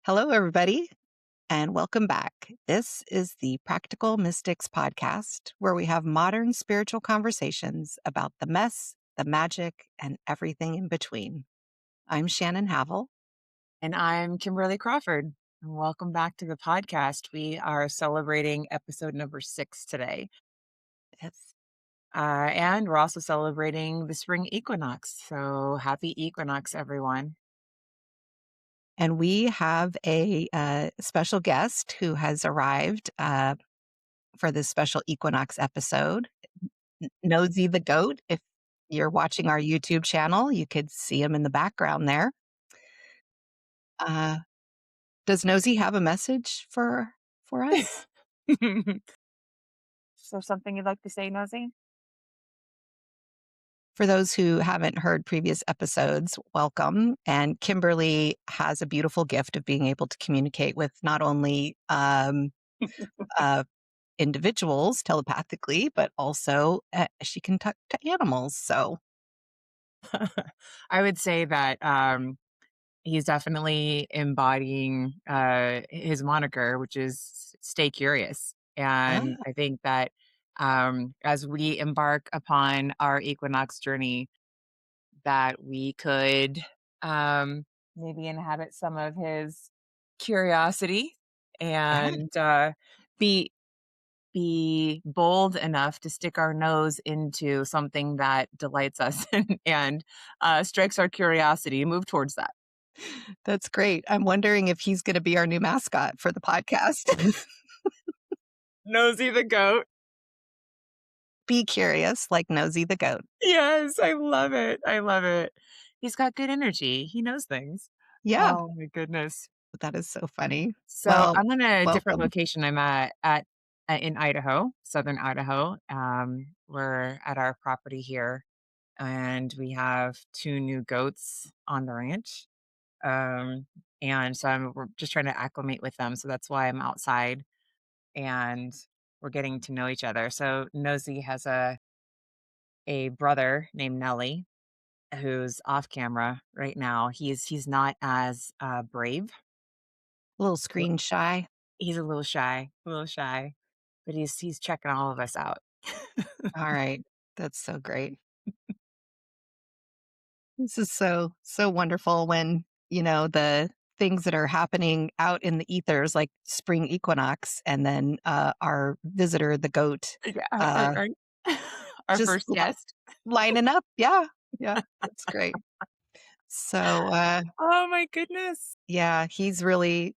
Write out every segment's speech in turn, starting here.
Hello, everybody, and welcome back. This is the Practical Mystics podcast, where we have modern spiritual conversations about the mess, the magic, and everything in between. I'm Shannon Havill. And I'm Kimberly Crawford. And welcome back to the podcast. We are celebrating episode number 6 today. It's, And we're also celebrating the spring equinox. So happy equinox, everyone. and we have a special guest who has arrived for this special equinox episode, Nosy the Goat. If you're watching our YouTube channel, you could see him in the background there. Uh, does Nosy have a message for us? So something you'd like to say, Nosy? For those who haven't heard previous episodes, welcome. And Kimberly has a beautiful gift of being able to communicate with not only uh, individuals telepathically, but also she can talk to animals. So, I would say that he's definitely embodying his moniker, which is stay curious. And ah, I think that as we embark upon our equinox journey, that we could maybe inhabit some of his curiosity yeah, and be bold enough to stick our nose into something that delights us and strikes our curiosity, move towards that. that's great. I'm wondering if he's going to be our new mascot for the podcast. Nosy the goat. Be curious, like Nosy the Goat. Yes, I love it. I love it. He's got good energy. He knows things. Yeah, Oh my goodness. that is so funny. So Well, I'm in a different welcome. location. I'm at in Idaho, southern Idaho. We're at our property here, and we have two new goats on the ranch. Um, and so we're just trying to acclimate with them. So that's why I'm outside, and we're getting to know each other. So Nosy has a brother named Nelly who's off camera right now. He's not as brave. A little screen shy. He's a little shy, but he's checking all of us out. All right. That's so great. This is so wonderful when, the things that are happening out in the ethers, like spring equinox, and then, our visitor, the goat, Yeah, uh, our just first guest. lining up. Yeah, yeah, that's great. So, Oh my goodness. yeah, he's really,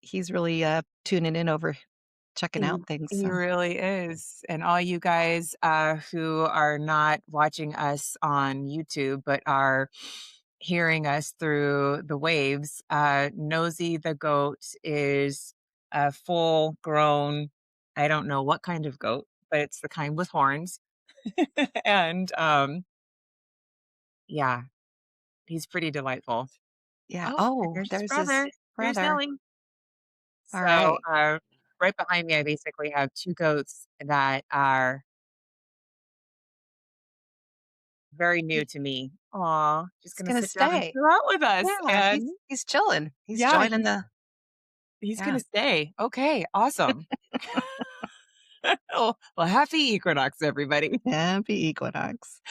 tuning in over checking He out things, he so really is. And all you guys who are not watching us on YouTube but are hearing us through the waves, Nosy the goat is a full grown, I don't know what kind of goat, but it's the kind with horns. And yeah, he's pretty delightful. yeah. Oh, and Oh, there's his there's his brother. There's brother. Nelly. All So, right. right behind me, I basically have 2 goats that are very He new to me. Aw, just he's gonna gonna sit down and stay. chill out with us, Yeah, and he's chilling. He's yeah, joining the he's yeah. gonna stay. Okay, awesome. Well, happy equinox, everybody. Happy equinox.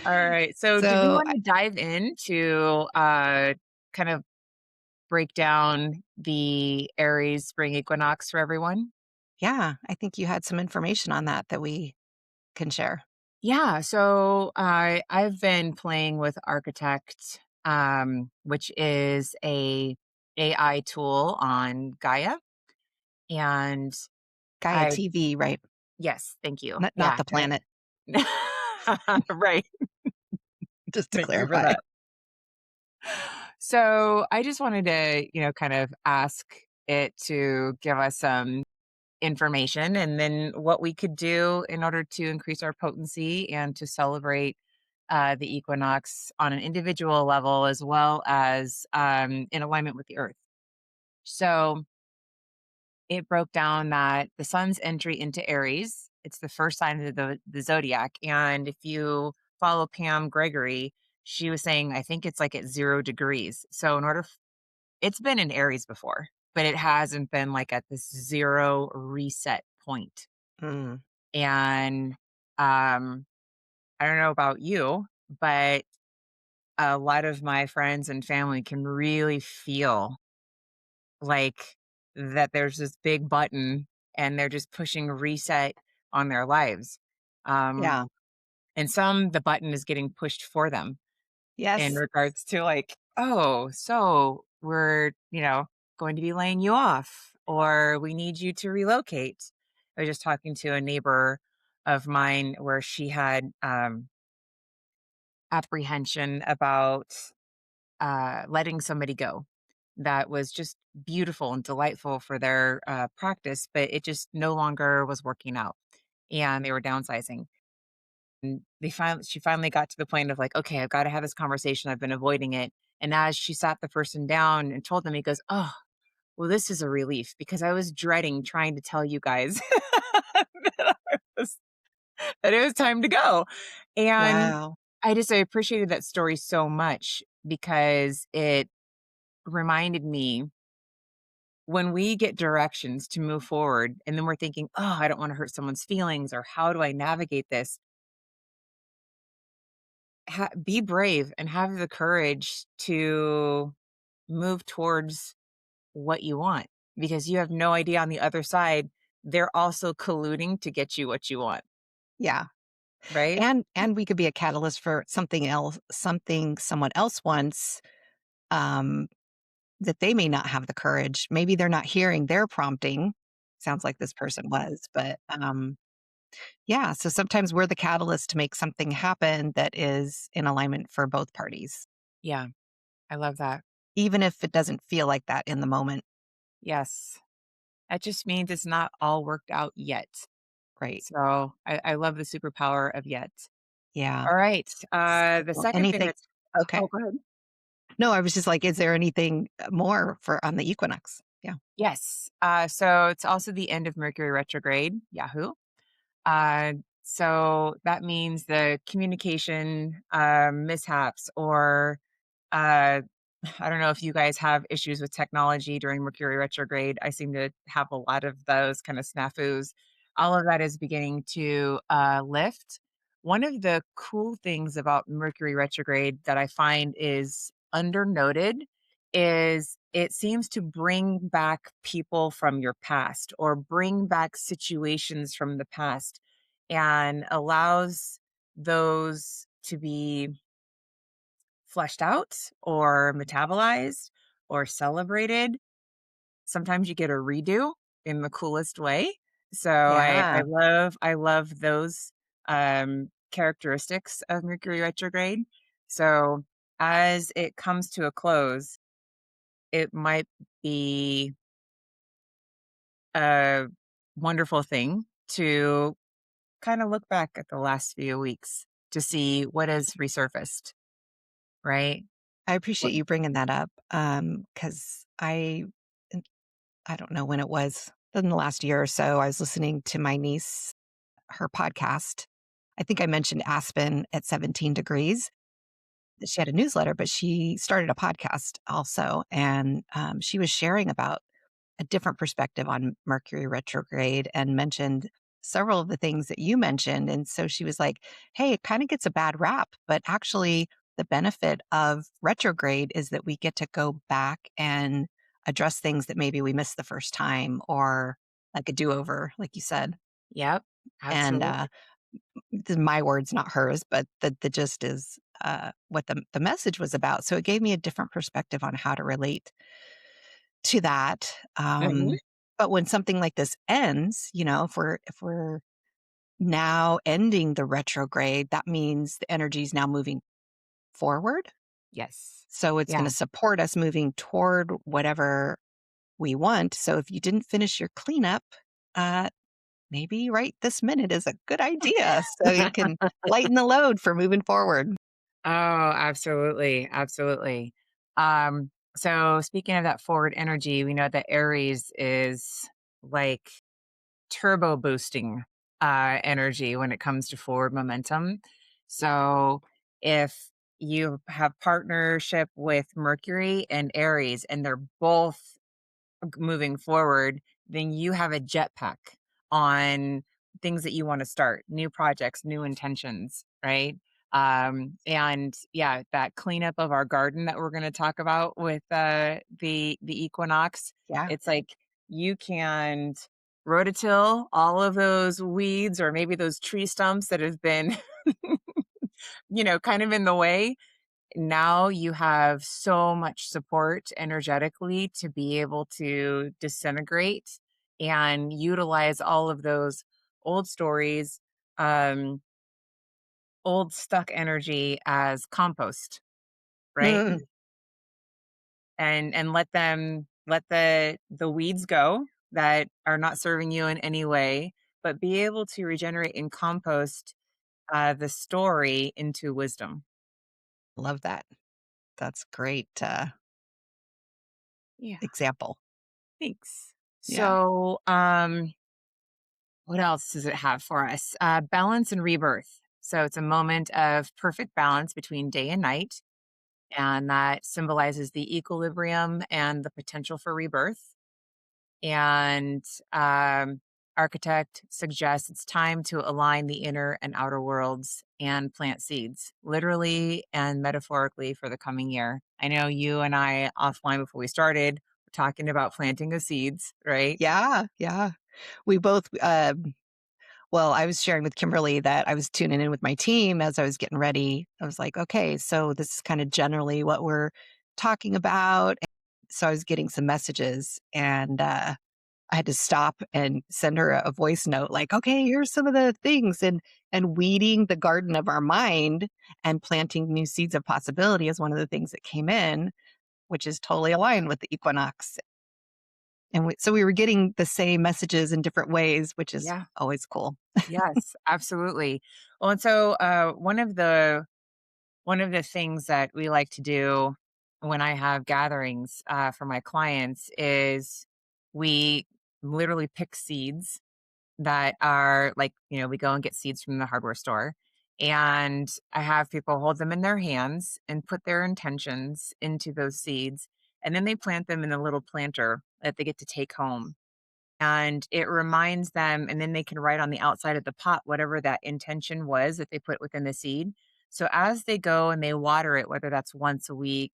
Alright, so did we So, wanna dive into, kind of break down the Aries spring equinox for everyone? yeah, I think you had some information on that we can share. Yeah, so I've been playing with Architect, which is a AI tool on Gaia, and Gaia I TV, right? yes, thank you. Not Yeah, the planet, right. just to Thank you for clarify. that. So I just wanted to, kind of ask it to give us some information and then what we could do in order to increase our potency and to celebrate the equinox on an individual level as well as in alignment with the earth. So it broke down that the sun's entry into Aries, it's the first sign of the zodiac. And if you follow Pam Gregory, she was saying, I think it's like at 0 degrees. So in order, it's been in Aries before. but it hasn't been like at this zero reset point. Mm. And I don't know about you, but a lot of my friends and family can really feel like that there's this big button and they're just pushing reset on their lives. Um, Yeah. and some, the button is getting pushed for them in Yes. regards to like, oh, so we're, going to be laying you off or we need you to relocate. I was just talking to a neighbor of mine where she had apprehension about letting somebody go that was just beautiful and delightful for their practice, but it just no longer was working out and they were downsizing. And she finally got to the point of like, okay, I've got to have this conversation. I've been avoiding it. And as she sat the person down and told them, he goes, oh, well, this is a relief because I was dreading trying to tell you guys that, was, that it was time to go. And Wow. I appreciated that story so much because it reminded me when we get directions to move forward and then we're thinking, oh, I don't want to hurt someone's feelings or how do I navigate this? Be brave and have the courage to move towards what you want because you have no idea on the other side, they're also colluding to get you what you want, Yeah. right? And we could be a catalyst for something else, something someone else wants, um, that they may not have the courage. Maybe they're not hearing their prompting. Sounds like this person was, but, yeah, so sometimes we're the catalyst to make something happen that is in alignment for both parties, Yeah, I love that. even if it doesn't feel like that in the moment. Yes. That just means it's not all worked out yet. Right. So I love the superpower of yet. Yeah. All right. The So second thing anything that's, okay. oh, go ahead. No, I was just like, is there anything more for on the equinox? Yeah. Yes. So it's also the end of Mercury retrograde. Yahoo. Uh, so that means the communication mishaps or uh, I don't know if you guys have issues with technology during Mercury retrograde. I seem to have a lot of those kind of snafus. All of that is beginning to lift. One of the cool things about Mercury retrograde that I find is undernoted is it seems to bring back people from your past or bring back situations from the past and allows those to be fleshed out or metabolized or celebrated. Sometimes you get a redo in the coolest way. So I Yeah. love those characteristics of Mercury retrograde. So as it comes to a close, it might be a wonderful thing to kind of look back at the last few weeks to see what has resurfaced, right? I What appreciate you bringing that up, because I don't know when it was, in the last year or so, I was listening to my niece, her podcast. I think I mentioned Aspen at 17 degrees. She had a newsletter, but she started a podcast also, and, she was sharing about a different perspective on Mercury retrograde and mentioned several of the things that you mentioned. And so she was like, hey, it kind of gets a bad rap, but actually, the benefit of retrograde is that we get to go back and address things that maybe we missed the first time or like a do over, like you said. Yep, And absolutely. my words, not hers, but the gist is what the message was about. So it gave me a different perspective on how to relate to that. Mhm. But when something like this ends, if we're now ending the retrograde, that means the energy is now moving forward. Yes. So it's going Yeah. to support us moving toward whatever we want. So if you didn't finish your cleanup, uh, maybe right this minute is a good idea so you can lighten the load for moving forward. Oh, absolutely, absolutely. So speaking of that forward energy, we know that Aries is like turbo boosting energy when it comes to forward momentum. So if you have partnership with Mercury and Aries and they're both moving forward, then you have a jetpack on things that you want to start, new projects, new intentions, right? And yeah, that cleanup of our garden that we're going to talk about with the equinox, Yeah. it's like you can rototill all of those weeds or maybe those tree stumps that have been kind of in the way. Now you have so much support energetically to be able to disintegrate and utilize all of those old stories, um, old stuck energy as compost, right? Mm, And let the weeds go that are not serving you in any way, but be able to regenerate and compost the story into wisdom. love that. That's great Yeah. example. Thanks. Yeah. So, what else does it have for us? Balance and rebirth. So it's a moment of perfect balance between day and night, and that symbolizes the equilibrium and the potential for rebirth. And architect suggests it's time to align the inner and outer worlds and plant seeds, literally and metaphorically, for the coming year. I know you and I offline before we started were talking about planting of seeds, right? Yeah. Yeah. We both well, I was sharing with Kimberly that I was tuning in with my team as I was getting ready. I was like, okay, so this is kind of generally what we're talking about. So I was getting some messages and I had to stop and send her a voice note like, okay, here's some of the things and weeding the garden of our mind and planting new seeds of possibility is one of the things that came in, which is totally aligned with the equinox. And so we were getting the same messages in different ways, which is Yeah. always cool. Yes, absolutely. Well, and so one of the things that we like to do when I have gatherings for my clients is we literally pick seeds that are like, we go and get seeds from the hardware store. And I have people hold them in their hands and put their intentions into those seeds. And then they plant them in a little planter that they get to take home, and it reminds them, and then they can write on the outside of the pot whatever that intention was that they put within the seed. So as they go and they water it, whether that's once a week,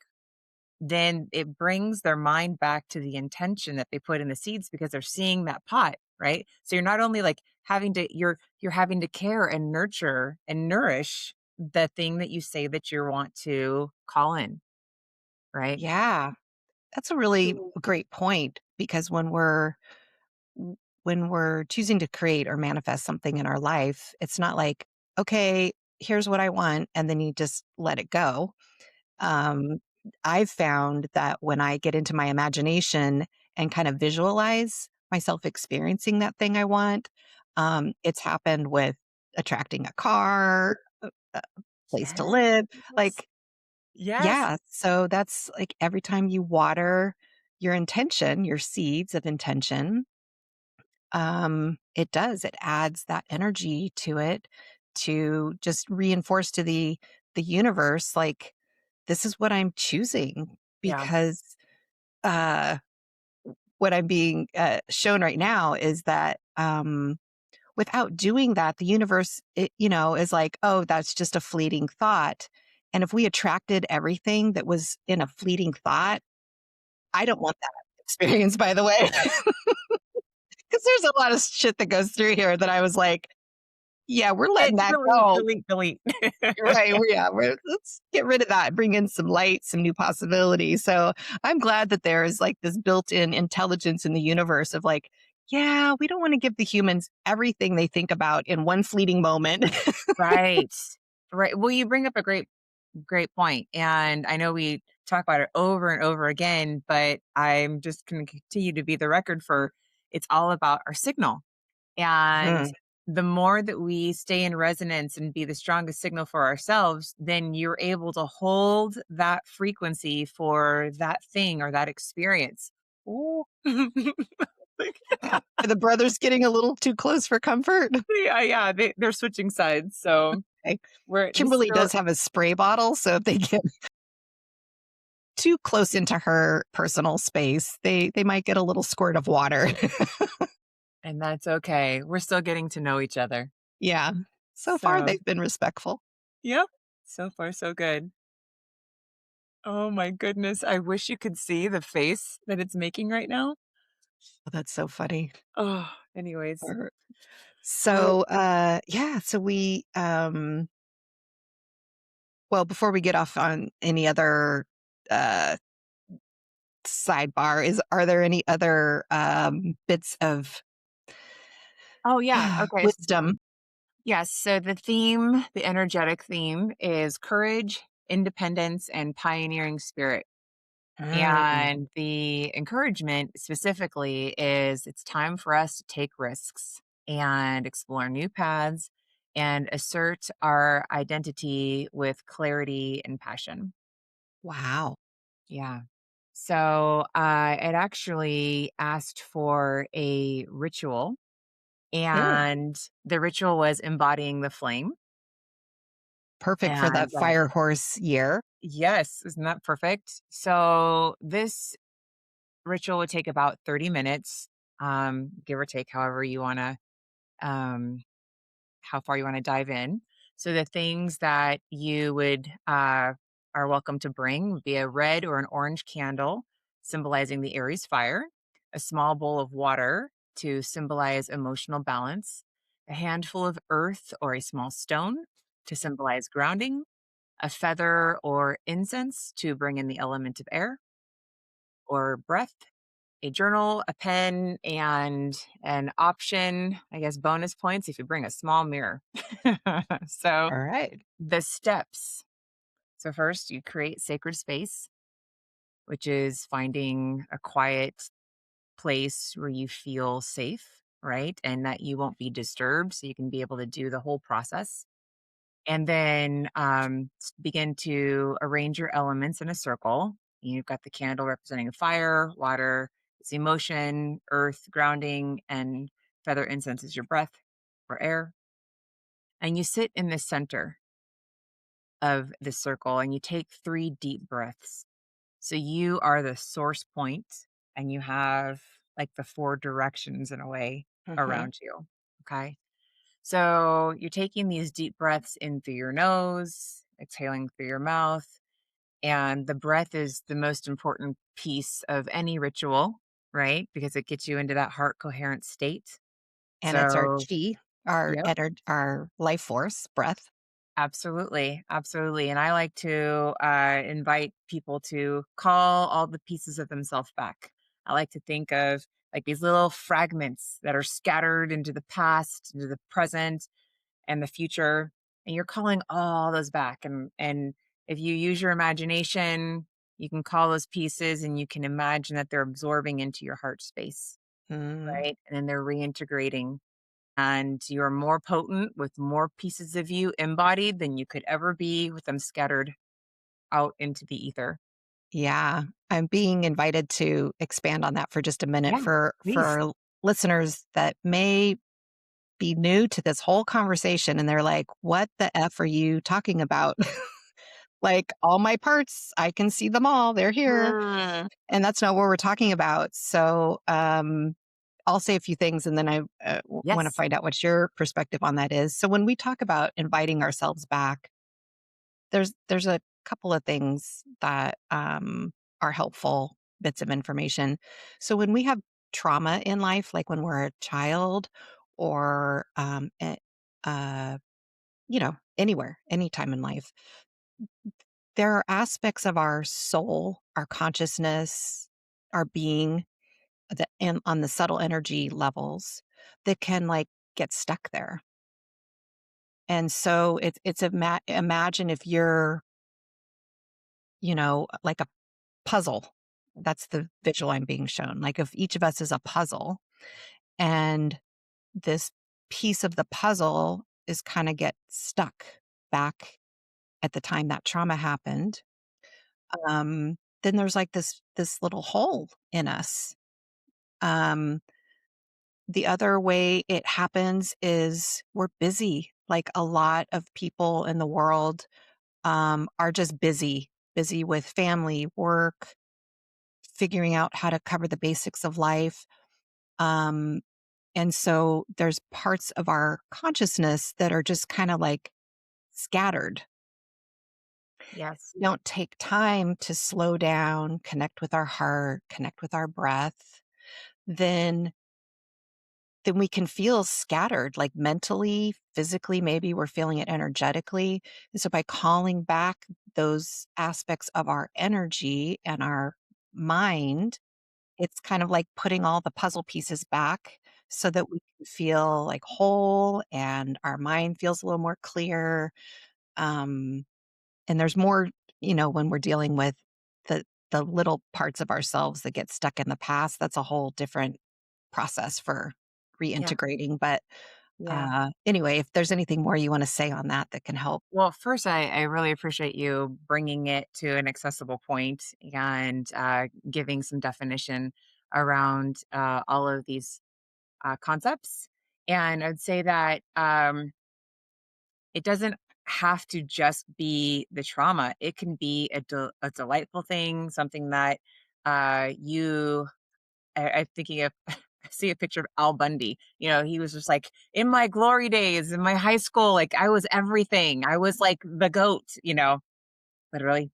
then it brings their mind back to the intention that they put in the seeds because they're seeing that pot, right? So you're not only like you're having to care and nurture and nourish the thing that you say that you want to call in, right? Yeah, that's a really great point because when we're choosing to create or manifest something in our life, it's not like, okay, here's what I want, and then you just let it go. Um, I've found that when I get into my imagination and kind of visualize myself experiencing that thing I want, it's happened with attracting a car, a place to live. Yes. Like, Yes. yeah, so that's like every time you water your intention, your seeds of intention, it does. It adds that energy to it to just reinforce to the universe, like, this is what I'm choosing Yeah. because uh, what I'm being shown right now is that without doing that, the universe, is like, oh, that's just a fleeting thought. And if we attracted everything that was in a fleeting thought, I don't want that experience, by the way, because there's a lot of shit that goes through here that I was like, yeah, we're letting that Delete, go. delete, delete. Right. Let's get rid of that, bring in some light, some new possibilities. So I'm glad that there is like this built in intelligence in the universe of like, yeah, we don't want to give the humans everything they think about in one fleeting moment. Right. Right. Well, you bring up a great point. And I know we talk about it over and over again, but I'm just going to continue to be the record for it's all about our signal. And Mm, the more that we stay in resonance and be the strongest signal for ourselves, then you're able to hold that frequency for that thing or that experience. Ooh. are the brothers getting a little too close for comfort? Yeah, yeah, they're switching sides. So Okay. we're this is Kimberly real. does have a spray bottle. So if they get too close into her personal space, they might get a little squirt of water. And that's okay. We're still getting to know each other. Yeah. So far, So, they've been respectful. yep. So far, so good. Oh my goodness. I wish you could see the face that it's making right now. Oh, that's so funny. Oh, anyways. Er, So, So, yeah, so well, before we get off on any other uh, sidebar, are there any other bits of oh yeah. Okay. wisdom? Yes. So the energetic theme is courage, independence, and pioneering spirit. Mm, And the encouragement specifically is it's time for us to take risks and explore new paths and assert our identity with clarity and passion. wow. Yeah. So it actually asked for a ritual, Mm, and the ritual was embodying the flame. perfect for the And fire horse year. yes, isn't that perfect? So this ritual would take about 30 minutes, give or take, however you want to, um, how far you want to dive in. So the things that you would are welcome to bring would be a red or an orange candle, symbolizing the Aries fire, a small bowl of water to symbolize emotional balance, a handful of earth or a small stone to symbolize grounding, a feather or incense to bring in the element of air or breath, a journal, a pen, and an option, I guess, bonus points if you bring a small mirror. So All right. the steps. So first, you create sacred space, which is finding a quiet place where you feel safe, right? And that you won't be disturbed. So you can be able to do the whole process. And then begin to arrange your elements in a circle. You've got the candle representing fire, water is emotion, earth, grounding, and feather incense is your breath or air. And you sit in the center of the circle and you take 3 deep breaths. So you are the source point and you have like the 4 directions in a way Hmm. around you. Okay. So you're taking these deep breaths in through your nose, exhaling through your mouth. And the breath is the most important piece of any ritual, right? Because it gets you into that heart coherent state. And it's our So, chi, yep, our life force, breath. absolutely. Absolutely. And I like to invite people to call all the pieces of themselves back. I like to think of like these little fragments that are scattered into the past, into the present, and the future, and you're calling all those back. And if you use your imagination, you can call those pieces and you can imagine that they're absorbing into your heart space, Mm, right? And then they're reintegrating. And you're more potent with more pieces of you embodied than you could ever be with them scattered out into the ether. yeah, I'm being invited to expand on that for just a minute Yeah, for please. our listeners that may be new to this whole conversation and they're like, "What the F are you talking about?" Like, all my parts, I can see them all, they're here, Mm, and that's not what we're talking about. So, I'll say a few things and then I want to yes. find out what your perspective on that is. So, when we talk about inviting ourselves back, there's a couple of things that are helpful bits of information. So, when we have trauma in life, like when we're a child or uh, anywhere, anytime in life, there are aspects of our soul, our consciousness, our being that and on the subtle energy levels that can like get stuck there. And so imagine if you're, like a puzzle. That's the visual I'm being shown. Like if each of us is a puzzle and this piece of the puzzle is kind of get stuck back at the time that trauma happened, then there's like this little hole in us. Um, the other way it happens is we're busy. Like a lot of people in the world are just busy. busy with family, work, figuring out how to cover the basics of life. Um, and so there's parts of our consciousness that are just kind of like scattered. Yes. We don't take time to slow down, connect with our heart, connect with our breath, then we can feel scattered, like mentally, physically, maybe we're feeling it energetically. And so by calling back those aspects of our energy and our mind, it's kind of like putting all the puzzle pieces back so that we can feel like whole and our mind feels a little more clear. Um, and there's more, when we're dealing with the little parts of ourselves that get stuck in the past, that's a whole different process for Yeah. reintegrating. But Yeah. anyway, if there's anything more you want to say on that that can help. Well, first, I really appreciate you bringing it to an accessible point and giving some definition around all of these concepts. And I'd say that it doesn't have to just be the trauma. It can be a delightful thing, something that I'm thinking of. I see a picture of Al Bundy. He was just like, in my glory days, in my high school, like I was everything. I was like the goat, literally.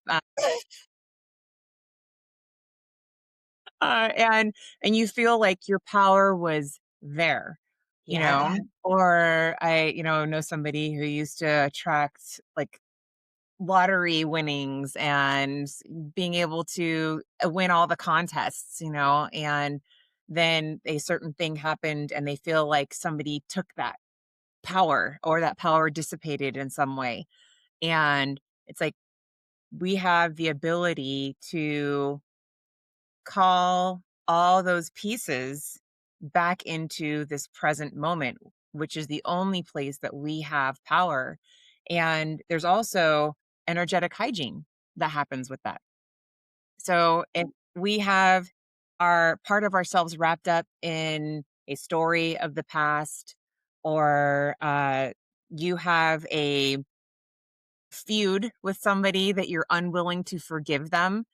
And you feel like your power was there, Yeah. or I, know somebody who used to attract like lottery winnings and being able to win all the contests, and then a certain thing happened and they feel like somebody took that power or that power dissipated in some way. And it's like we have the ability to call all those pieces back into this present moment, which is the only place that we have power. And there's also energetic hygiene that happens with that. So if we have our part of ourselves wrapped up in a story of the past, or you have a feud with somebody that you're unwilling to forgive them,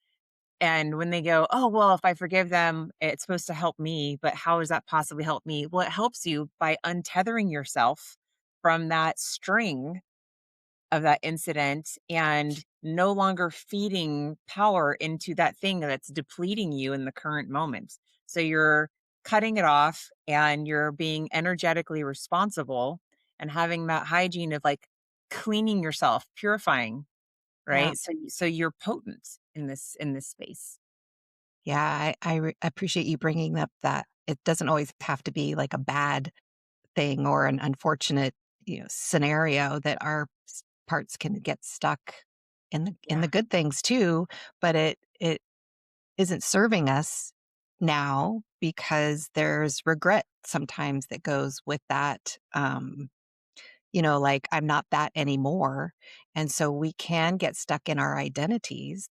and when they go, "Oh, well, if I forgive them, it's supposed to help me, but how does that possibly help me?" Well, it helps you by untethering yourself from that string of that incident and no longer feeding power into that thing that's depleting you in the current moment. So you're cutting it off and you're being energetically responsible and having that hygiene of like cleaning yourself, purifying, Yeah. right? So you're potent in this space. Yeah. I appreciate you bringing up that it doesn't always have to be like a bad thing or an unfortunate, scenario that our parts can get stuck in the Yeah. good things too, but it isn't serving us now because there's regret sometimes that goes with that. Like I'm not that anymore. And so we can get stuck in our identities.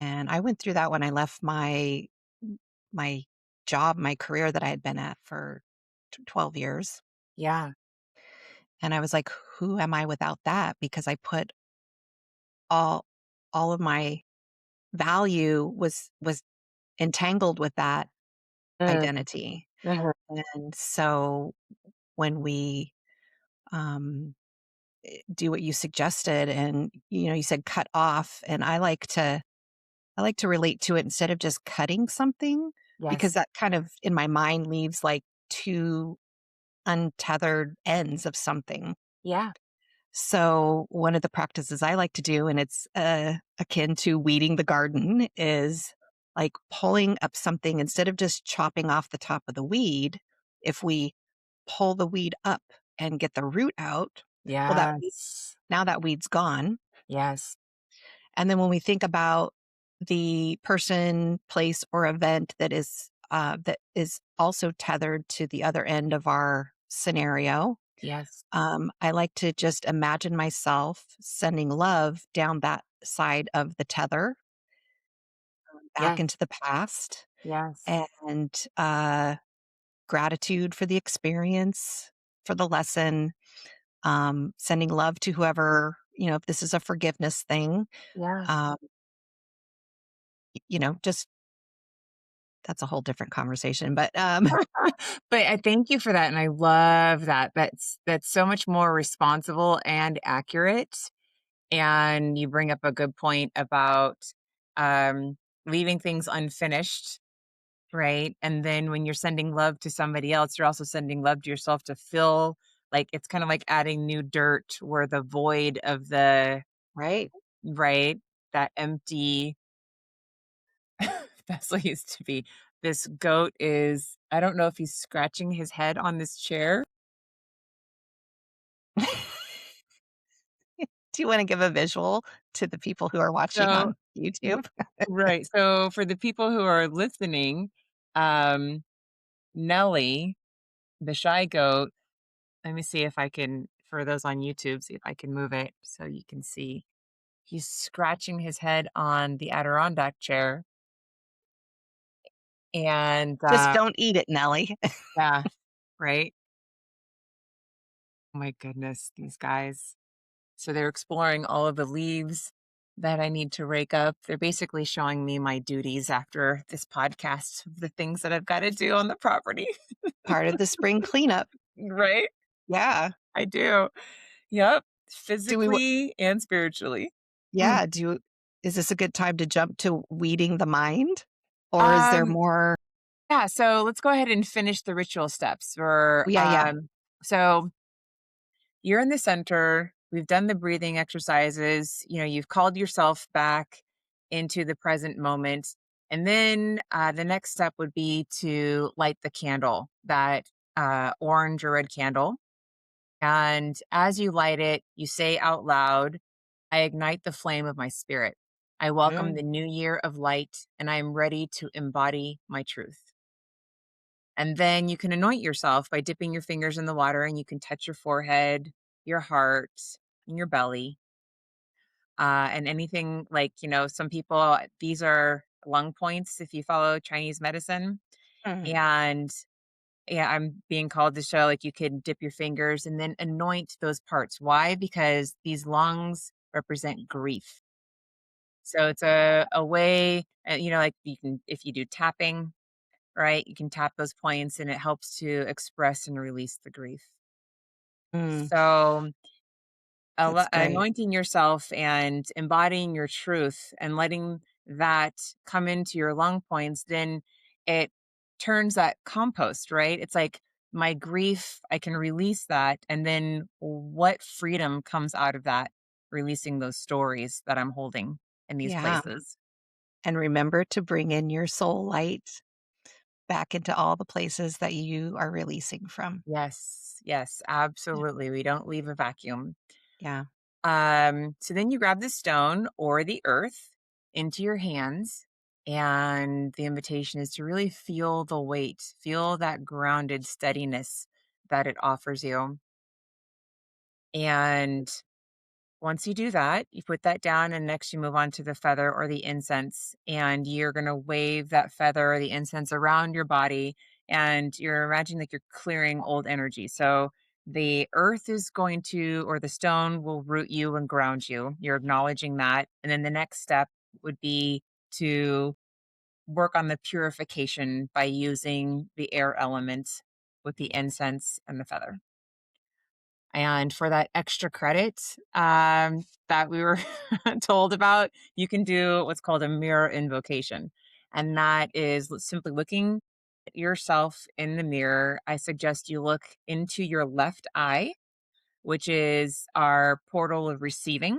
And I went through that when I left my job, my career that I had been at for 12 years. Yeah. And I was like, who am I without that? Because I put all all of my value was entangled with that Mm, identity. mhm. And so when we um do what you suggested and you said cut off, and I like to relate to it instead of just cutting something, because Yes. that kind of in my mind leaves like two untethered ends of something. Yeah. So one of the practices I like to do, and it's akin to weeding the garden, is like pulling up something instead of just chopping off the top of the weed. If we pull the weed up and get the root out, well, Yes. now that weed's gone. Yes. And then when we think about the person, place, or event that is also tethered to the other end of our scenario, Yes. I like to just imagine myself sending love down that side of the tether back Yes. into the past, Yes. and gratitude for the experience, for the lesson, sending love to whoever. if this is a forgiveness thing, Yeah. um, just that's a whole different conversation. But But I thank you for that, and I love that. That's so much more responsible and accurate, and you bring up a good point about, um, leaving things unfinished, right? And then when you're sending love to somebody else, you're also sending love to yourself to fill like, it's kinda like adding new dirt where the void of the right. right? That empty vessel used to be. This goat is I don't know if he's scratching his head on this chair. Do you want to give a visual to the people who are watching So on r YouTube? right, so for the people who are listening, um, Nelly, the shy goat let me see if I can for those on YouTube, see if I can move it so you can see. He's scratching his head on the Adirondack chair, and, Just don't eat it, Nelly. yeah, right? Oh my goodness, these guys. So they're exploring all of the leaves that I need to rake up. They're basically showing me my duties after this podcast, the things that I've got to do on the property. Part of the spring cleanup. Right? Yeah. I do. Yep. Do we Physically and spiritually. Mm. Yeah, is this a good time to jump to weeding the mind? Or is there Um, more? yeah, so let's go ahead and finish the ritual steps. Yeah, yeah. So you're in the center. We've done the breathing exercises. You've called yourself back into the present moment. And then the next step would be to light the candle, that orange or red candle. And as you light it, you say out loud, I ignite the flame of my spirit. I welcome Mm, the new year of light, and I am ready to embody my truth. And then you can anoint yourself by dipping your fingers in the water, and you can touch your forehead, your heart, and your belly. And anything like, some people, these are lung points if you follow Chinese medicine. mm, And yeah, I'm being called to show like you can dip your fingers and then anoint those parts. Why? Because these lungs represent grief. So it's a way, like you can, if you do tapping, right, you can tap those points and it helps to express and release the grief. mm. So That's great. anointing yourself and embodying your truth and letting that come into your lung points, then it turns that compost, right? It's like my grief, I can release that. And then what freedom comes out of that, releasing those stories that I'm holding in these Yeah. places. And remember to bring in your soul light back into all the places that you are releasing from. Yes, yes, Yeah. absolutely. We don't leave a vacuum. Yeah. So then you grab the stone or the earth into your hands, and the invitation is to really feel the weight, feel that grounded steadiness that it offers you. And once you do that, you put that down, and next you move on to the feather or the incense, and you're going to wave that feather or the incense around your body, and you're imagining like you're clearing old energy. So the earth is going to, or the stone will root you and ground you. You're acknowledging that. And then the next step would be to work on the purification by using the air element with the incense and the feather. And for that extra credit that we were told about, you can do what's called a mirror invocation. And that is simply looking at yourself in the mirror. I suggest you look into your left eye, which is our portal of receiving.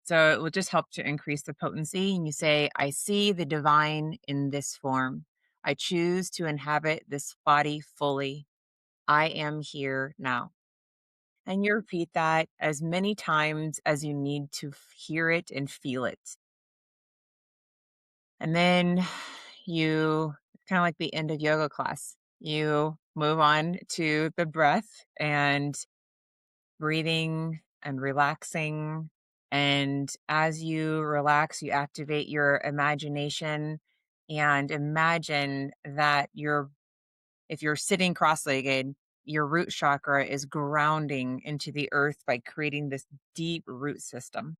So it will just help to increase the potency. And you say, I see the divine in this form. I choose to inhabit this body fully. I am here now. And you repeat that as many times as you need to hear it and feel it. And then you kind of like the end of yoga class, you move on to the breath and breathing and relaxing. And as you relax, you activate your imagination and imagine that if you're sitting cross legged, your root chakra is grounding into the earth by creating this deep root system,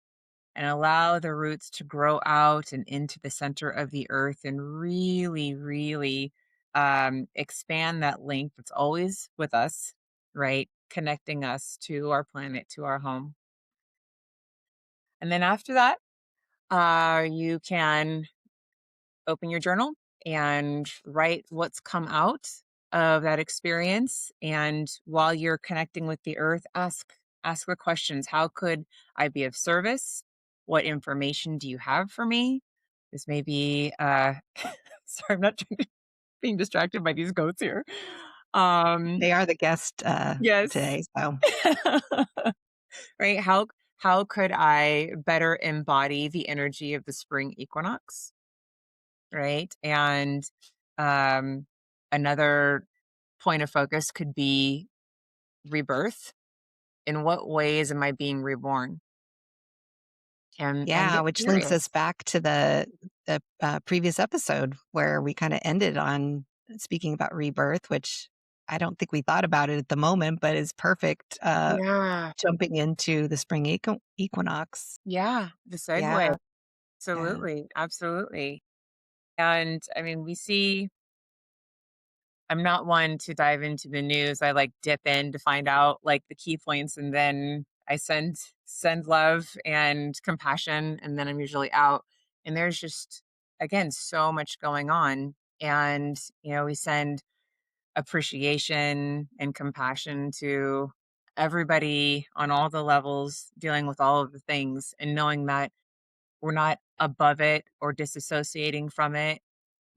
and allow the roots to grow out and into the center of the earth and really, really expand that link that's always with us, right? Connecting us to our planet, to our home. And then after that, you can open your journal and write what's come out of that experience. And while you're connecting with the earth, ask the questions. How could I be of service? What information do you have for me? This may be sorry, I'm not being distracted by these goats here. Um They are the guest, yes. today, so Right. How could I better embody the energy of the spring equinox? Right. And um, another point of focus could be rebirth. In what ways am I being reborn? And yeah, get which links us curious. back to the previous episode where we kinda ended on speaking about rebirth, which I don't think we thought about it at the moment, but is perfect, Yeah. jumping into the spring equinox. Yeah. The segue. Yeah, yeah. Absolutely. Absolutely. And I mean, we see, I'm not one to dive into the news. I like dip in to find out like the key points, and then I send love and compassion, and then I'm usually out. And there's just, again, so much going on. And we send appreciation and compassion to everybody on all the levels dealing with all of the things, and knowing that we're not above it or disassociating from it,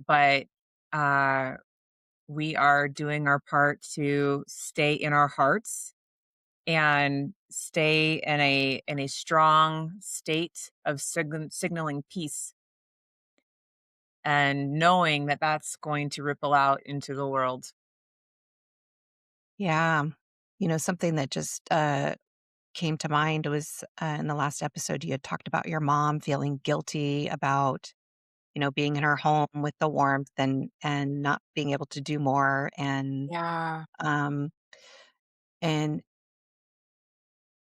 but uh we are doing our part to stay in our hearts and stay in a strong state of signaling peace, and knowing that that's going to ripple out into the world. Yeah. Something that just, came to mind was, in the last episode, you had talked about your mom feeling guilty about, being in her home with the warmth and not being able to do more, Yeah. um, and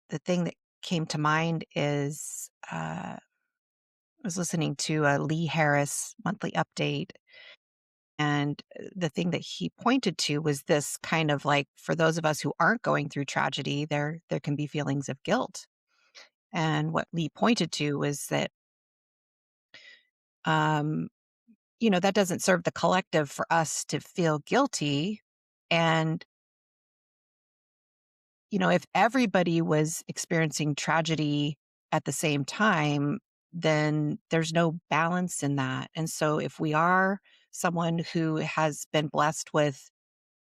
the thing that came to mind is, I was listening to a Lee Harris monthly update, and the thing that he pointed to was this kind of like, for those of us who aren't going through tragedy, there can be feelings of guilt. And what Lee pointed to was that, um, that doesn't serve the collective for us to feel guilty. And, if everybody was experiencing tragedy at the same time, then there's no balance in that. And so if we are someone who has been blessed with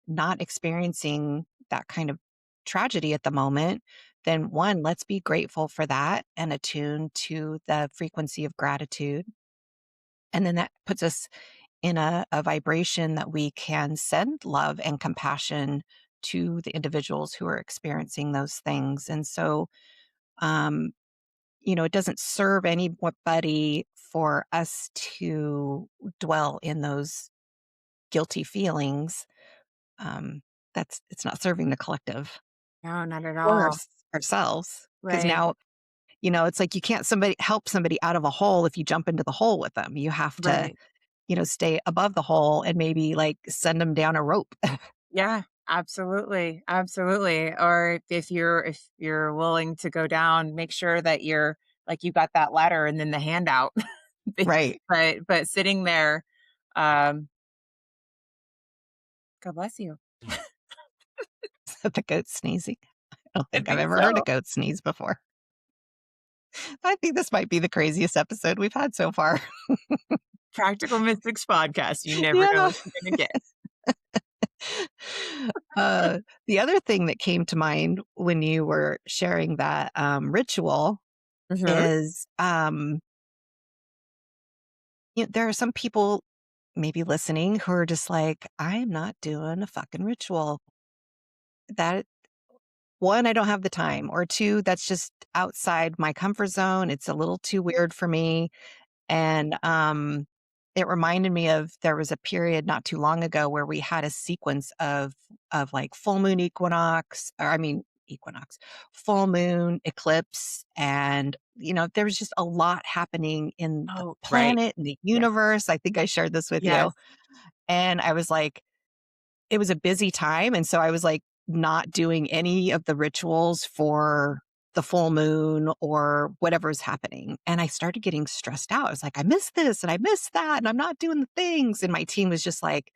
not experiencing that kind of tragedy at the moment, then one, let's be grateful for that and attune to the frequency of gratitude. And then that puts us in a vibration that we can send love and compassion to the individuals who are experiencing those things. And so, um, it doesn't serve anybody for us to dwell in those guilty feelings. Um, it's not serving the collective No, not at or all. ourselves. Because Right. now, it's like you can't somebody help somebody out of a hole if you jump into the hole with them. You have to, Right. stay above the hole and maybe like send them down a rope. Yeah, absolutely. Absolutely. Or if you're willing to go down, make sure that you're like you got that ladder and then the handout. Right. But sitting there, um, God bless you. The goat sneezing. I don't I think I've think ever heard a so. goat sneeze before. I think this might be the craziest episode we've had so far. Practical Mystics podcast. You never know Yeah. what you're gonna get. Uh, the other thing that came to mind when you were sharing that, ritual Mhm. is, there are some people maybe listening who are just like, "I'm not doing a fucking ritual." That 1, I don't have the time, or 2, that's just outside my comfort zone. It's a little too weird for me. And, it reminded me of there was a period not too long ago where we had a sequence of like full moon equinox, or I mean equinox, full moon eclipse, and there was just a lot happening in the Oh, right. planet and the Yes. universe. I think I shared this with you, Yes. and I was like, it was a busy time, and so I was, like, not doing any of the rituals for the full moon or whatever's happening, and I started getting stressed out. I was like, "I missed this, and I missed that, and I'm not doing the things," and my team was just like,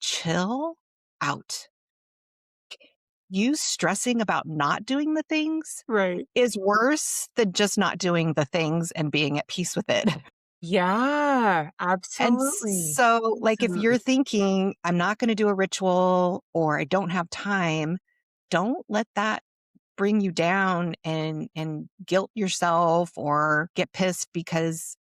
"Chill out. You stressing about not doing the things Right. is worse than just not doing the things and being at peace with it." Yeah, And absolutely. so, like, if you're Absolutely. thinking, "I'm not gonna do a ritual," or "I don't have time," don't let that bring you down and guilt yourself or get pissed because,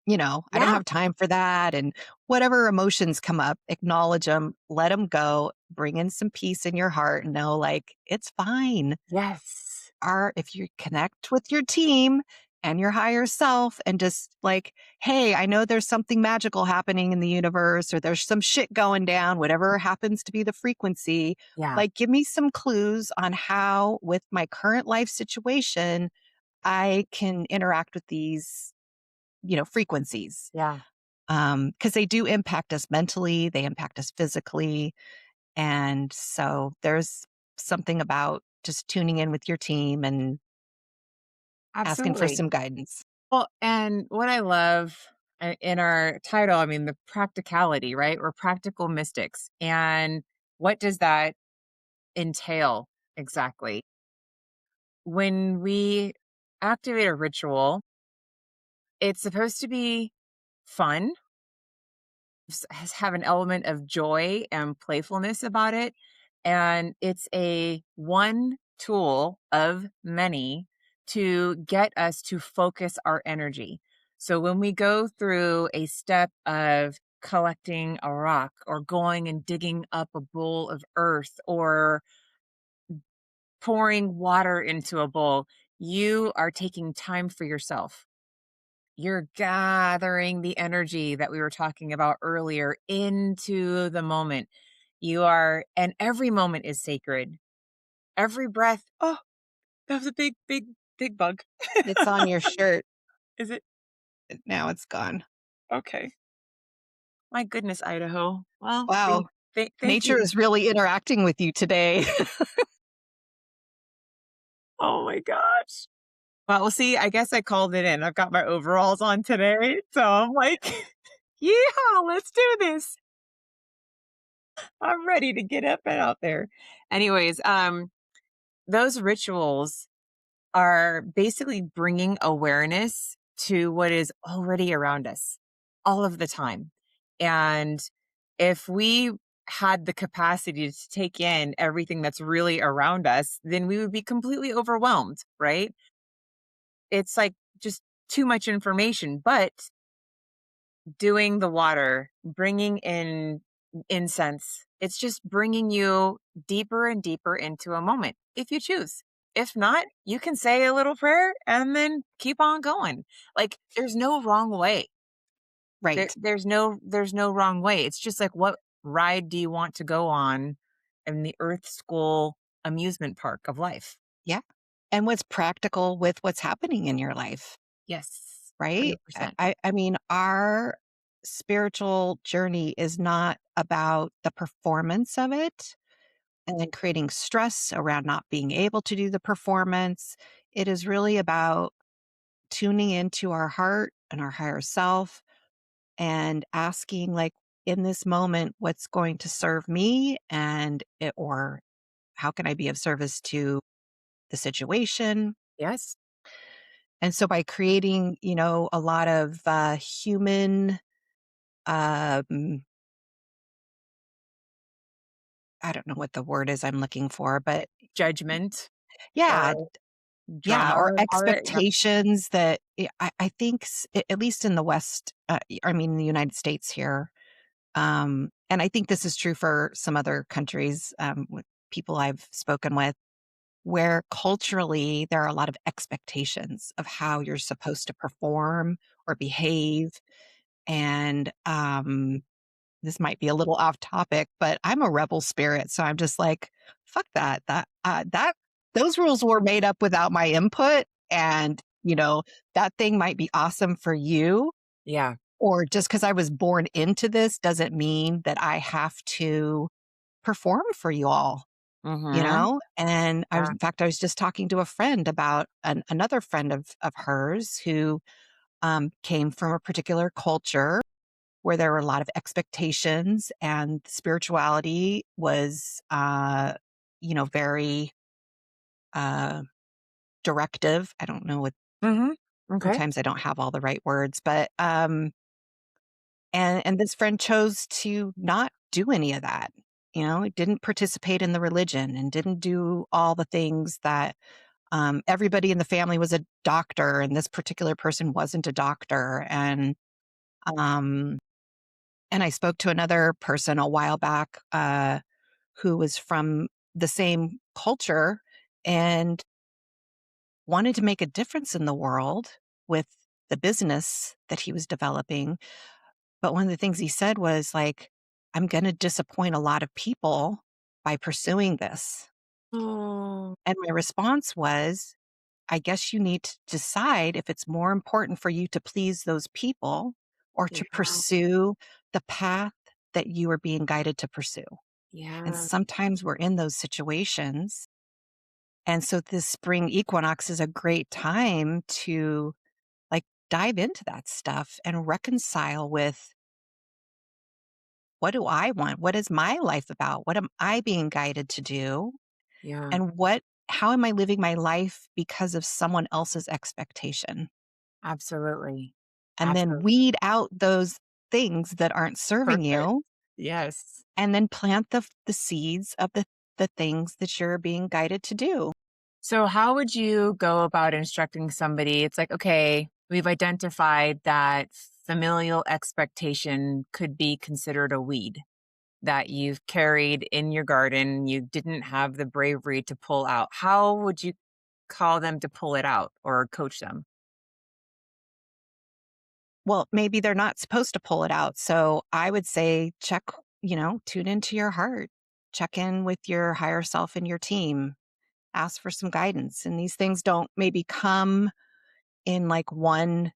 "I don't Yeah. have time for that," and whatever emotions come up, acknowledge them, let them go, bring in some peace in your heart, and know, like, it's fine. Yes. Are if you connect with your team and your higher self and just like, hey, I know there's something magical happening in the universe or there's some shit going down, whatever happens to be the frequency. Yeah. Like, give me some clues on how, with my current life situation, I can interact with these, frequencies. Yeah. Because they do impact us mentally, they impact us physically. And so there's something about just tuning in with your team and asking for Absolutely. some guidance. Well, and what I love in our title, I mean, the practicality, right? We're practical mystics. And what does that entail exactly? When we activate a ritual, it's supposed to be fun, have an element of joy and playfulness about it. And it's a one tool of many to get us to focus our energy. So when we go through a step of collecting a rock or going and digging up a bowl of earth or pouring water into a bowl, you are taking time for yourself. You're gathering the energy that we were talking about earlier into the moment. You are, and every moment is sacred. Every breath. Oh, that was a big, big, big bug. It's on your shirt. Is it? Now it's gone. Okay. My goodness, Idaho. Well, Wow. thank Nature you. is really interacting with you today. Oh my gosh. Well, see, I guess I called it in. I've got my overalls on today. So I'm like, yeah, let's do this. I'm ready to get up and out there. Anyways, those rituals are basically bringing awareness to what is already around us all of the time. And if we had the capacity to take in everything that's really around us, then we would be completely overwhelmed, right? It's like just too much information. But doing the water, bringing in incense, it's just bringing you deeper and deeper into a moment if you choose. If not, you can say a little prayer and then keep on going. Like there's no wrong way. Right. There's no wrong way. It's just like what ride do you want to go on in the Earth School amusement park of life? Yeah. And what's practical with what's happening in your life, Yes. right? I 100%. I I mean, our spiritual journey is not about the performance of it and then creating stress around not being able to do the performance. It is really about tuning into our heart and our higher self and asking, like, in this moment, what's going to serve me or how can I be of service to the situation? Yes. And so by creating, a lot of human, um, I don't know what the word is I'm looking for, but Judgment yeah, or yeah, drama or about it. Yep. expectations that I think, at least in the West, I mean, the United States here, and I think this is true for some other countries, with people I've spoken with, where culturally there are a lot of expectations of how you're supposed to perform or behave. And this might be a little off topic, but I'm a rebel spirit, so I'm just like, fuck that. That those rules were made up without my input, and that thing might be awesome for you, Yeah. or just because I was born into this doesn't mean that I have to perform for you all. Mhm. And Yeah. in fact, I was just talking to a friend about another friend of hers who came from a particular culture where there were a lot of expectations, and spirituality was, very uh, directive. I don't know what, Mhm. Okay. sometimes I don't have all the right words, but, and this friend chose to not do any of that. It didn't participate in the religion and didn't do all the things that, everybody in the family was a doctor, and this particular person wasn't a doctor. Um, and I spoke to another person a while back, who was from the same culture and wanted to make a difference in the world with the business that he was developing. But one of the things he said was like, I'm going to disappoint a lot of people by pursuing this. Oh, And my response was, I guess you need to decide if it's more important for you to please those people or to yeah. pursue the path that you are being guided to pursue. And Yeah. sometimes we're in those situations. And so this spring equinox is a great time to like dive into that stuff and reconcile with, what do I want? What is my life about? What am I being guided to do? Yeah. And how am I living my life because of someone else's expectation? Absolutely. And then Absolutely. weed out those things that aren't serving Perfect. you, Yes. and then plant the seeds of the things that you're being guided to do. So how would you go about instructing somebody? It's like, okay, we've identified that familial expectation could be considered a weed that you've carried in your garden. You didn't have the bravery to pull out. How would you call them to pull it out or coach them? Well, maybe they're not supposed to pull it out. So I would say tune into your heart, check in with your higher self and your team, ask for some guidance. And these things don't maybe come in like one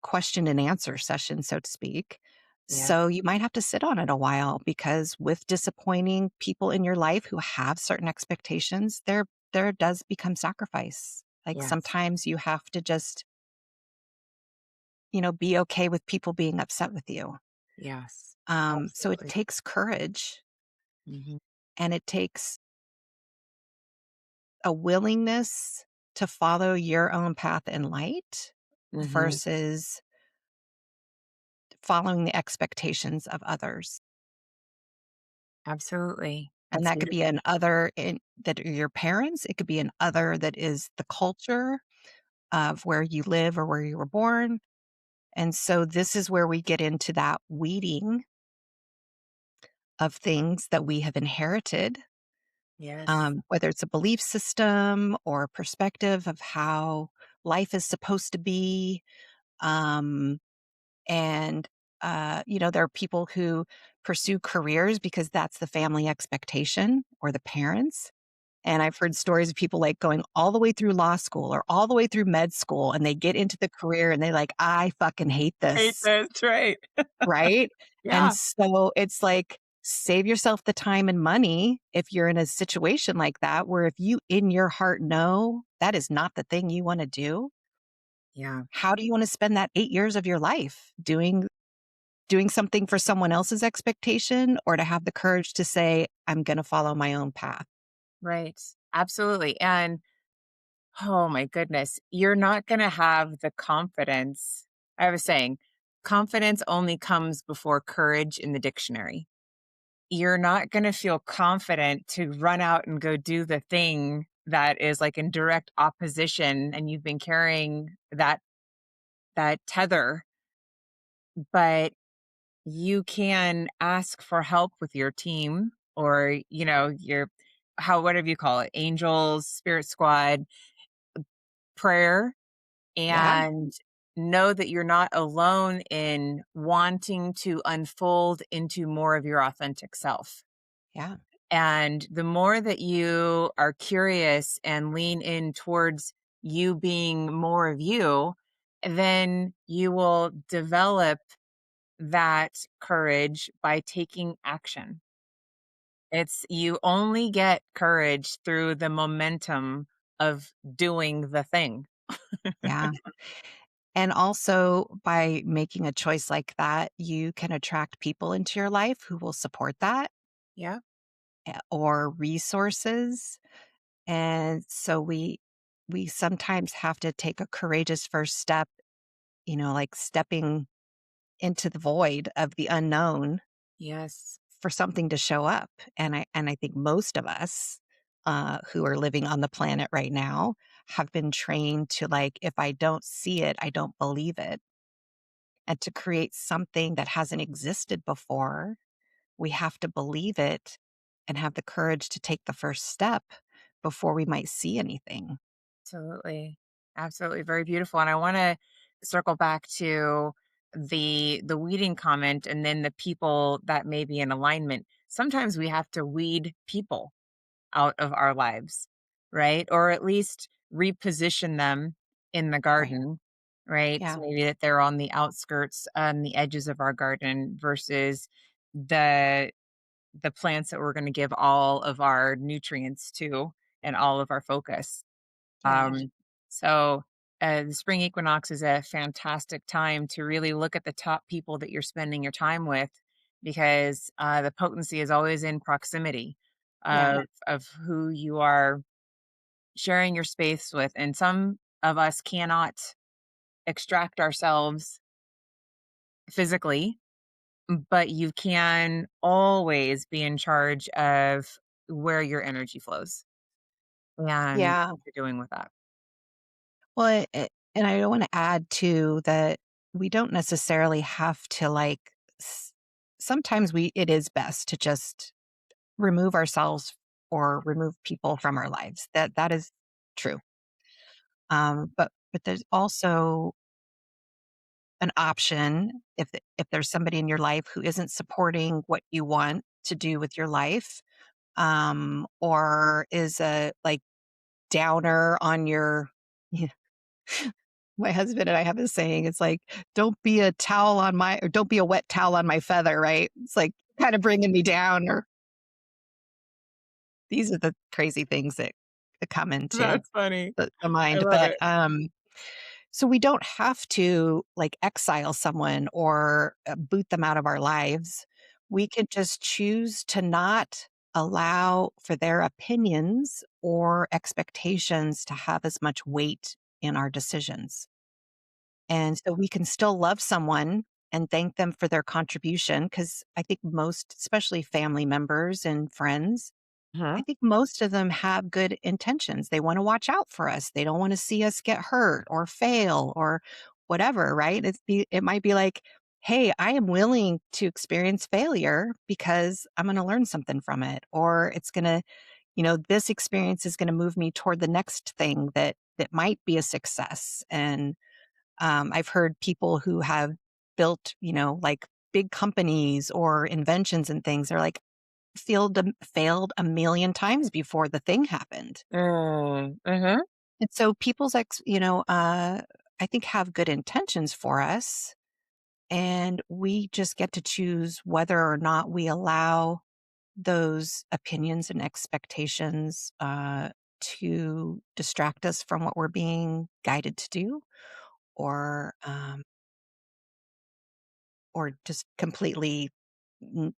question and answer session, so to speak. Yeah. So you might have to sit on it a while, because with disappointing people in your life who have certain expectations, there does become sacrifice. Like Yes. sometimes you have to just, be okay with people being upset with you. Yes. So it Absolutely. takes courage, Hmm. and it takes a willingness to follow your own path in light Hmm. versus following the expectations of others. Absolutely. And That's that could be beautiful. an other that are your parents. It could be an other that is the culture of where you live or where you were born. And so this is where we get into that weeding of things that we have inherited, Yes. whether it's a belief system or a perspective of how life is supposed to be. Um, and, there are people who pursue careers because that's the family expectation or the parents. And I've heard stories of people like going all the way through law school or all the way through med school, and they get into the career and they like, I fucking hate Hate this. this, right? Right. And Yeah. so it's like, save yourself the time and money if you're in a situation like that, where if you in your heart know that is not the thing you want to do, Yeah. how do you want to spend that 8 years of your life doing something for someone else's expectation, or to have the courage to say, I'm going to follow my own path? Right. Absolutely. And oh my goodness, you're not going to have the confidence. I was saying, confidence only comes before courage in the dictionary. You're not going to feel confident to run out and go do the thing that is like in direct opposition and you've been carrying that tether, but you can ask for help with your team or, your whatever you call it, angels, spirit squad, prayer, Yeah. and know that you're not alone in wanting to unfold into more of your authentic self. Yeah. And the more that you are curious and lean in towards you being more of you, then you will develop that courage by taking action. It's you only get courage through the momentum of doing the thing. Yeah. And also, by making a choice like that, you can attract people into your life who will support that, Yeah. or resources. And so we sometimes have to take a courageous first step, like stepping into the void of the unknown Yes. for something to show up. And I think most of us who are living on the planet right now have been trained to, like, if I don't see it, I don't believe it. And to create something that hasn't existed before, we have to believe it and have the courage to take the first step before we might see anything. Absolutely. Absolutely. Very beautiful. And I want to circle back to the weeding comment and then the people that may be in alignment. Sometimes we have to weed people out of our lives, right? Or at least reposition them in the Right. garden, right? Yeah. Maybe that they're on the outskirts, on the edges of our garden versus the the plants that we're going to give all of our nutrients to and all of our focus. Yeah. Um, so the spring equinox is a fantastic time to really look at the top people that you're spending your time with because the potency is always in proximity Yeah. of who you are sharing your space with. And some of us cannot extract ourselves physically, but you can always be in charge of where your energy flows and Yeah. what you're doing with that. Well, and I want to add too that we don't necessarily have to, like, sometimes it is best to just remove ourselves or remove people from our lives. That is true. But there's also an option if there's somebody in your life who isn't supporting what you want to do with your life, or is a, like, downer on your. My husband and I have a saying, it's like, "Don't be a towel on my or don't be a wet towel on my feather," right? It's like kinda bringing me down, or these are the crazy things that come into That's funny. the I mind, love but, it. so we don't have to, like, exile someone or, boot them out of our lives. We can just choose to not allow for their opinions or expectations to have as much weight in our decisions. And so we can still love someone and thank them for their contribution, because I think most, especially family members and friends, I Huh? think most of them have good intentions. They want to watch out for us. They don't want to see us get hurt or fail or whatever, right? It might be like, "Hey, I am willing to experience failure because I'm going to learn something from it." Or it's going to, this experience is going to move me toward the next thing that might be a success. And I've heard people who have built, like, big companies or inventions and things. They're like, failed a million times before the thing happened. Mhm. And so people's I think have good intentions for us, and we just get to choose whether or not we allow those opinions and expectations to distract us from what we're being guided to do, or just completely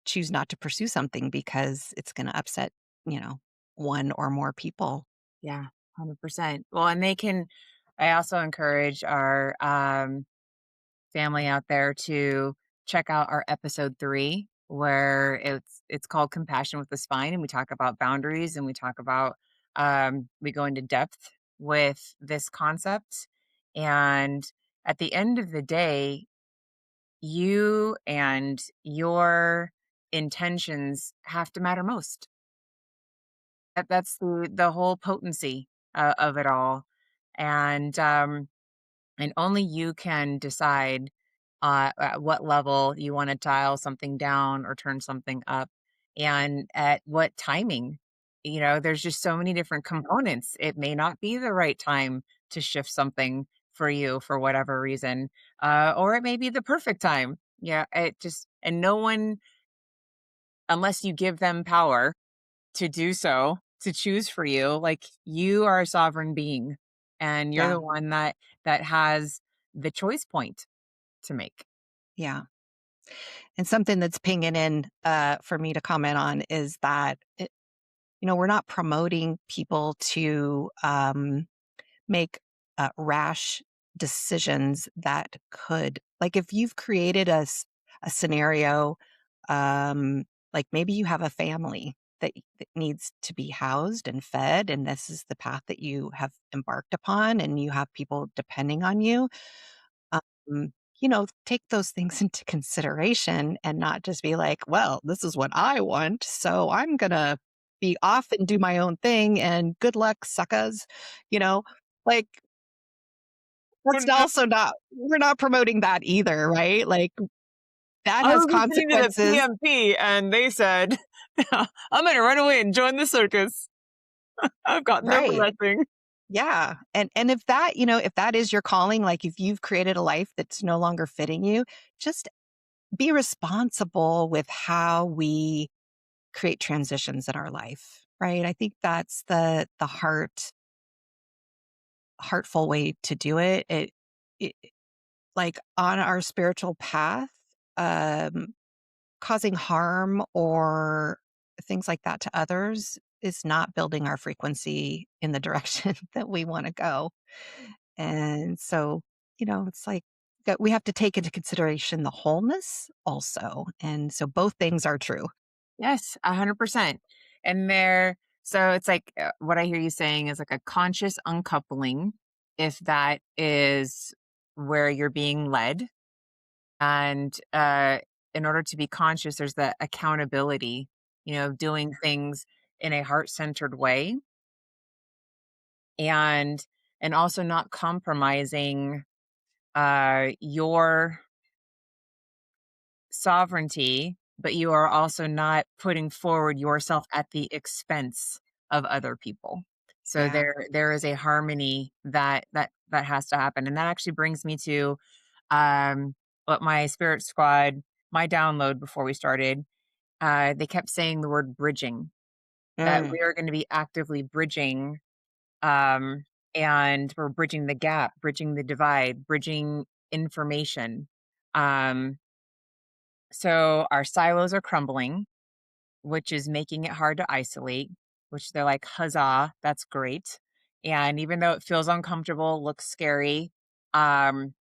choose not to pursue something because it's going to upset, you know, one or more people. Yeah, 100%. Well, and they can I also encourage our, family out there to check out our episode 3, where it's called Compassion with the Spine, and we talk about boundaries, and we talk about, we go into depth with this concept, and at the end of the day, you and your intentions have to matter most. That's the whole potency, of it all, and, and only you can decide at what level you want to dial something down or turn something up, and at what timing. There's just so many different components. It may not be the right time to shift something for you for whatever reason, or it may be the perfect time. Yeah, it just, and no one, unless you give them power to do so, to choose for you. Like, you are a sovereign being, and you're Yeah. the one that has the choice point to make. Yeah. And something that's pinging in for me to comment on is that, we're not promoting people to make rash decisions that could, like, if you've created a scenario, um, like maybe you have a family that needs to be housed and fed, and this is the path that you have embarked upon, and you have people depending on you. Take those things into consideration and not just be like, well, this is what I want. So I'm going to be off and do my own thing and good luck, suckers. You know, like Oh, that's no. also not, we're not promoting that either, right? Like that I has was listening to the consequences. PMP and they said, I'm going to run away and join the circus. I've got no Right. progressing. Yeah. And if that, if that is your calling, like if you've created a life that's no longer fitting you, just be responsible with how we create transitions in our life, right? I think that's the heartful way to do it. It like on our spiritual path, um, causing harm or things like that to others is not building our frequency in the direction that we want to go. And so, it's like that we have to take into consideration the wholeness also. And so both things are true. Yes, 100%. And so it's like, what I hear you saying is like a conscious uncoupling, if that is where you're being led. And in order to be conscious, there's the accountability, doing things in a heart centered way, and also not compromising your sovereignty, but you are also not putting forward yourself at the expense of other people. So Yeah. there is a harmony that has to happen. And that actually brings me to um what my spirit squad, my download before we started, they kept saying the word bridging, that Mm, we are going to be actively bridging, um and we're bridging the gap, bridging the divide, bridging information. um so our silos are crumbling, which is making it hard to isolate, which they're like, huzzah, that's great. And even though it feels uncomfortable, looks scary, um,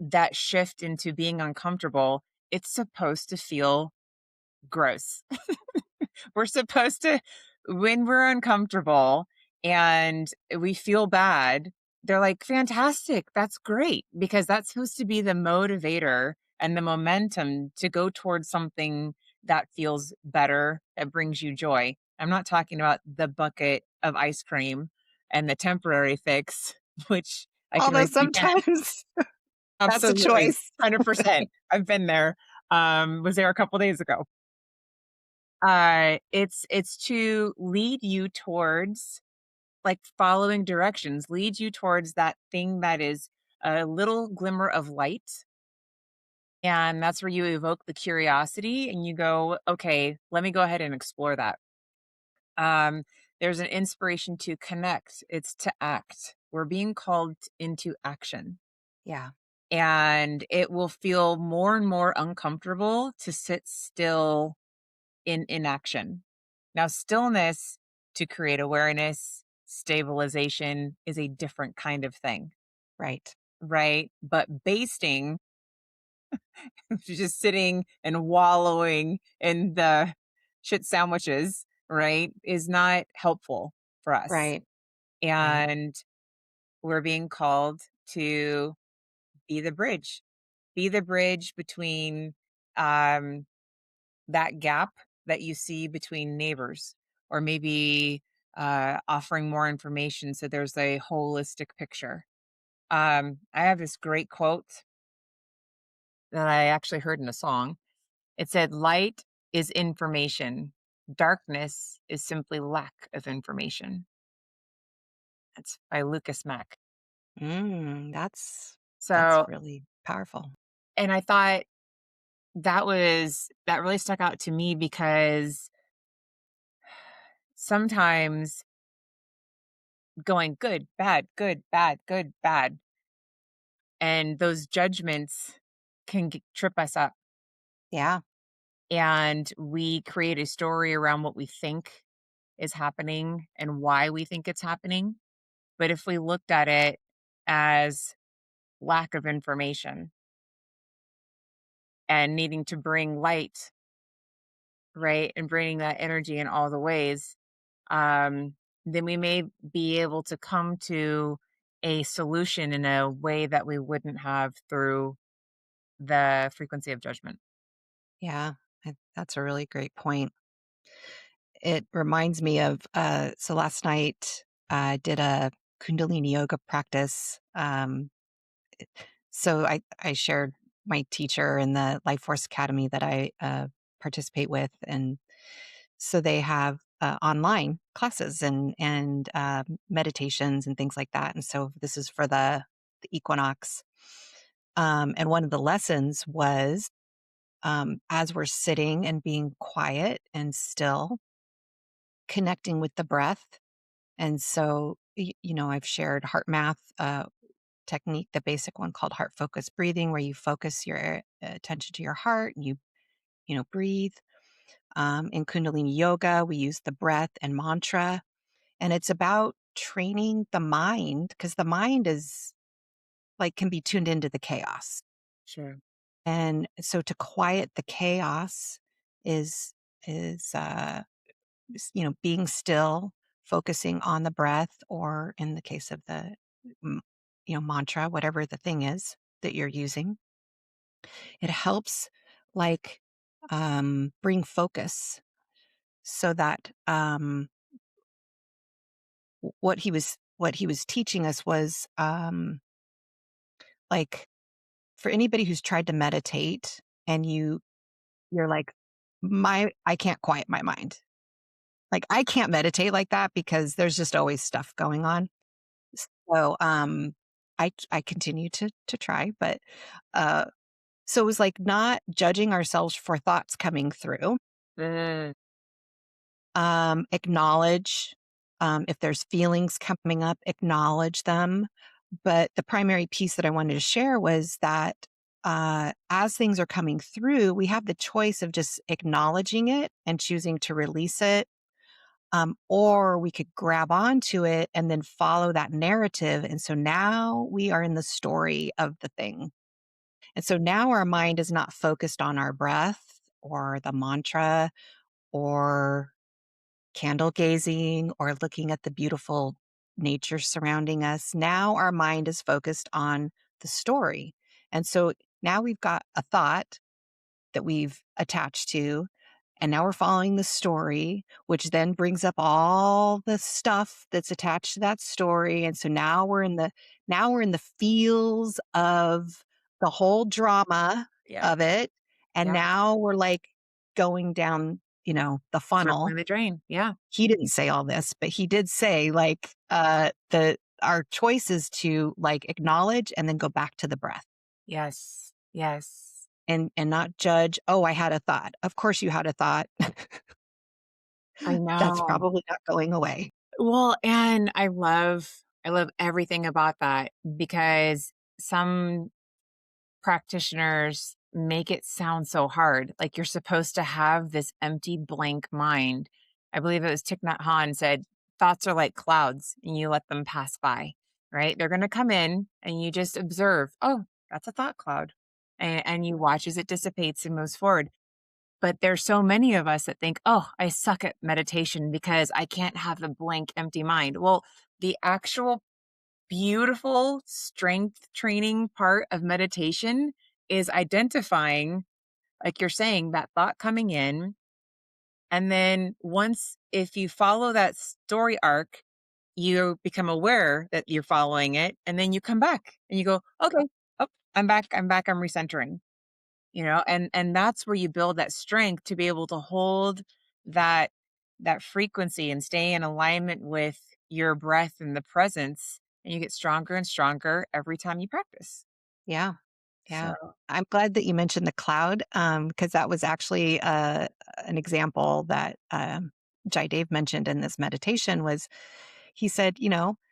that shift into being uncomfortable, it's supposed to feel gross. We're supposed to, when we're uncomfortable and we feel bad, they're like, fantastic, that's great, because that's supposed to be the motivator and the momentum to go towards something that feels better, that brings you joy. I'm not talking about the bucket of ice cream and the temporary fix, which I can although repeat. sometimes that's a Absolutely, choice. 100%. I've been there. Was there a couple days ago. It's to lead you towards, like, following directions, lead you towards that thing that is a little glimmer of light, and that's where you evoke the curiosity and you go, "Okay, let me go ahead and explore that." Um, there's an inspiration to connect, it's to act. We're being called into action, Yeah. and it will feel more and more uncomfortable to sit still in inaction. Now, stillness to create awareness, stabilization is a different kind of thing, Right. right? But basting, just sitting and wallowing in the shit sandwiches, right, is not helpful for us. Right. Right. And we're being called to be the bridge, be the bridge between um, that gap that you see between neighbors, or maybe offering more information so there's a holistic picture. I have this great quote that I actually heard in a song. It said, "Light is information. Darkness is simply lack of information." That's by Lucas Mack. That's So, really powerful. and I thought that really stuck out to me because sometimes going good, bad, good, bad, and those judgments can trip us up. Yeah, And we create a story around what we think is happening and why we think it's happening. But if we looked at it as lack of information and needing to bring light, right, and bringing that energy in all the ways, um, then we may be able to come to a solution in a way that we wouldn't have through the frequency of judgment. yeah, that's a really great point. It reminds me of, so last night I did a Kundalini yoga practice. So I shared my teacher in the Life Force Academy that I participate with, and so they have online classes and meditations and things like that. And so this is for the equinox. And one of the lessons was, as we're sitting and being quiet and still, connecting with the breath. And so, I've shared heart math technique, the basic one called heart focus breathing, where you focus your attention to your heart and you breathe. In Kundalini yoga, we use the breath and mantra, and it's about training the mind because the mind is like can be tuned into the chaos. Sure. And so to quiet the chaos is being still, focusing on the breath, or in the case of the m- mantra, whatever the thing is that you're using, it helps like bring focus so that what he was teaching us was like for anybody who's tried to meditate and you're like my I can't quiet my mind. Like I can't meditate like that because there's just always stuff going on. So, I continue to try, but, uh, so it was like not judging ourselves for thoughts coming through, Mm, acknowledge, if there's feelings coming up, acknowledge them, but the primary piece that I wanted to share was that, as things are coming through, we have the choice of just acknowledging it and choosing to release it, or we could grab onto it and then follow that narrative. And so now we are in the story of the thing. And so now our mind is not focused on our breath or the mantra or candle gazing or looking at the beautiful nature surrounding us. Now our mind is focused on the story. And so now we've got a thought that we've attached to. And now we're following the story, which then brings up all the stuff that's attached to that story. And so now we're in the feels of the whole drama yeah. of it. And Yeah. now we're like going down, the funnel. Circling the drain. Yeah. He didn't say all this, but he did say like the our choice is to like acknowledge and then go back to the breath Yes. Yes. and not judge, "Oh, I had a thought." Of course you had a thought. I That's know. probably not going away. Well, and I love everything about that because some practitioners make it sound so hard. Like you're supposed to have this empty blank mind. I believe it was Thich Nhat Hanh said, thoughts are like clouds and you let them pass by, right? They're going to come in and you just observe, oh, that's a thought cloud. And you watch as it dissipates and moves forward. But there's so many of us that think, oh, I suck at meditation because I can't have a blank, empty mind. Well, the actual beautiful strength training part of meditation is identifying, like you're saying, that thought coming in. And then once, if you follow that story arc, you become aware that you're following it, and then you come back and you go, okay, oh, I'm back, I'm recentering, and that's where you build that strength to be able to hold that that frequency and stay in alignment with your breath and the presence, and you get stronger and stronger every time you practice. Yeah. So Yeah. I'm glad that you mentioned the cloud, because that was actually, an example that, Jai Dave mentioned in this meditation was he said,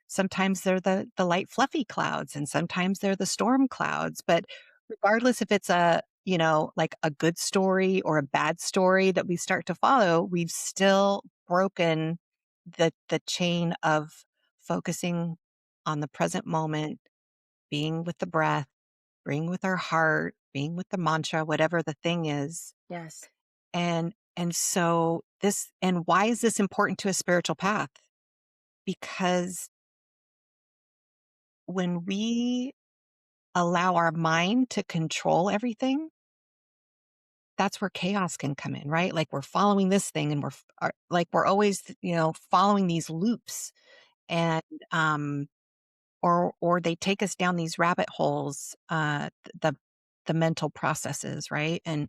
sometimes they're the light fluffy clouds and sometimes they're the storm clouds, but regardless if it's like a good story or a bad story that we start to follow, we've still broken the chain of focusing on the present moment, being with the breath, being with our heart, being with the mantra, whatever the thing is. yes. And so and why is this important to a spiritual path? Because when we allow our mind to control everything, that's where chaos can come in, right? Like we're following this thing and like we're always, following these loops and or they take us down these rabbit holes, the the mental processes, right? And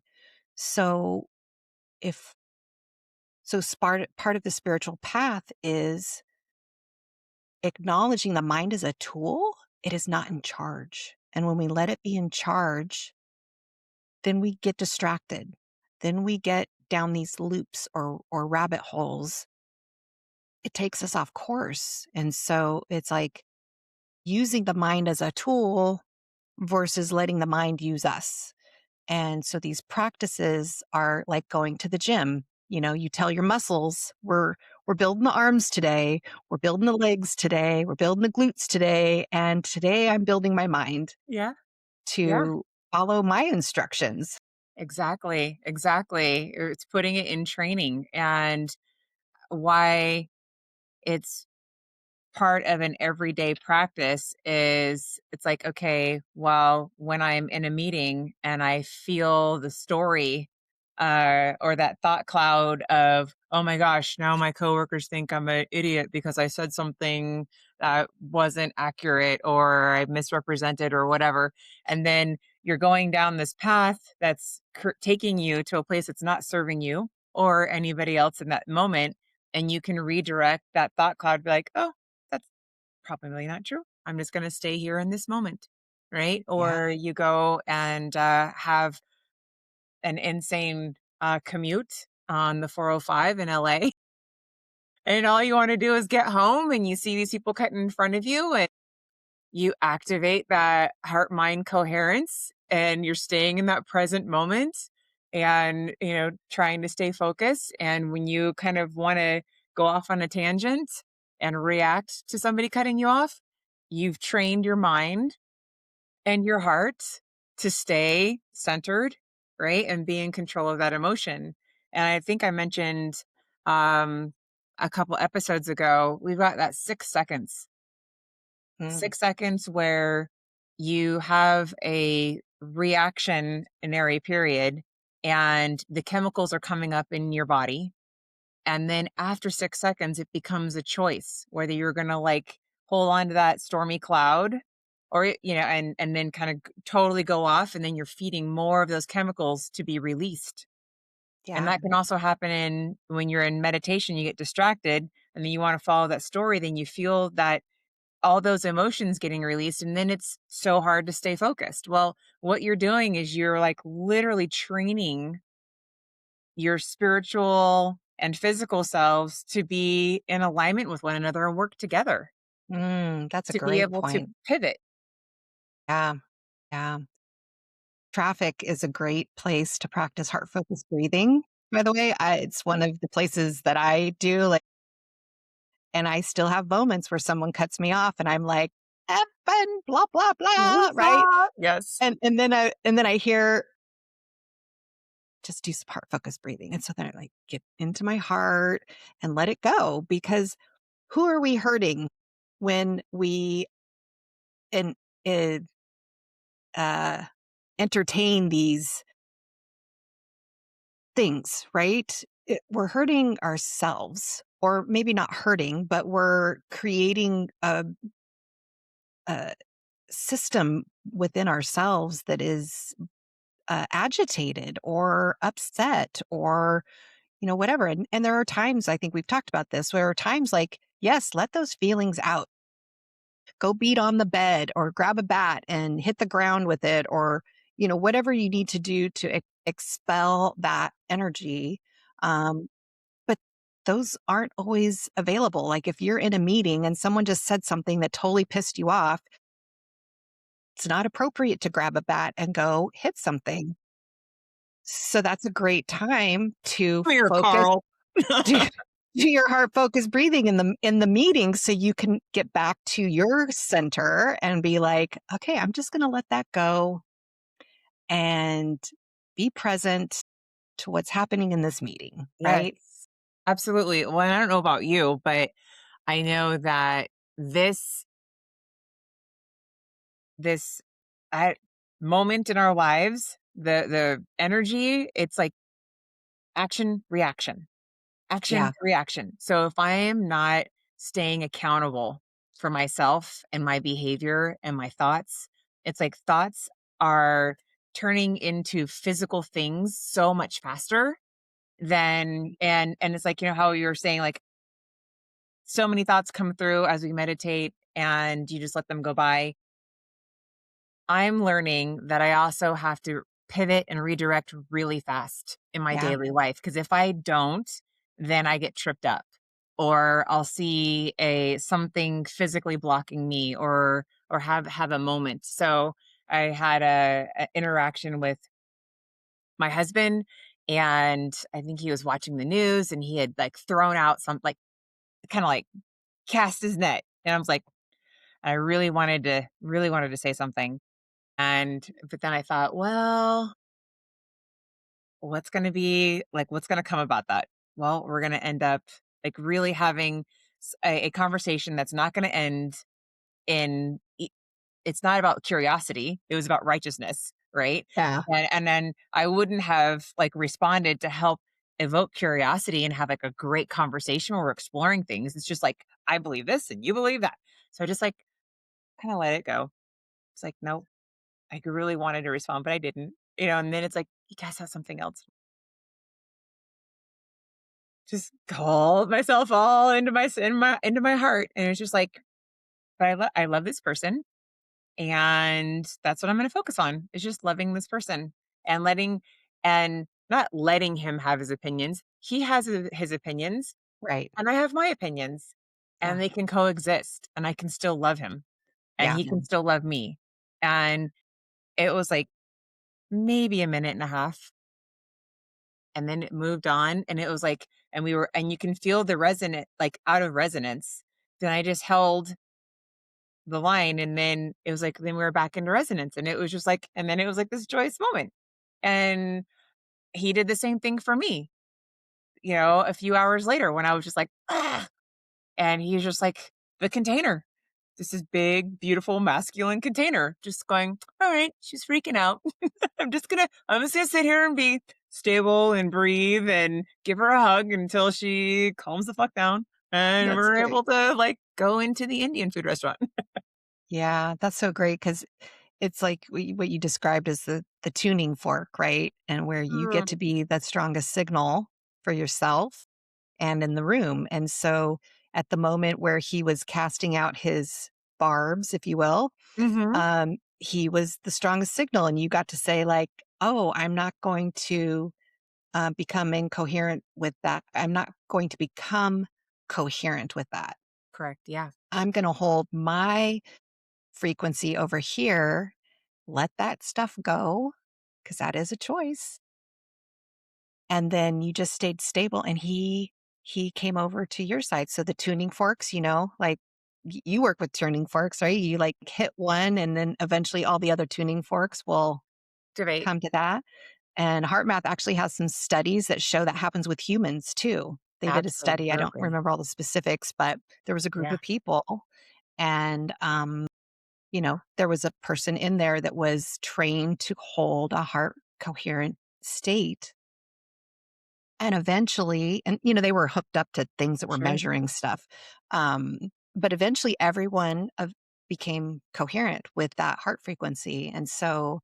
so if part of the spiritual path is acknowledging the mind as a tool, it is not in charge. And when we let it be in charge, then we get distracted. Then we get down these loops or rabbit holes. It takes us off course. And so it's like using the mind as a tool versus letting the mind use us. And so these practices are like going to the gym. You tell your muscles, we're building the arms today, we're building the legs today, we're building the glutes today, and today I'm building my mind Yeah. Yeah. to follow my instructions. Exactly. Exactly. It's putting it in training, and why it's part of an everyday practice is it's like, okay, well, when I'm in a meeting and I feel the story or that thought cloud of, oh my gosh, now my coworkers think I'm an idiot because I said something that wasn't accurate or I misrepresented or whatever. And then you're going down this path that's taking you to a place that's not serving you or anybody else in that moment. And you can redirect that thought cloud, be like, oh, that's probably not true. I'm just going to stay here in this moment. Right. Yeah. Or you go and have an insane commute on the 405 in LA. And all you want to do is get home and you see these people cutting in front of you and you activate that heart mind coherence and you're staying in that present moment and, trying to stay focused. And when you kind of want to go off on a tangent and react to somebody cutting you off, you've trained your mind and your heart to stay centered, right? And be in control of that emotion. And I think I mentioned um, a couple episodes ago, we've got that 6 seconds, Mm, 6 seconds where you have a reactionary period and the chemicals are coming up in your body. And then after 6 seconds, it becomes a choice whether you're going to like hold on to that stormy cloud or, and then kind of totally go off. And then you're feeding more of those chemicals to be released. And yeah. that can also happen when you're in meditation, you get distracted and then you want to follow that story. Then you feel that all those emotions getting released and then it's so hard to stay focused. Well, what you're doing is you're like literally training your spiritual and physical selves to be in alignment with one another and work together That's a to be great able to point. pivot. Yeah. Yeah. Traffic is a great place to practice heart focused breathing. By the way, it's one of the places that I do. Like, and I still have moments where someone cuts me off, and I'm like, "F and blah blah blah," right? Woosah! Yes. And then I hear, "Just do some heart focused breathing," and so then I like get into my heart and let it go because who are we hurting when we en- eh, uh, entertain these things, right? We're hurting ourselves or maybe not hurting, but we're creating a system within ourselves that is agitated or upset or whatever. And there are times, I think we've talked about this, where are times like, yes, let those feelings out. Go beat on the bed or grab a bat and hit the ground with it, or whatever you need to do to expel that energy. um, but those aren't always available. Like if you're in a meeting and someone just said something that totally pissed you off, it's not appropriate to grab a bat and go hit something. So that's a great time to Come here, focus. Carl. do, do your heart focus breathing in the meeting, so you can get back to your center and be like, okay, I'm just going to let that go and be present to what's happening in this meeting, Yes, right? absolutely. Well, I don't know about you, but I know that this this I, moment in our lives, the energy, it's like action, reaction, action, Yeah. reaction. So if I am not staying accountable for myself and my behavior and my thoughts, it's like thoughts are turning into physical things so much faster than, and it's like, how you're saying, like, so many thoughts come through as we meditate and you just let them go by. I'm learning that I also have to pivot and redirect really fast in my Yeah. daily life, because if I don't, then I get tripped up, or I'll see a something physically blocking me, or have a moment. So I had a interaction with my husband, and I think he was watching the news and he had like thrown out some, like, kind of like cast his net. And I was like, I really wanted to say something. And but then I thought, well, what's going to come about that? Well, we're going to end up like really having a conversation that's not going to end in it's not about curiosity. It was about righteousness, right? Yeah. And then I wouldn't have like responded to help evoke curiosity and have like a great conversation where we're exploring things. It's just like, I believe this and you believe that. So I just like kind of let it go. It's like, nope, I really wanted to respond, but I didn't. And then it's like, you guys have something else. Just called myself all into my heart, and it's just like, but I love this person, and that's what I'm going to focus on. Is just loving this person and and not letting him have his opinions. He has his opinions, Right. and I have my opinions, and Yeah. they can coexist, and I can still love him, and Yeah. he can still love me. And it was like maybe a minute and a half, and then it moved on, and it was like, and you can feel the resonant, like, out of resonance. Then I just held the line, and then it was like, then we were back into resonance, and it was just like, and then it was like this joyous moment. And he did the same thing for me, a few hours later when I was just like, ah, and he's just like, the container. This is big, beautiful, masculine container, just going, all right, she's freaking out. I'm just gonna sit here and be stable and breathe and give her a hug until she calms the fuck down. And That's we're great. able to like go into the Indian food restaurant. Yeah, that's so great because it's like what you described as the tuning fork, right? And where you get Mm. to be the strongest signal for yourself and in the room. And so at the moment where he was casting out his barbs, if you will, Hmm. he was the strongest signal. And you got to say, like, oh, I'm not going to become incoherent with that. I'm not going to become coherent with that. Correct. Yeah. I'm going to hold my frequency over here, let that stuff go, because that is a choice. And then you just stayed stable and he came over to your side. So the tuning forks, like you work with tuning forks, right? You like hit one and then eventually all the other tuning forks will Debate. come to that. And HeartMath actually has some studies that show that happens with humans too. They did a study. I don't Absolutely. remember all the specifics, but there was a group Yeah. of people and there was a person in there that was trained to hold a heart coherent state. And eventually, they were hooked up to things that were Sure. measuring stuff. Um, but eventually became coherent with that heart frequency. And so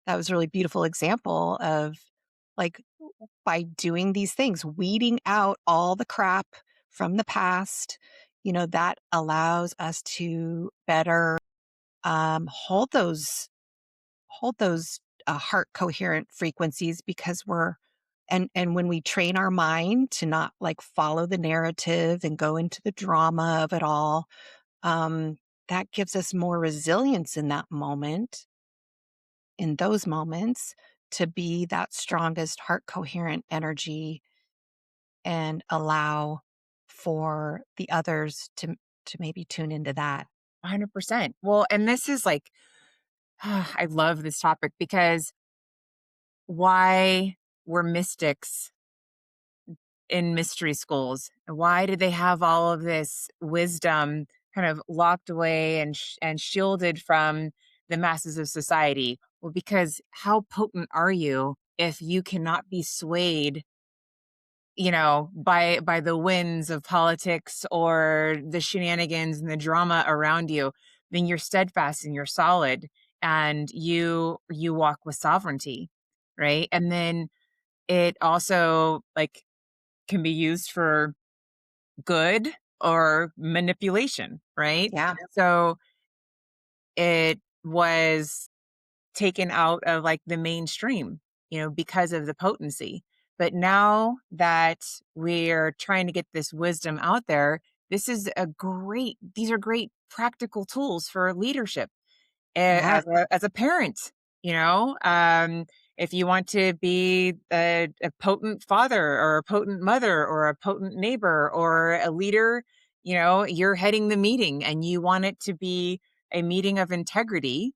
that was a really beautiful example of, like, by doing these things, weeding out all the crap from the past, that allows us to better hold those heart coherent frequencies, because and when we train our mind to not, like, follow the narrative and go into the drama of it all, um, that gives us more resilience in those moments, to be that strongest heart coherent energy and allow for the others to maybe tune into that. 100%. Well, and this is like, I love this topic because why were mystics in mystery schools? Why did they have all of this wisdom kind of locked away and shielded from the masses of society? Well, because how potent are you if you cannot be swayed, by the winds of politics or the shenanigans and the drama around you? Then you're steadfast and you're solid, and you walk with sovereignty, right? And then it also, like, can be used for good or manipulation, right? Yeah. So it was taken out of, like, the mainstream, because of the potency. But now that we're trying to get this wisdom out there, these are great practical tools for leadership. Yeah. As a parent, you know, um, if you want to be a potent father or a potent mother or a potent neighbor or a leader, you're heading the meeting and you want it to be a meeting of integrity,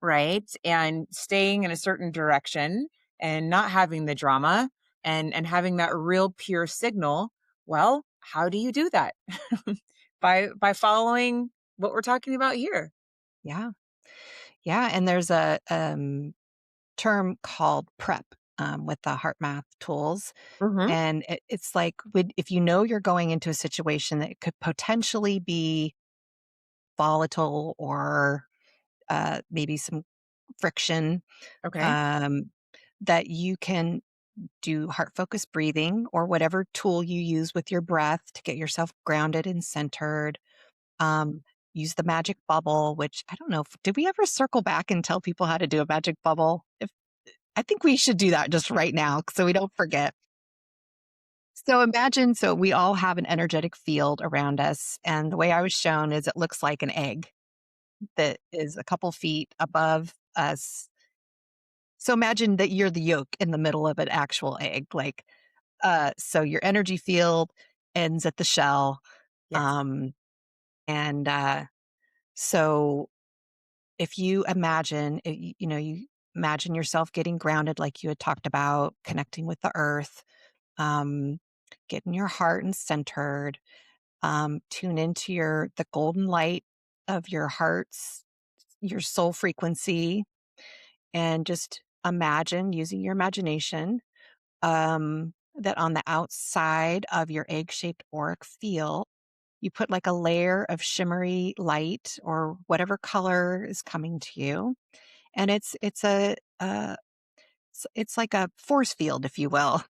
right? And staying in a certain direction and not having the drama and having that real pure signal. Well, how do you do that? By following what we're talking about here. Yeah. Yeah, and there's a, term called prep, with the heart math tools, Hmm. and it's like, if you know you're going into a situation that could potentially be volatile, or maybe some friction, Okay. um, that you can do heart focused breathing, or whatever tool you use with your breath to get yourself grounded and centered. Um, Use the magic bubble, which I don't know if did we ever circle back and tell people how to do a magic bubble? If I think we should do that just right now so we don't forget. So we all have an energetic field around us, and the way I was shown is it looks like an egg that is a couple feet above us. So imagine that you're the yolk in the middle of an actual egg, like, so your energy field ends at the shell. Yes. Um, and so if you imagine, you imagine yourself getting grounded, like you had talked about, connecting with the earth, um, getting your heart and centered, tune into the golden light of your heart's, your soul frequency, and just imagine, using your imagination, that on the outside of your egg shaped auric field, you put like a layer of shimmery light, or whatever color is coming to you. And it's like a force field, if you will.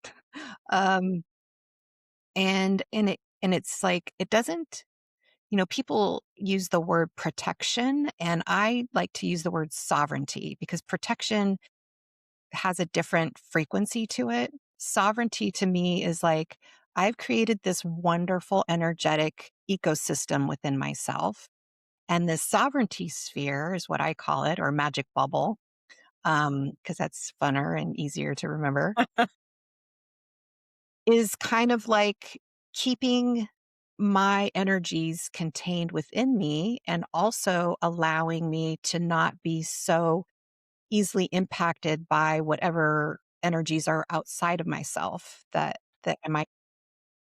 um, and it's like, it doesn't, people use the word protection, and I like to use the word sovereignty, because protection has a different frequency to it. Sovereignty to me is like, I've created this wonderful energetic ecosystem within myself. And this sovereignty sphere is what I call it, or magic bubble, because that's funner and easier to remember, is kind of like keeping my energies contained within me, and also allowing me to not be so easily impacted by whatever energies are outside of myself, that I might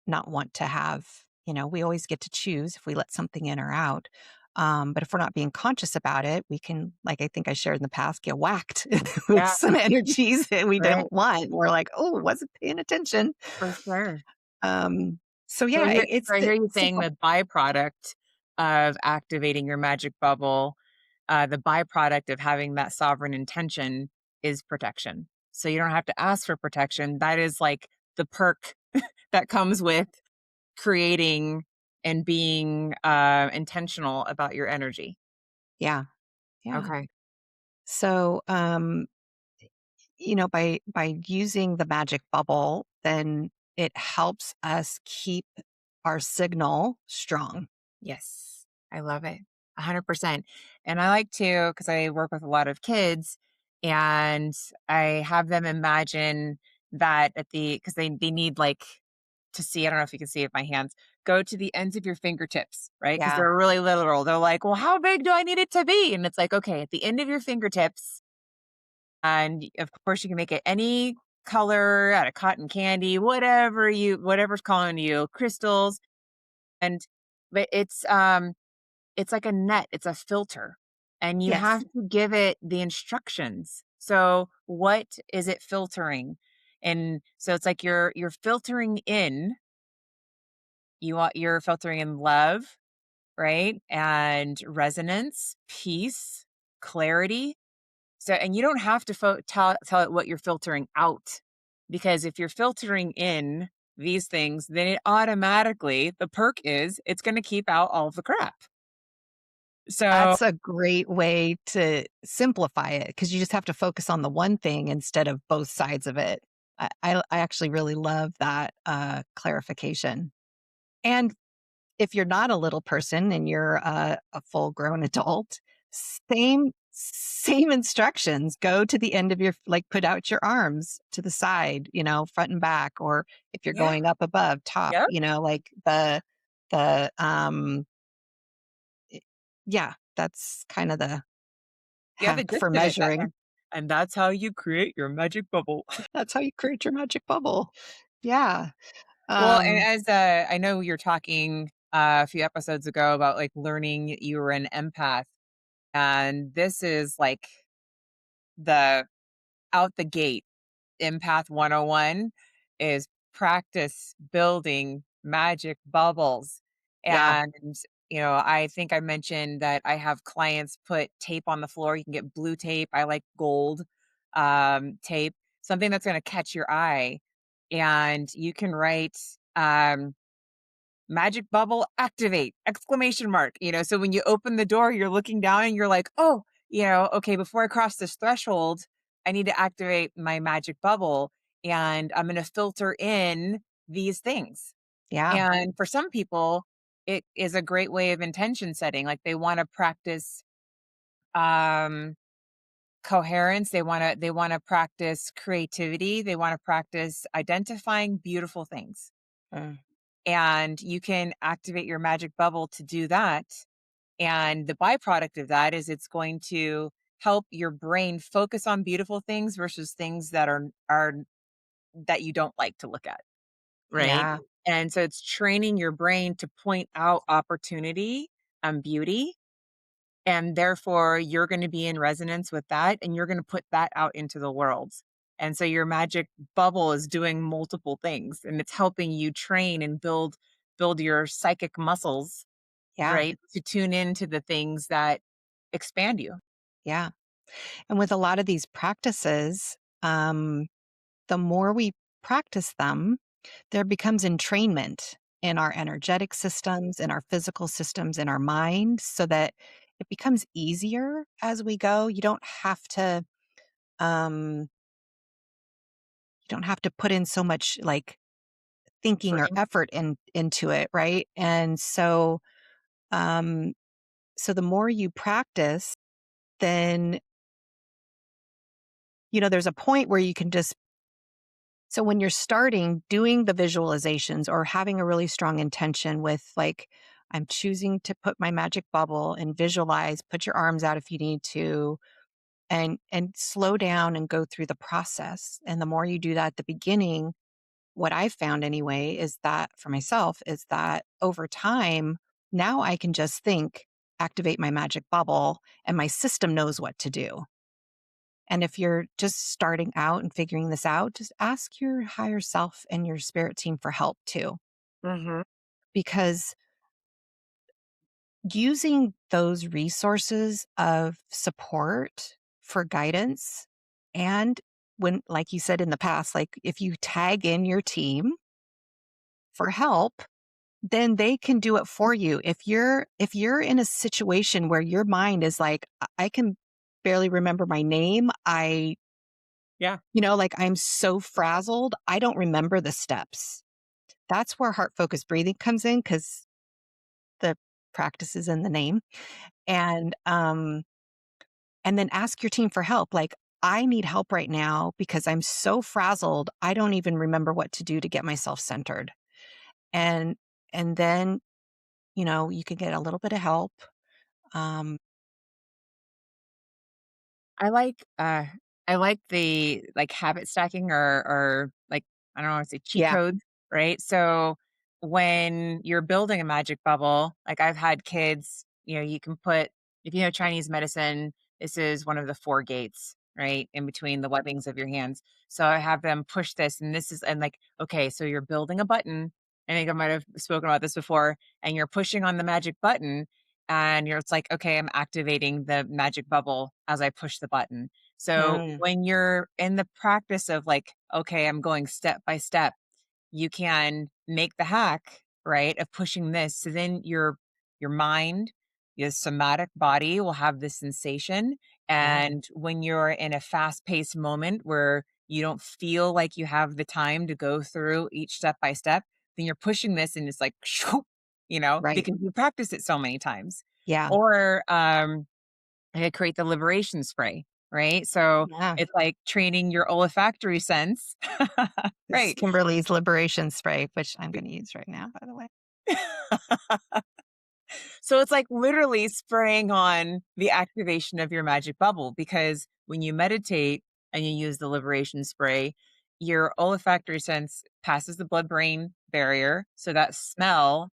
not want to have. We always get to choose if we let something in or out. But if we're not being conscious about it, we can, like I think I shared in the past, get whacked with Yeah, some energies that we right. don't want. We're like, oh, wasn't paying attention. For sure. Um, so So I yeah, hear it's so I the hear you saying simple. the byproduct of activating your magic bubble, the byproduct of having that sovereign intention is protection. So you don't have to ask for protection. That is like the perk that comes with creating and being intentional about your energy. Yeah, yeah. Okay. So, by using the magic bubble, then it helps us keep our signal strong. Yes, I love it. 100%. And I like to, because I work with a lot of kids and I have them imagine that because they need like to see, I don't know if you can see it, my hands, go to the ends of your fingertips, right? Because Yeah. they're really literal. They're like, well, how big do I need it to be? And it's like, okay, at the end of your fingertips. And of course, you can make it any color out of cotton candy, whatever's calling to you, crystals. And, but it's like a net, it's a filter, and you have Yes. to give it the instructions. So, what is it filtering? And so it's like you're filtering in, you're filtering in love, right? And resonance, peace, clarity. So and you don't have to tell it what you're filtering out, because if you're filtering in these things, then it automatically the perk is it's gonna keep out all of the crap. So That's a great way to simplify it because you just have to focus on the one thing instead of both sides of it. I actually really love that clarification. And if you're not a little person and you're a full grown adult, same instructions. Go to the end of your, like, put out your arms to the side, front and back, or if you're yeah, going up above, top, yep. like the I yeah, that's kind of the Yeah, the hack gist for of it, that measuring. and that's how you create your magic bubble. That's how you create your magic bubble. Yeah. Well, and Um, as, I know you're talking, a few episodes ago about, like, learning you were an empath, and this is, like, the out the gate, Empath 101 is practice building magic bubbles, yeah. and, I think I mentioned that I have clients put tape on the floor. You can get blue tape, I like gold, tape, something that's gonna catch your eye, and you can write, "Magic bubble activate!" Exclamation mark, so when you open the door, you're looking down and you're like, "Oh, okay, before I cross this threshold, I need to activate my magic bubble, and I'm gonna filter in these things." Yeah. And for some people, it is a great way of intention setting, like, they wanna practice, um, coherence, they wanna practice creativity, they wanna practice identifying beautiful things. Mm, And you can activate your magic bubble to do that. And the byproduct of that is it's going to help your brain focus on beautiful things versus things that are that you don't like to look at, right? yeah. And so it's training your brain to point out opportunity and beauty, and therefore you're going to be in resonance with that and you're going to put that out into the world. And so your magic bubble is doing multiple things, and it's helping you train and build your psychic muscles, Yeah. right? To tune into the things that expand you. Yeah. And with a lot of these practices, the more we practice them, there becomes entrainment in our energetic systems, in our physical systems, in our mind, so that it becomes easier as we go. Um, you don't have to put in so much like thinking or Right. effort into it, right? And um, so the more you practice, then there's a point where you can just so when you're starting doing the visualizations or having a really strong intention with like, I'm choosing to put my magic bubble and visualize, put your arms out if you need to, and slow down and go through the process. And the more you do that at the beginning, what I've found anyway is that for myself is that over time, now I can just think activate my magic bubble and my system knows what to do. And if you're just starting out and figuring this out, just ask your higher self and your spirit team for help too. Mhm. Because using those resources of support for guidance, and when, like you said in the past, like if you tag in your team for help, then they can do it for you. If you're in a situation where your mind is like, I can barely remember my name, Yeah. like I'm so frazzled, I don't remember the steps. That's where heart focused breathing comes in, because the practice is in the name. And then ask your team for help. Like, I need help right now because I'm so frazzled. I don't even remember what to do to get myself centered. And and then, you can get a little bit of help. Um, I like, uh, I like the, like, habit stacking or, like, I don't wanna say cheat yeah. codes, right? So, when you're building a magic bubble, like, I've had kids, you can put if you know Chinese medicine, this is one of the 4 gates, right, in between the webbings of your hands. So, I have them push this, and this is and, like, okay, so you're building a button, I think I might have spoken about this before, and you're pushing on the magic button, and it's like, okay, I'm activating the magic bubble as I push the button. So Mm, when you're in the practice of like, okay, I'm going step by step, you can make the hack, right, of pushing this. So then your mind, your somatic body will have the sensation. yeah. And when you're in a fast-paced moment where you don't feel like you have the time to go through each step by step, then you're pushing this and it's like, Right. because you practice it so many times. Yeah. Or I could create the liberation spray, right? So Yeah. it's like training your olfactory sense. This is Right. Kimberly's liberation spray, which I'm going to use right now, by the way. So it's like literally spraying on the activation of your magic bubble because when you meditate and you use the liberation spray, your olfactory sense passes the blood brain barrier. So that smell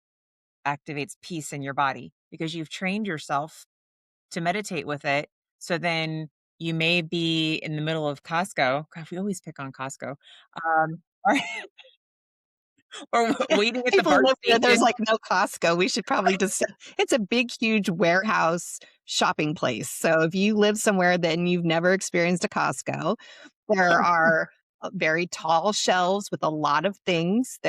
activates peace in your body because you've trained yourself to meditate with it. So then you may be in the middle of Costco. God, we always pick on Costco. Or, or waiting at the People BART live where there's, station. like, no Costco. We should probably just it's a big, huge warehouse shopping place. So if you live somewhere then you've never experienced a Costco, there are, very tall shelves with a lot of things.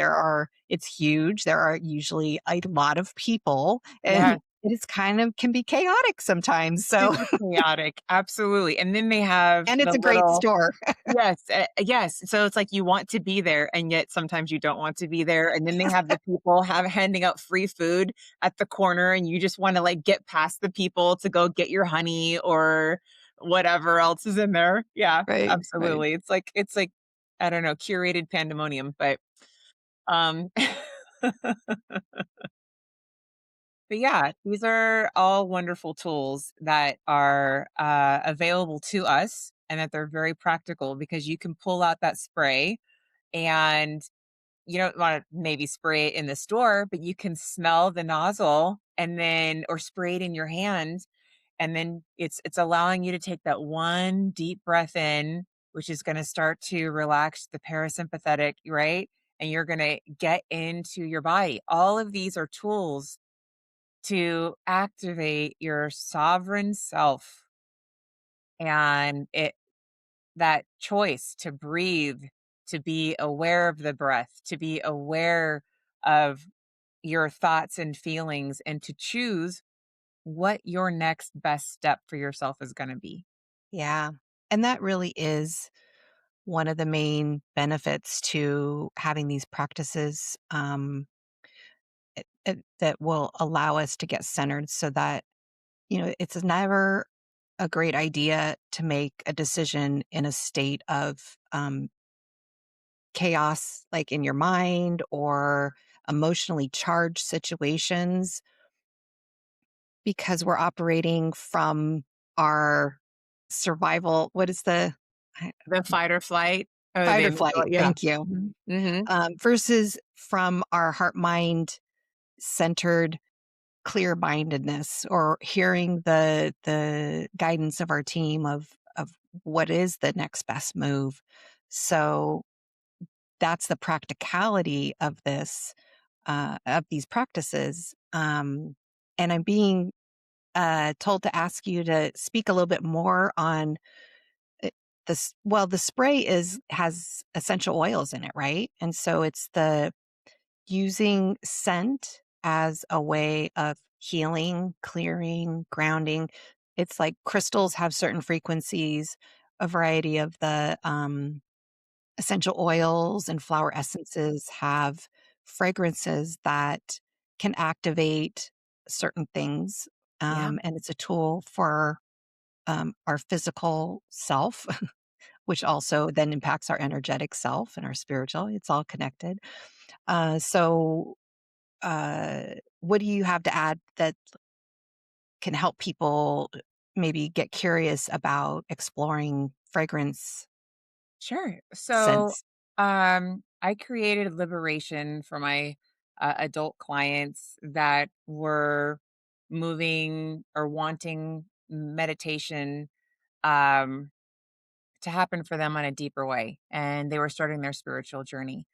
It's huge. There are usually a lot of people, Yeah. and it is kind of can be chaotic sometimes. So Super chaotic, absolutely, and then they have and the it's a great little store. yes, yes, so it's like you want to be there, and yet sometimes you don't want to be there, and then they have the people handing out free food at the corner, and you just wanna, like, get past the people to go get your honey or whatever else is in there. Yeah, Right, right. absolutely, it's like, I don't know, curated pandemonium, but, um But yeah, these are all wonderful tools that are available to us and that they're very practical because you can pull out that spray and you don't want to maybe spray it in the store, but you can smell the nozzle and then or spray it in your hand and then it's allowing you to take that one deep breath in, which is going to start to relax the parasympathetic, right? And you're going to get into your body. All of these are tools to activate your sovereign self and it that choice to breathe, to be aware of the breath, to be aware of your thoughts and feelings and to choose what your next best step for yourself is going to be. Yeah, and that really is one of the main benefits to having these practices, that will allow us to get centered so that, it's never a great idea to make a decision in a state of chaos, like in your mind or emotionally charged situations, because we're operating from our survival. What is the I- The fight or flight or fight the or flight? yeah. Thank you. Hmm. Versus from our heart mind centered clear mindedness or hearing the guidance of our team of what is the next best move. So that's the practicality of this of these practices. And I'm being told to ask you to speak a little bit more on it- this. Well, the spray is has essential oils in it, right? And so it's the using scent as a way of healing, clearing, grounding. It's like crystals have certain frequencies, a variety of the essential oils and flower essences have fragrances that can activate certain things. Yeah. And it's a tool for our physical self, which also then impacts our energetic self and our spiritual. It's all connected. So, what do you have to add that can help people maybe get curious about exploring fragrance Sure. So, scents? I created liberation for my adult clients that were moving or wanting meditation um, to happen for them on a deeper way. And they were starting their spiritual journey.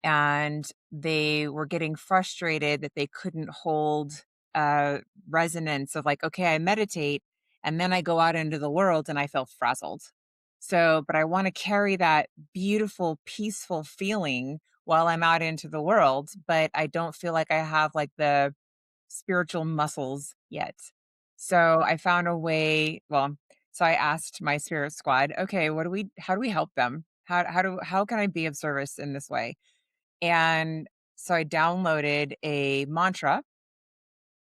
And they were getting frustrated that they couldn't hold resonance of like, okay, I meditate and then I go out into the world and I feel frazzled. So, but I want to carry that beautiful, peaceful feeling while I'm out into the world, but I don't feel like I have like the spiritual muscles yet. So I found a way, well, so I asked my spirit squad, okay, how do we help them? How can I be of service in this way? And so I downloaded a mantra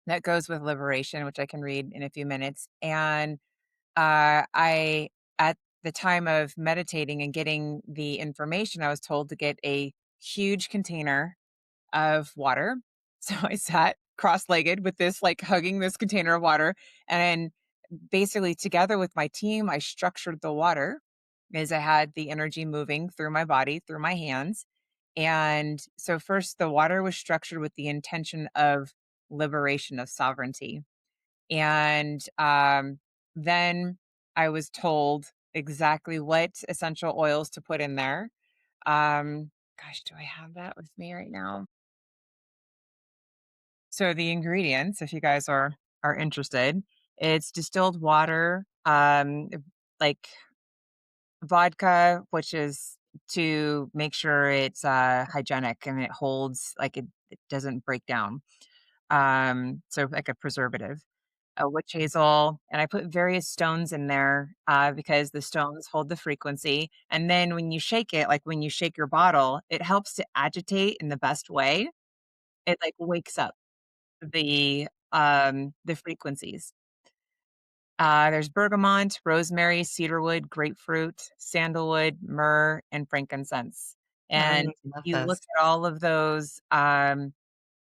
that goes with liberation, which I can read in a few minutes. And I, at the time of meditating and getting the information, I was told to get a huge container of water. So I sat cross-legged with this, like hugging this container of water. And basically, together with my team, I structured the water as I had the energy moving through my body, through my hands. And so, first, the water was structured with the intention of liberation of sovereignty. And then I was told exactly what essential oils to put in there. Gosh, do I have that with me right now? So the ingredients, if you guys are interested, it's distilled water, like vodka, which is to make sure it's hygienic and it holds like it doesn't break down. So like a preservative, a witch hazel, and I put various stones in there because the stones hold the frequency. And then when you shake it, like when you shake your bottle, it helps to agitate in the best way. It like wakes up the frequencies. There's bergamot, rosemary, cedarwood, grapefruit, sandalwood, myrrh, and frankincense. And I love you look this. at all of those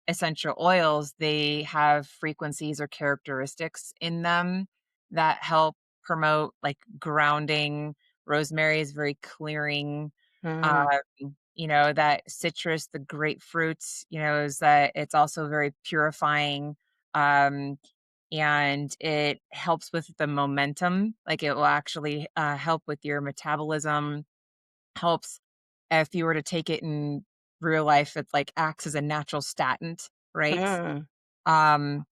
essential oils, they have frequencies or characteristics in them that help promote like grounding. Rosemary is very clearing. Mm, That citrus, the grapefruit, is that it's also very purifying. Um, and it helps with the momentum. Like it will actually help with your metabolism, helps if you were to take it in real life, it like acts as a natural statin, right? mm, Um,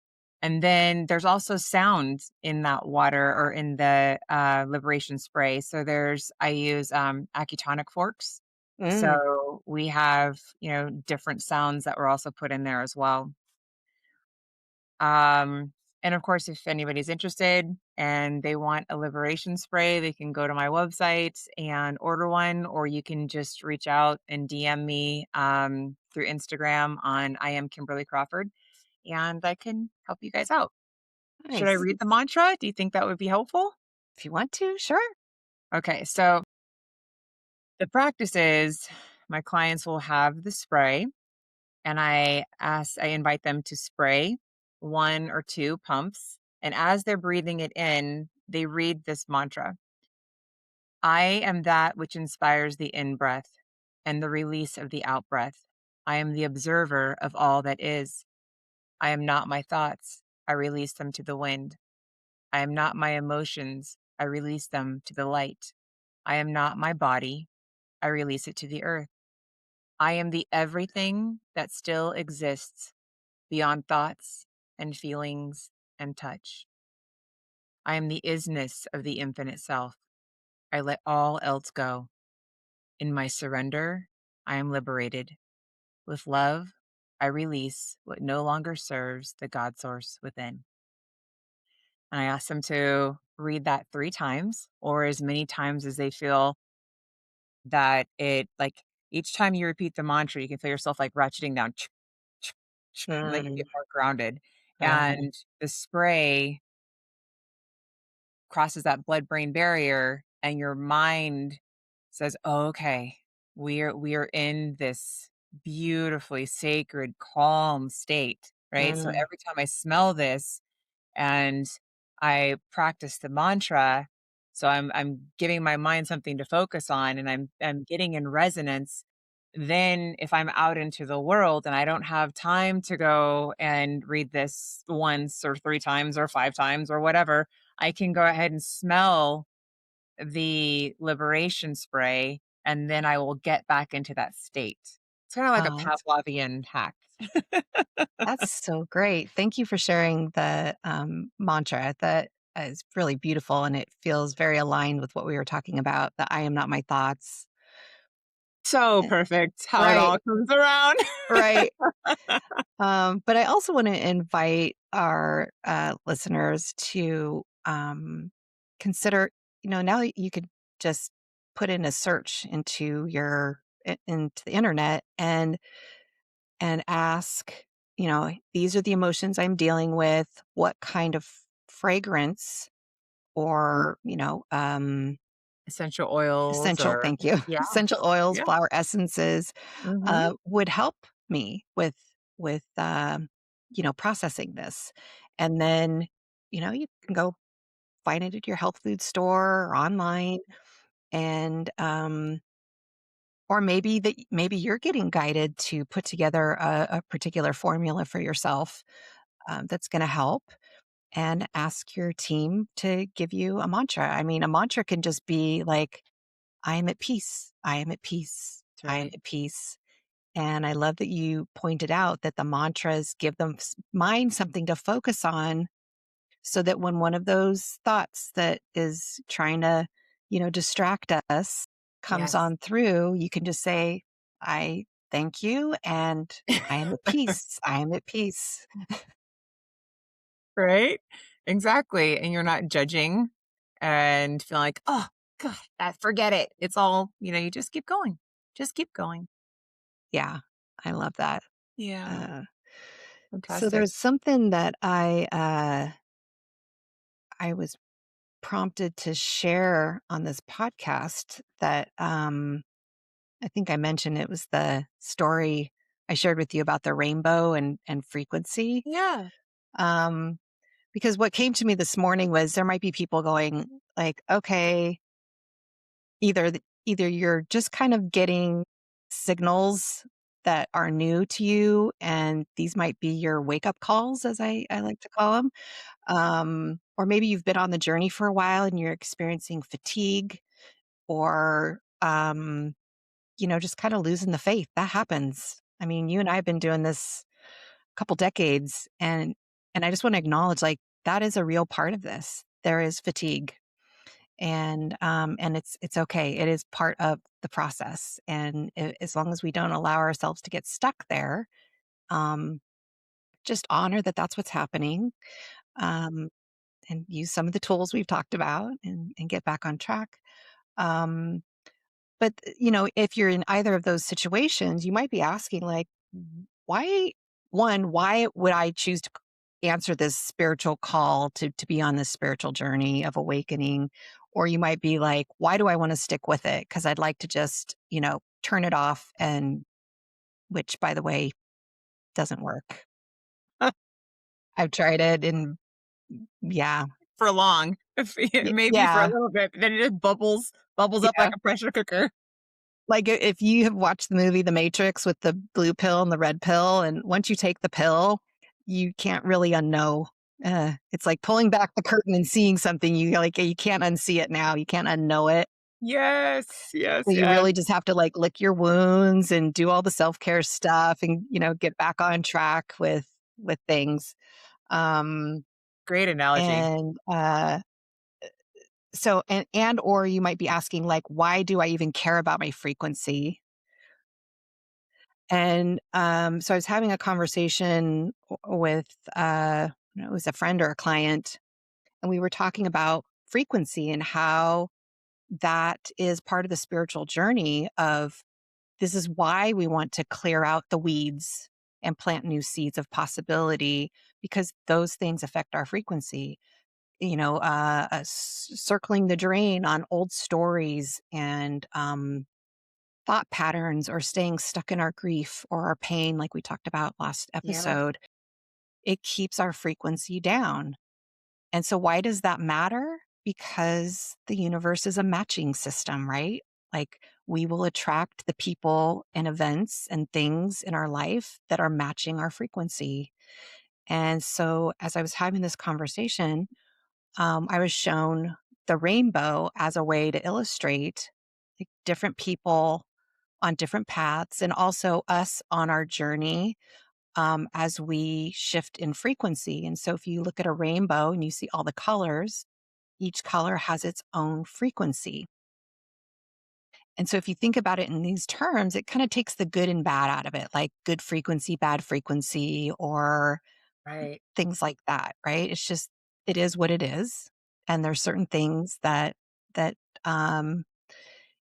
and then there's also sound in that water or in the liberation spray. So I use acutonic forks. mm. So we have, different sounds that were also put in there as well. And of course, if anybody's interested and they want a liberation spray, they can go to my website and order one, or you can just reach out and DM me through Instagram on I am Kimberly Crawford, and I can help you guys out. Should I Nice. read the mantra? Do you think that would be helpful? If you want to, sure. Okay, so the practice is my clients will have the spray, and I invite them to spray 1 or 2 pumps, and as they're breathing it in, they read this mantra: "I am that which inspires the in-breath and the release of the out-breath. I am the observer of all that is. I am not my thoughts. I release them to the wind. I am not my emotions. I release them to the light. I am not my body. I release it to the earth. I am the everything that still exists beyond thoughts and feelings and touch. I am the isness of the infinite self. I let all else go. In my surrender, I am liberated. With love, I release what no longer serves the God source within. And I ask them to read that 3 times or as many times as they feel that it like each time you repeat the mantra, you can feel yourself like ratcheting down, and then you Mm, get more grounded. uh-huh. And the spray crosses that blood brain barrier, and your mind says, "Oh, okay, we are in this beautifully sacred, calm state, right?" So Mm, every time I smell this, and I practice the mantra. So I'm giving my mind something to focus on, and I'm getting in resonance. Then if I'm out into the world and I don't have time to go and read this once or 3 times or 5 times or whatever, I can go ahead and smell the liberation spray, and then I will get back into that state. It's kind of like a oh, Pavlovian hack. that's so great. Thank you for sharing the, mantra. That is really beautiful, and it feels very aligned with what we were talking about, the "I am not my thoughts." So Eh perfect how it right, all comes around. right. But I also wanna invite our, listeners to, consider, now that you could just put in a search into your into the internet and ask, "These are the emotions I'm dealing with. What kind of fragrance or, Essential oils essential" or thank you, yeah, essential oils, yeah, flower essences, mhm, would help me with processing this. And then, you can go find it at your health food store or online, and or maybe you're getting guided to put together a particular formula for yourself, that's going to help, and ask your team to give you a mantra. I mean, a mantra can just be like, "I am at peace. I am at peace. that's I am right. at peace." And I love that you pointed out that the mantras give them mind something to focus on, so that when one of those thoughts that is trying to, distract us comes Yes. on through, you can just say, "I thank you, and I am at peace. I am at peace." Right? Exactly, and you're not judging and feeling like, "Oh, god, forget it." It's all you just keep going. Just keep going. Yeah, I love that. Yeah, Uh, so fantastic. there's something that I was prompted to share on this podcast that, I think I mentioned. It was the story I shared with you about the rainbow and frequency. Yeah. Um, because what came to me this morning was there might be people going like, okay, either you're just kind of getting signals that are new to you, and these might be your wake up calls, as I like to call them. Or maybe you've been on the journey for a while and you're experiencing fatigue, or, just kind of losing the faith. That happens. I mean, you and I have been doing this a couple decades, and I just want to acknowledge, like, that is a real part of this. There is fatigue, and it's okay. It is part of the process, and as long as we don't allow ourselves to get stuck there, um, just honor that that's what's happening, um, and use some of the tools we've talked about, and get back on track. Um, but, if you're in either of those situations, you might be asking, like, why, why would I choose to answer this spiritual call to be on this spiritual journey of awakening? Or you might be like, why do I want to stick with it? Because I'd like to just, turn it off, and which, by the way, doesn't work. I've tried it, and yeah, For long. Maybe for a yeah, little bit, but then it just bubbles up yeah. like a pressure cooker. Like, if you have watched the movie The Matrix with the blue pill and the red pill, and once you take the pill, you can't really unknow. It's like pulling back the curtain and seeing something, you can't unsee it now, you can't unknow it. Yes, yes, So you yes. really just have to, like, lick your wounds and do all the self-care stuff and, get back on track with things. Um, Great analogy. and, so and or you might be asking, like, "Why do I even care about my frequency?" And, so I was having a conversation with, it was a friend or a client, and we were talking about frequency and how that is part of the spiritual journey of this is why we want to clear out the weeds and plant new seeds of possibility because those things affect our frequency. Circling the drain on old stories and thought patterns or staying stuck in our grief or our pain, like we talked about last Yeah. episode, it keeps our frequency down. And so, why does that matter? Because the universe is a matching system, right? Like, we will attract the people and events and things in our life that are matching our frequency. And so, as I was having this conversation, I was shown the rainbow as a way to illustrate like, different people on different paths and also us on our journey as we shift in frequency. And so, if you look at a rainbow and you see all the colors, each color has its own frequency. And so, if you think about it in these terms, it kind of takes the good and bad out of it, like good frequency, bad frequency, or Right. things like that, right? It's just, it is what it is. And there's certain things that, um,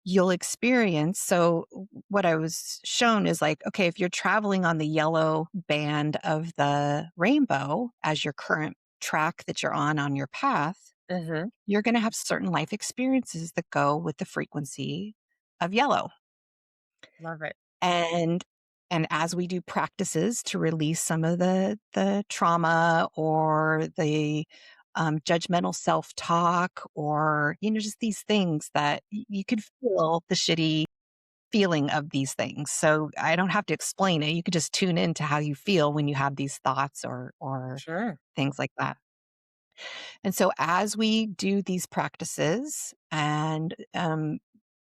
you'll experience. So, what I was shown is like, okay, if you're traveling on the yellow band of the rainbow as your current track that you're on your path, Mhm. you're going to have certain life experiences that go with the frequency of yellow. Love it. And as we do practices to release some of the trauma or the judgmental self talk or just these things that you could feel the shitty feeling of these things. So I don't have to explain it. You could just tune into how you feel when you have these thoughts or Sure. things like that. And so as we do these practices and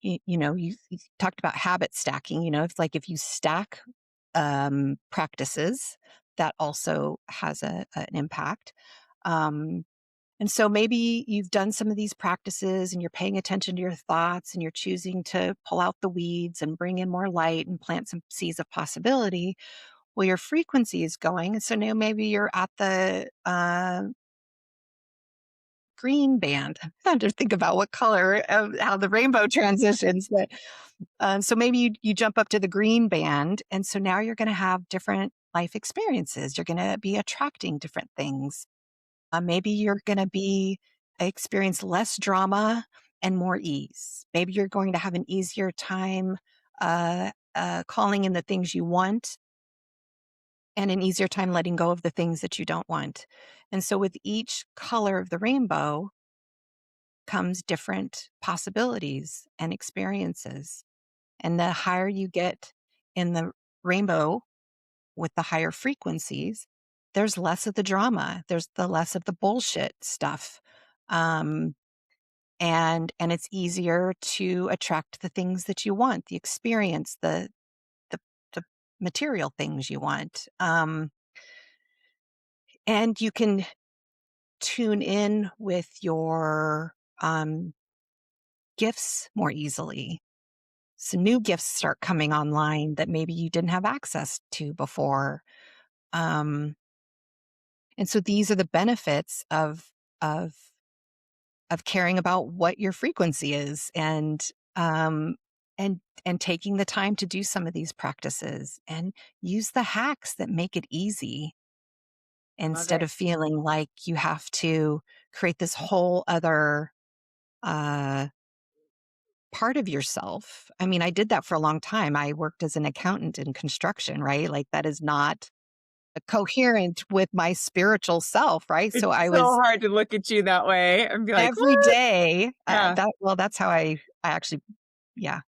you talked about habit stacking, it's like if you stack practices, that also has an impact. Um, and so maybe you've done some of these practices and you're paying attention to your thoughts and you're choosing to pull out the weeds and bring in more light and plant some seeds of possibility. Well, your frequency is going. And so now maybe you're at the green band. I had to think about what color, how the rainbow transitions. But so maybe you jump up to the green band. And so now you're going to have different life experiences. You're going to be attracting different things. Maybe you're going to be experience less drama and more ease. Maybe you're going to have an easier time calling in the things you want and an easier time letting go of the things that you don't want. And so with each color of the rainbow comes different possibilities and experiences. And the higher you get in the rainbow with the higher frequencies, there's less of the drama. There's the less of the bullshit stuff. Um, and it's easier to attract the things that you want, the experience, the, the material things you want. And you can tune in with your gifts more easily. So new gifts start coming online that maybe you didn't have access to before. Um, and so these are the benefits of of caring about what your frequency is um and taking the time to do some of these practices and use the hacks that make it easy Love instead it. of feeling like you have to create this whole other uh part of yourself. I mean, I did that for a long time. I worked as an accountant in construction, right? Like that is not coherent with my spiritual self, right? So It's I so was hard to look at you that way and be like, every "What?" day Yeah. that's how I actually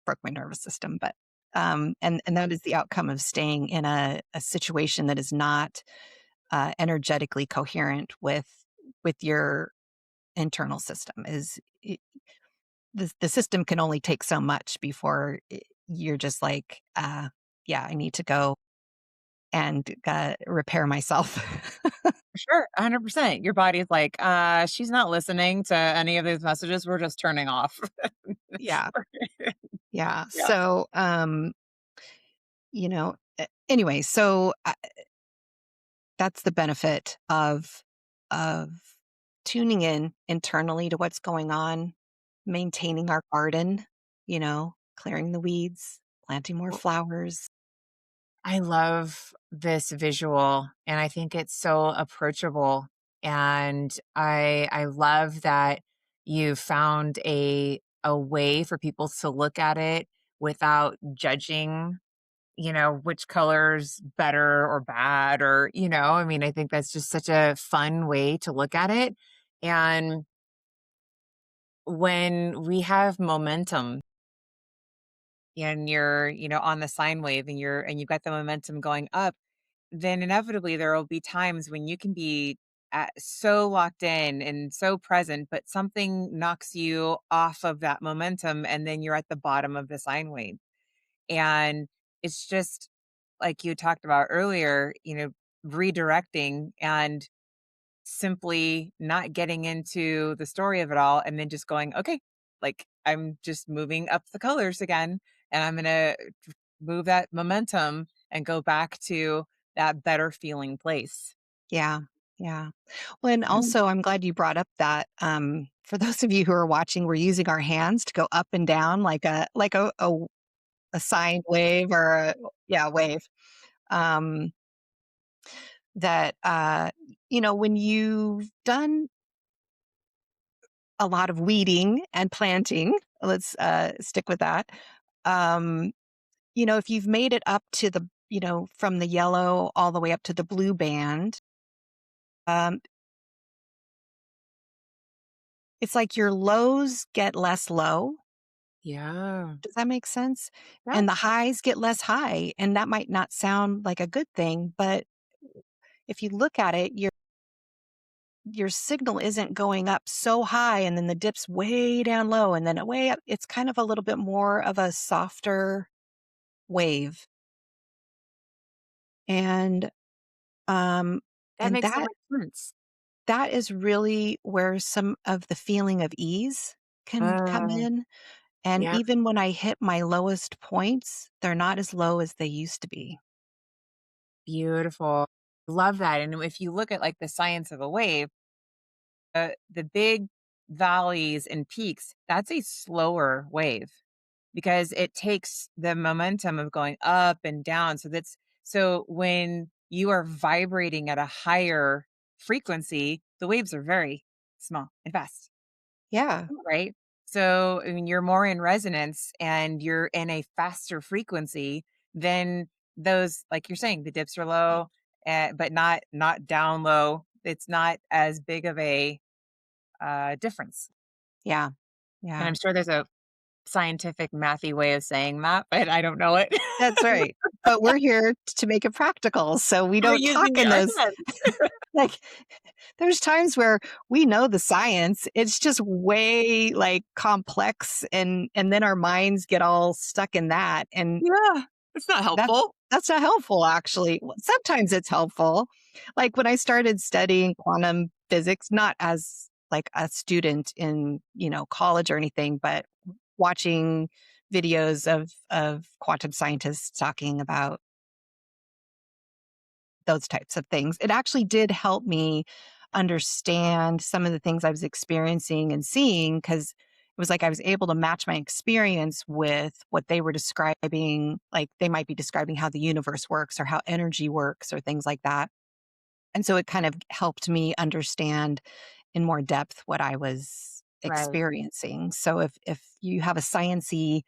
broke my nervous system, but and that is the outcome of staying in a situation that is not energetically coherent with your internal system. The system can only take so much before you're just like, yeah, I need to go and repair myself. Sure, 100%. Your body's like, she's not listening to any of these messages. We're just turning off. Yeah, yeah. Yeah. So, anyway, so that's the benefit of tuning in internally to what's going on, maintaining our garden, clearing the weeds, planting more flowers. I love this visual and I think it's so approachable. And I love that you found a way for people to look at it without judging, which color's better or bad or, I mean, I think that's just such a fun way to look at it. And when we have momentum and you're, on the sine wave and you've got the momentum going up, then inevitably there will be times when you can be so locked in and so present, but something knocks you off of that momentum, and then you're at the bottom of the sine wave. And it's just like you talked about earlier, redirecting and simply not getting into the story of it all and then just going, okay, like I'm just moving up the colors again and I'm going to move that momentum and go back to that better feeling place. Yeah, yeah. Well, and Mhm. also, I'm glad you brought up that. For those of you who are watching, we're using our hands to go up and down like a sine wave or wave. Um, that when you've done a lot of weeding and planting, let's stick with that. Um, if you've made it up to from the yellow all the way up to the blue band, um, it's like your lows get less low. Yeah. Does that make sense? Yeah. And the highs get less high. And that might not sound like a good thing, but if you look at it, your signal isn't going up so high and then the dip's way down low and then way up. It's kind of a little bit more of a softer wave. And um That and makes so that much sense. that is really where some of the feeling of ease can come Uh, in. And yeah. even when I hit my lowest points, they're not as low as they used to be. Beautiful. Love that. And if you look at like the science of a wave, the big valleys and peaks, that's a slower wave because it takes the momentum of going up and down. So when you are vibrating at a higher frequency, the waves are very small and fast, Yeah. right? So I mean, you're more in resonance and you're in a faster frequency than those, like you're saying, the dips are low, but not down low. It's not as big of a difference. Yeah. And Yeah. I'm sure there's a scientific mathy way of saying that, but I don't know it. That's right. But we're here to make it practical. So we We're don't talk using in our those hands. like there's times where we know the science. It's just way like complex and then our minds get all stuck in that. And Yeah, it's not that helpful. that's not helpful actually. Sometimes it's helpful. Like when I started studying quantum physics, not as like a student in, college or anything, but watching videos of quantum scientists talking about those types of things. It actually did help me understand some of the things I was experiencing and seeing because it was like I was able to match my experience with what they were describing. Like they might be describing how the universe works or how energy works or things like that. And so it kind of helped me understand in more depth what I was Right. experiencing. So if you have a sciency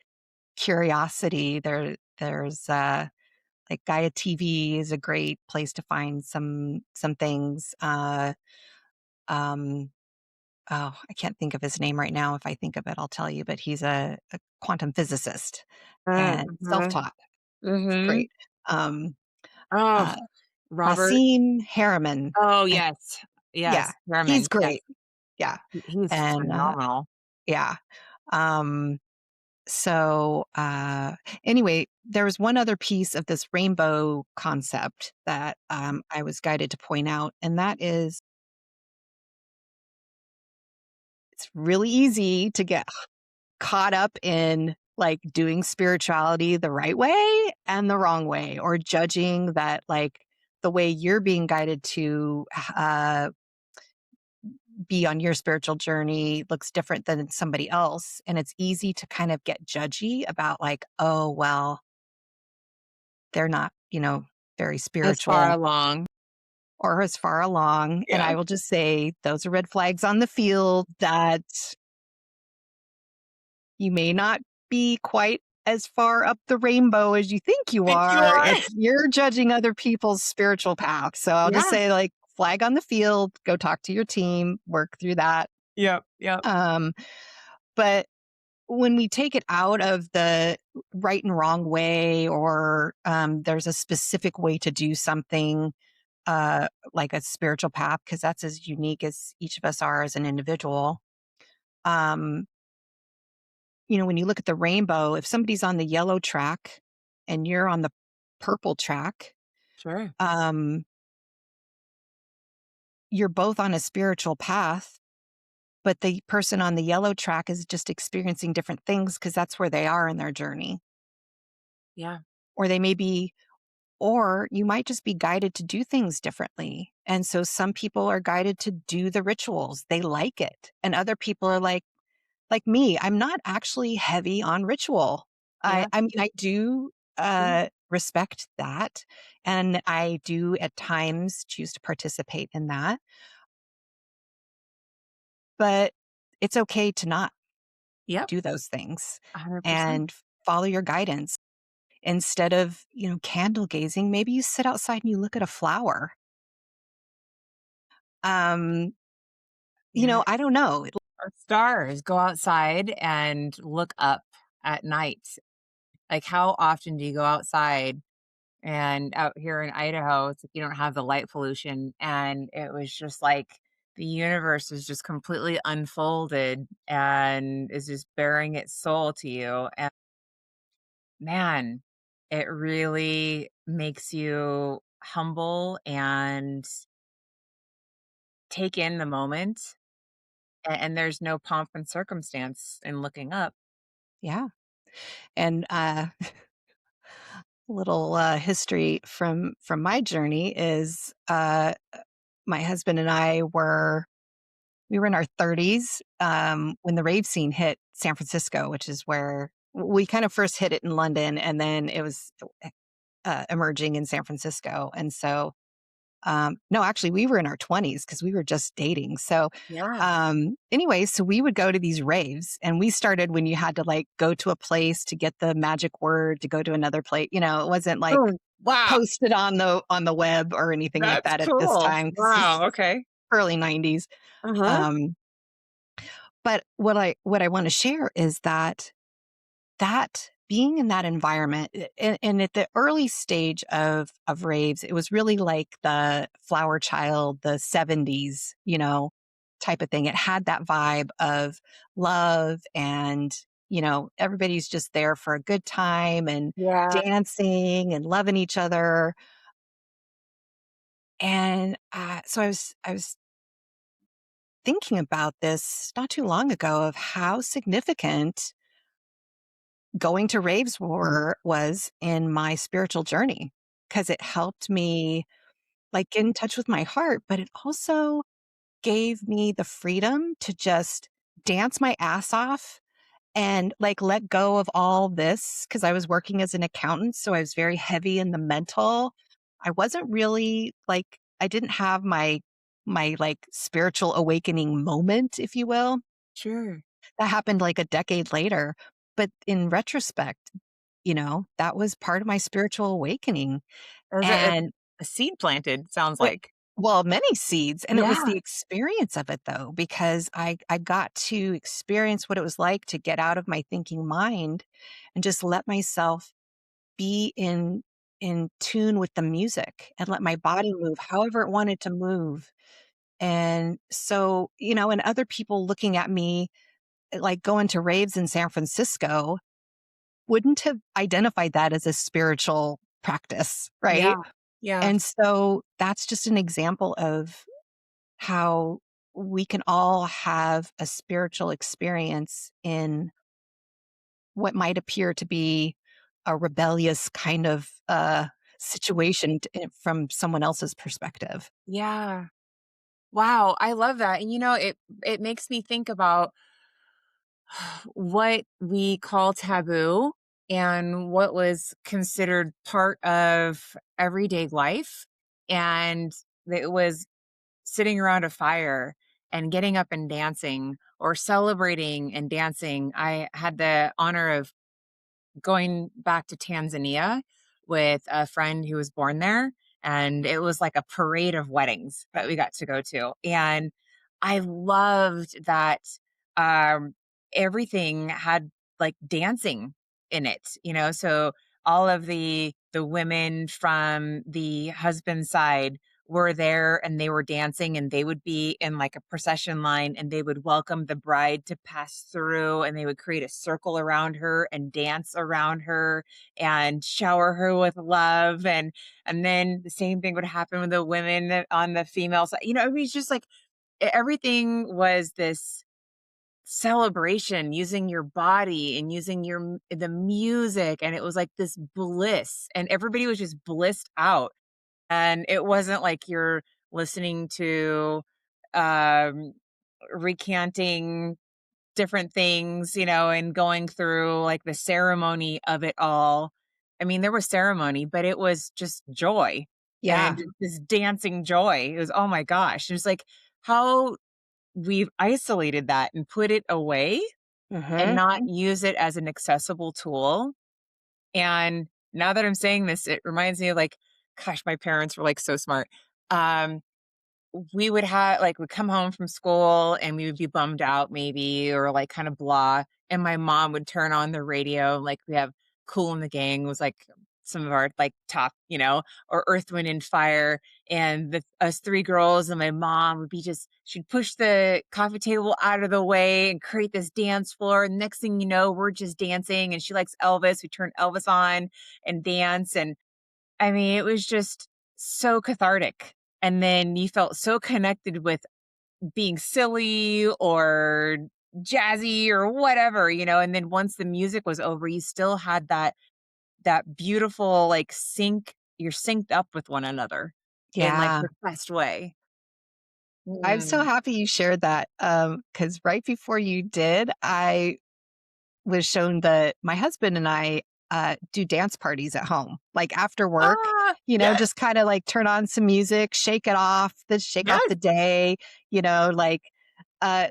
curiosity, there's like Gaia TV is a great place to find some things. Um, oh, I can't think of his name right now. If I think of it, I'll tell you. But he's a quantum physicist and Mhm. self-taught. It's Mhm. great. Um, Oh, uh, Robert. Nassim Harriman. Oh, I yes. Yeah, Yes, he's Herman, yes. great. Yeah, He's and, phenomenal. yeah, um, so, anyway, there was one other piece of this rainbow concept that, I was guided to point out, and that is it's really easy to get caught up in, like, doing spirituality the right way and the wrong way, or judging that, like, the way you're being guided to, be on your spiritual journey looks different than somebody else. And it's easy to kind of get judgy about, like, oh, well, they're not, very As far spiritual along. or as far along. And Yeah. I will just say those are red flags on the field that you may not be quite as far up the rainbow as you think you Think you are are? if you're judging other people's spiritual path. So I'll just Yeah. say, like, flag on the field, go talk to your team, work through that. Yep, yep. Um, but when we take it out of the right and wrong way, or there's a specific way to do something, like a spiritual path, because that's as unique as each of us are as an individual. Um, when you look at the rainbow, if somebody's on the yellow track and you're on the purple track, Sure. um, you're both on a spiritual path, but the person on the yellow track is just experiencing different things because that's where they are in their journey. Yeah. Or they may be Or you might just be guided to do things differently. And so some people are guided to do the rituals. They like it. And other people are like me, I'm not actually heavy on ritual. Yeah. I mean, I do Sure. respect that. And I do at times choose to participate in that. But it's okay to not Yep. do those things 100%. and follow your guidance. Instead of, candle gazing, maybe you sit outside and you look at a flower. Um, Yeah. I don't know. Or stars. Go outside and look up at night. Like, how often do you go outside? And out here in Idaho, it's like you don't have the light pollution, and it was just like the universe is just completely unfolded and is just bearing its soul to you, and man, it really makes you humble and take in the moment, and there's no pomp and circumstance in looking up. Yeah. And little history from my journey is my husband and I we were in our 30s when the rave scene hit San Francisco, which is where we kind of first hit it in London, and then it was emerging in San Francisco. And so no, actually, we were in our 20s because we were just dating. So, Yeah. anyway, so we would go to these raves, and we started when you had to, like, go to a place to get the magic word to go to another place. It wasn't like Oh, wow. posted on the web or anything like That's that at this cool. time because this Wow. is Okay. early 90s. Uh-huh. Um, but what I want to share is that being in that environment, and at the early stage of raves, it was really like the Flower Child, the 70s, type of thing. It had that vibe of love, and everybody's just there for a good time and Yeah. dancing and loving each other. And so I was thinking about this not too long ago of how significant going to raves was in my spiritual journey, because it helped me, like, get in touch with my heart, but it also gave me the freedom to just dance my ass off and, like, let go of all this, because I was working as an accountant, so I was very heavy in the mental. I wasn't really, like, I didn't have my, like, spiritual awakening moment, if you will. Sure. That happened, like, a decade later, but in retrospect, that was part of my spiritual awakening. There's And a seed planted, sounds it like. well, many seeds, and it was Yeah. the experience of it, though, because I got to experience what it was like to get out of my thinking mind and just let myself be in in tune with the music and let my body move however it wanted to move. And so, and other people looking at me, like going to raves in San Francisco, wouldn't have identified that as a spiritual practice, Yeah. right? Yeah. And so that's just an example of how we can all have a spiritual experience in what might appear to be a rebellious kind of situation from someone else's perspective. Yeah. Wow, I love that. And it makes me think about what we call taboo and what was considered part of everyday life. And it was sitting around a fire and getting up and dancing or celebrating and dancing. I had the honor of going back to Tanzania with a friend who was born there, and it was like a parade of weddings that we got to go to, and I loved that, um, everything had, like, dancing in it, so all of the women from the husband's side were there, and they were dancing, and they would be in, like, a procession line, and they would welcome the bride to pass through, and they would create a circle around her and dance around her and shower her with love, and then the same thing would happen with the women on the female side. It was just like everything was this celebration using your body and using the music, and it was like this bliss, and everybody was just blissed out. And it wasn't like you're listening to, um, recanting different things, and going through, like, the ceremony of it all. I mean, there was ceremony, but it was just joy and Yeah. this dancing joy. It was, oh my gosh, it was like how we've isolated that and put it away and Hmm. not use it as an accessible tool. And now that I'm saying this, it reminds me of, like, gosh, my parents were, like, so smart. Um, we would have like, we'd come home from school and we would be bummed out maybe or, like, kinda blah, and my mom would turn on the radio, like, we have Kool and the Gang was, like, some of our, like, top, or Earth, Wind& and Fire, and us 3 girls and my mom would be just she'd push the coffee table out of the way and create this dance floor, and next thing you know, we're just dancing, and she likes Elvis, we turn Elvis on and dance, and I mean, it was just so cathartic. And then you felt so connected with being silly or jazzy or whatever, and then once the music was over, you still had that beautiful like you're synced up with one another in like Yeah. the best way. I'm so Mm. happy you shared that. Because right before you did, I was shown that my husband and I do dance parties at home, like after work, Ah, yes, just kind of like turn on some music, shake it off, then shake off yes, the day, like, uh,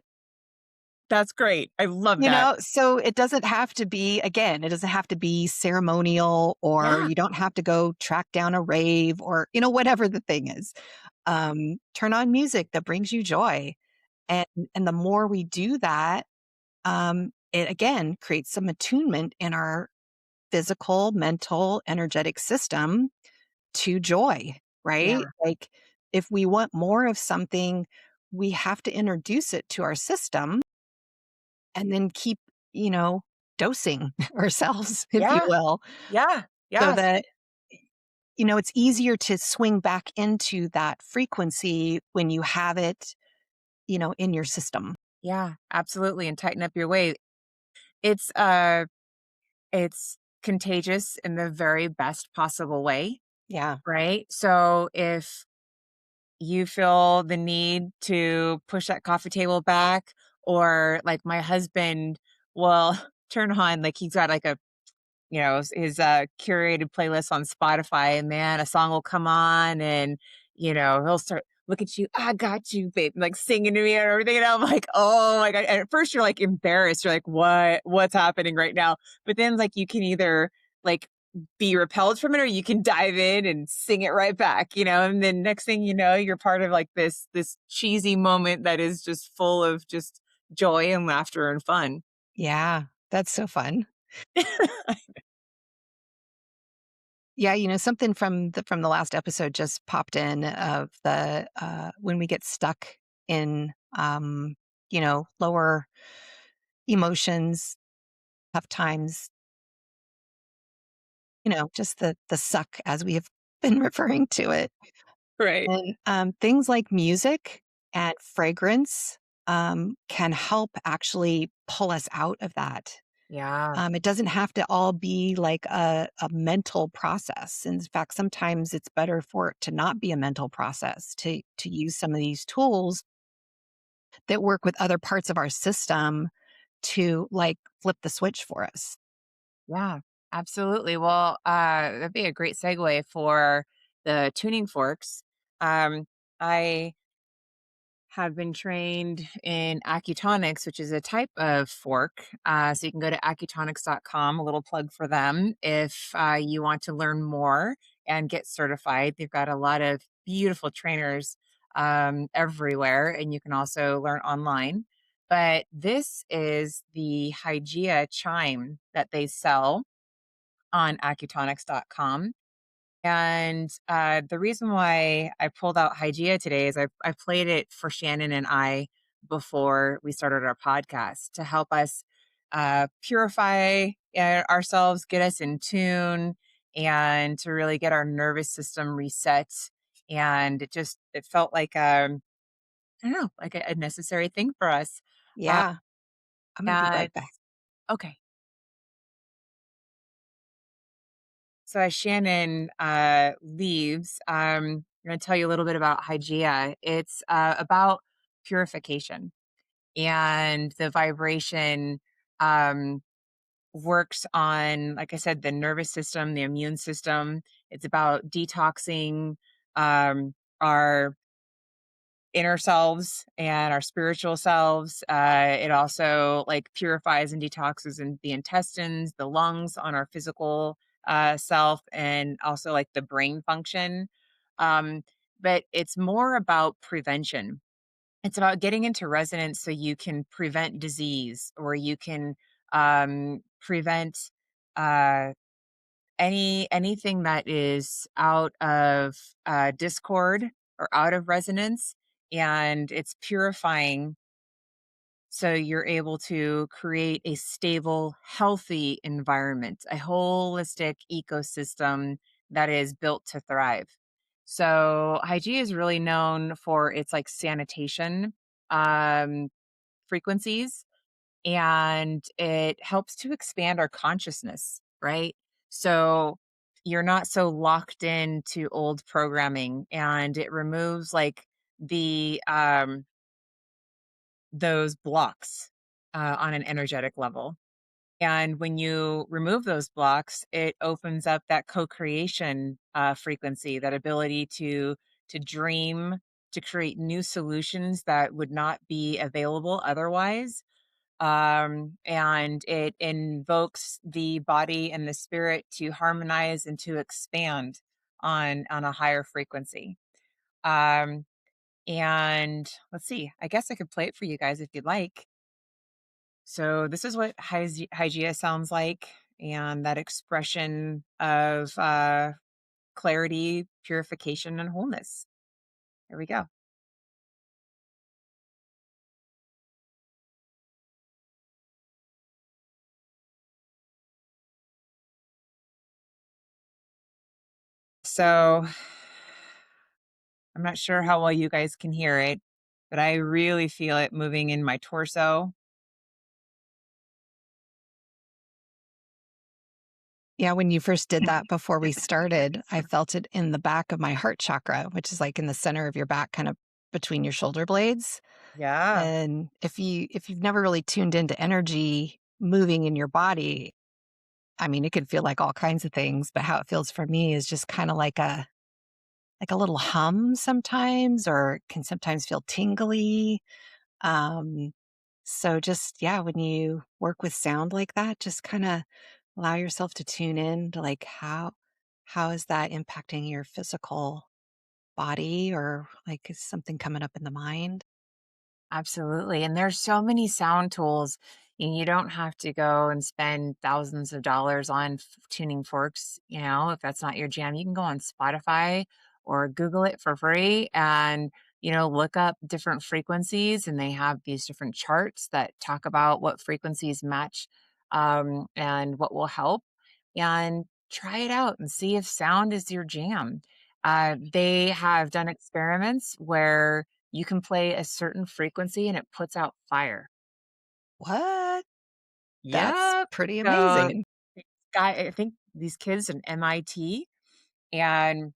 that's great. I love that. so it doesn't have to be, again, it doesn't have to be ceremonial, or Yeah, you don't have to go track down a rave, or, whatever the thing is. Turn on music that brings you joy. And, and the more we do that, it again creates some attunement in our physical, mental, energetic system to joy, yeah, right? Like, if we want more of something, we have to introduce it to our system and then keep, you know, dosing ourselves, if you yeah, will, yeah, so yes, that, it's easier to swing back into that frequency when you have it, in your system. yeah, absolutely. And tighten up your way. It's contagious in the very best possible way, Yeah. right? So if you feel the need to push that coffee table back, or like my husband will turn on, like he's got like his curated playlist on Spotify, and man, a song will come on, and he'll start, "Look at you, I got you, babe," like singing to me and everything, and I'm like, "Oh my god." And at first you're like embarrassed, you're like, "What's happening right now?" But then like you can either like be repelled from it, or you can dive in and sing it right back, and then next thing you know, you're part of like this cheesy moment that is just full of just joy and laughter and fun. Yeah. That's so fun. Yeah, something from the last episode just popped in of the when we get stuck in lower emotions, tough times, just the suck as we have been referring to it. Right. And things like music and fragrance can help actually pull us out of that. Yeah. It doesn't have to all be like a mental process. In fact, sometimes it's better for it to not be a mental process, to use some of these tools that work with other parts of our system to like flip the switch for us. Yeah, absolutely. Well, that'd be a great segue for the tuning forks. Um, I have been trained in acutonics, which is a type of fork. So you can go to acutonics.com, a little plug for them if you want to learn more and get certified. They've got a lot of beautiful trainers everywhere, and you can also learn online. But this is the Hygeia chime that they sell on acutonics.com. And the reason why I pulled out Hygeia today is I played it for Shannon and I before we started our podcast to help us purify ourselves, get us in tune, and to really get our nervous system reset. And it felt like I don't know, like a necessary thing for us. Uh, Yeah, I'm going to be and right back. okay, so as Shannon leaves, I'm going to tell you a little bit about Hygeia. It's about purification, and the vibration um, works on, like I said, the nervous system, the immune system. It's about detoxing our inner selves and our spiritual selves. It also like purifies and detoxes in the intestines, the lungs, on our physical self, and also like the brain function. Um, but it's more about prevention. It's about getting into resonance so you can prevent disease, or you can prevent uh, anything that is out of discord or out of resonance, and it's purifying so you're able to create a stable, healthy environment, a holistic ecosystem that is built to thrive. So Hygeia is really known for its like sanitation um, frequencies, and it helps to expand our consciousness, right? So you're not so locked into old programming, and it removes like the those blocks on an energetic level. And when you remove those blocks, it opens up that co-creation frequency, that ability to dream, to create new solutions that would not be available otherwise. And it invokes the body and the spirit to harmonize and to expand on a higher frequency. Um, and let's see, I guess I could play it for you guys if you'd like. So this is what Hygeia sounds like, and that expression of clarity, purification, and wholeness. Here we go. So I'm not sure how well you guys can hear it, but I really feel it moving in my torso. Yeah, when you first did that before we started, I felt it in the back of my heart chakra, which is like in the center of your back, kind of between your shoulder blades. Yeah. And if you've never really tuned into energy moving in your body, I mean, it could feel like all kinds of things, but how it feels for me is just kind of like a little hum sometimes, or can sometimes feel tingly. Um, so just yeah, when you work with sound like that, just kind of allow yourself to tune in to like how is that impacting your physical body, or like is something coming up in the mind? Absolutely. And there's so many sound tools, and you don't have to go and spend thousands of dollars on tuning forks. If that's not your jam, you can go on Spotify or Google it for free and, look up different frequencies. And they have these different charts that talk about what frequencies match and what will help. And try it out and see if sound is your jam. They have done experiments where you can play a certain frequency and it puts out fire. What? That's Yep. pretty So, amazing. this guy, I think these kids in MIT, and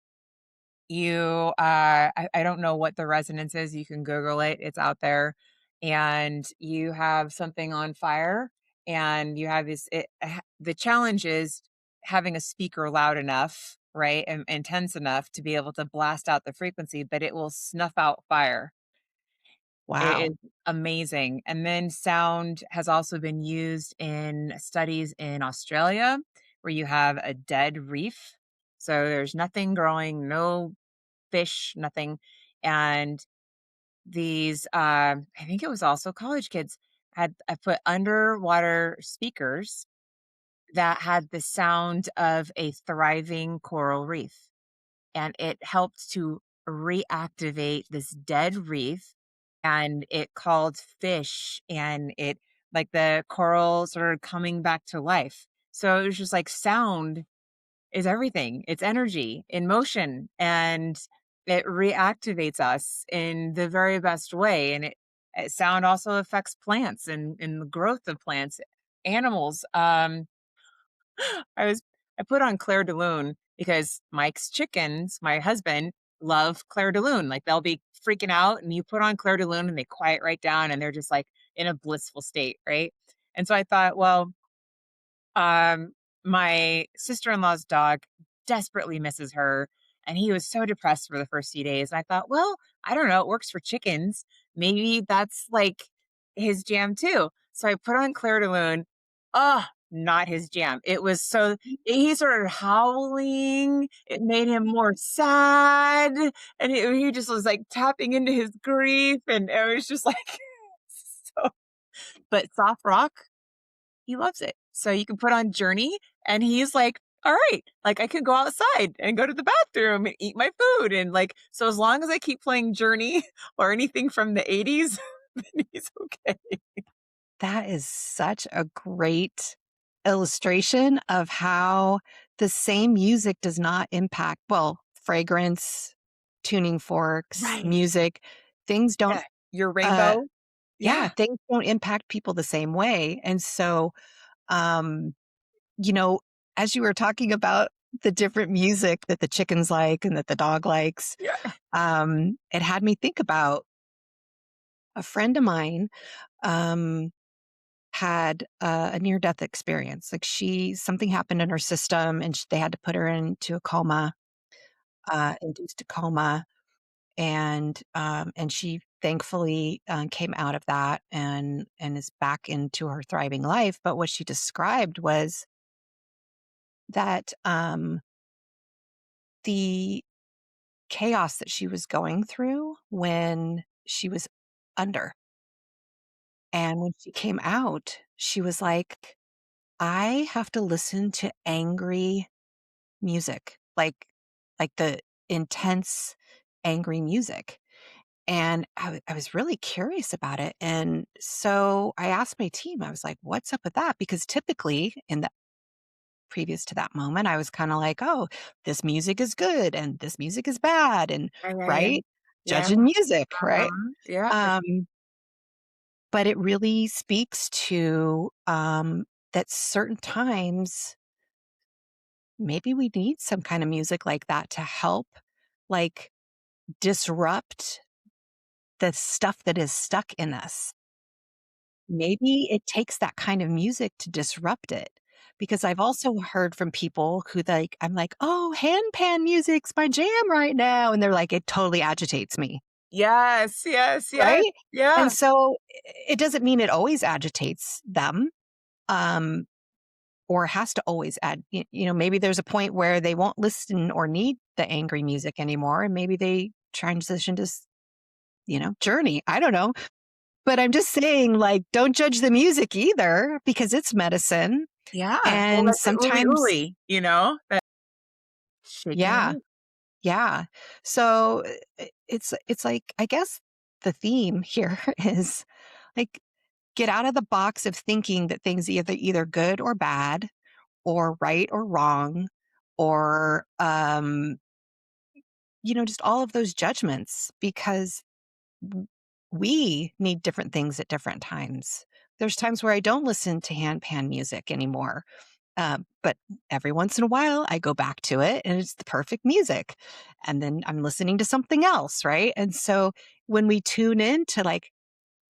I don't know what the resonance is. You can Google it, it's out there. And you have something on fire, and you have the challenge is having a speaker loud enough, right? And intense enough to be able to blast out the frequency, but it will snuff out fire. It Wow. is amazing, and then sound has also been used in studies in Australia where you have a dead reef, so there's nothing growing, no fish, nothing, and I think it was also college kids, I put underwater speakers that had the sound of a thriving coral reef, and it helped to reactivate this dead reef, and it called fish, and it like the coral started coming back to life. So it was just like sound is everything. It's energy in motion, and it reactivates us in the very best way. And sound also affects plants and the growth of plants, animals. I was I put on Claire de Lune because Mike's chickens, my husband, love Claire de Lune. Like they'll be freaking out and you put on Claire de Lune and they quiet right down and they're just like in a blissful state, right? And so I thought, well, um, my sister-in-law's dog desperately misses her, and he was so depressed for the first few days. And I thought, well, I don't know, it works for chickens. Maybe that's like his jam too. So I put on Claire de Lune. Oh, not his jam. It was so he started howling. It made him more sad, and he just was like tapping into his grief, and it was just like so. But soft rock, he loves it. So you can put on Journey and he's like, "All right, like I can go outside and go to the bathroom and eat my food." And like, so as long as I keep playing Journey or anything from the 80s, then he's okay. That is such a great illustration of how the same music does not impact, well, fragrance, tuning forks, Right. music, things don't, Yeah. Your uh, rainbow. yeah, Yeah. things don't impact people the same way. And so, um, you know, as you were talking about the different music that the chickens like and that the dog likes, Yeah. it had me think about a friend of mine. Um, had a near death experience. Like something happened in her system and they had to put her into a coma, induced a coma. And she thankfully came out of that and is back into her thriving life. But what she described was that the chaos that she was going through when she was under. And when she came out, she was like, I have to listen to angry music, like the intense, angry music. And I was really curious about it. And so I asked my team, I was like, what's up with that? Because typically in the previous to that moment, I was kind of like, oh, this music is good and this music is bad. And Yeah. Yeah. Yeah. right. Yeah. Judging music, right? Yeah. Um, but it really speaks to that certain times maybe we need some kind of music like that to help like disrupt the stuff that is stuck in us. Maybe it takes that kind of music to disrupt it. Because I've also heard from people who like, I'm like, oh, handpan music's my jam right now. And they're like, it totally agitates me. Yes. Yes. Yes. Right. And Yeah. so it doesn't mean it always agitates them. Um, or has to always maybe there's a point where they won't listen or need the angry music anymore. And maybe they transition to, journey. I don't know. But I'm just saying, like, don't judge the music either because it's medicine. Yeah. Well, And that's the ooly sometimes, ooly, that shaking it yeah, up. yeah. So it's like, I guess the theme here is like, get out of the box of thinking that things either good or bad or right or wrong or just all of those judgments because w- we need different things at different times. There's times where I don't listen to handpan music anymore. But every once in a while, I go back to it and it's the perfect music. And then I'm listening to something else, right? And so when we tune in to like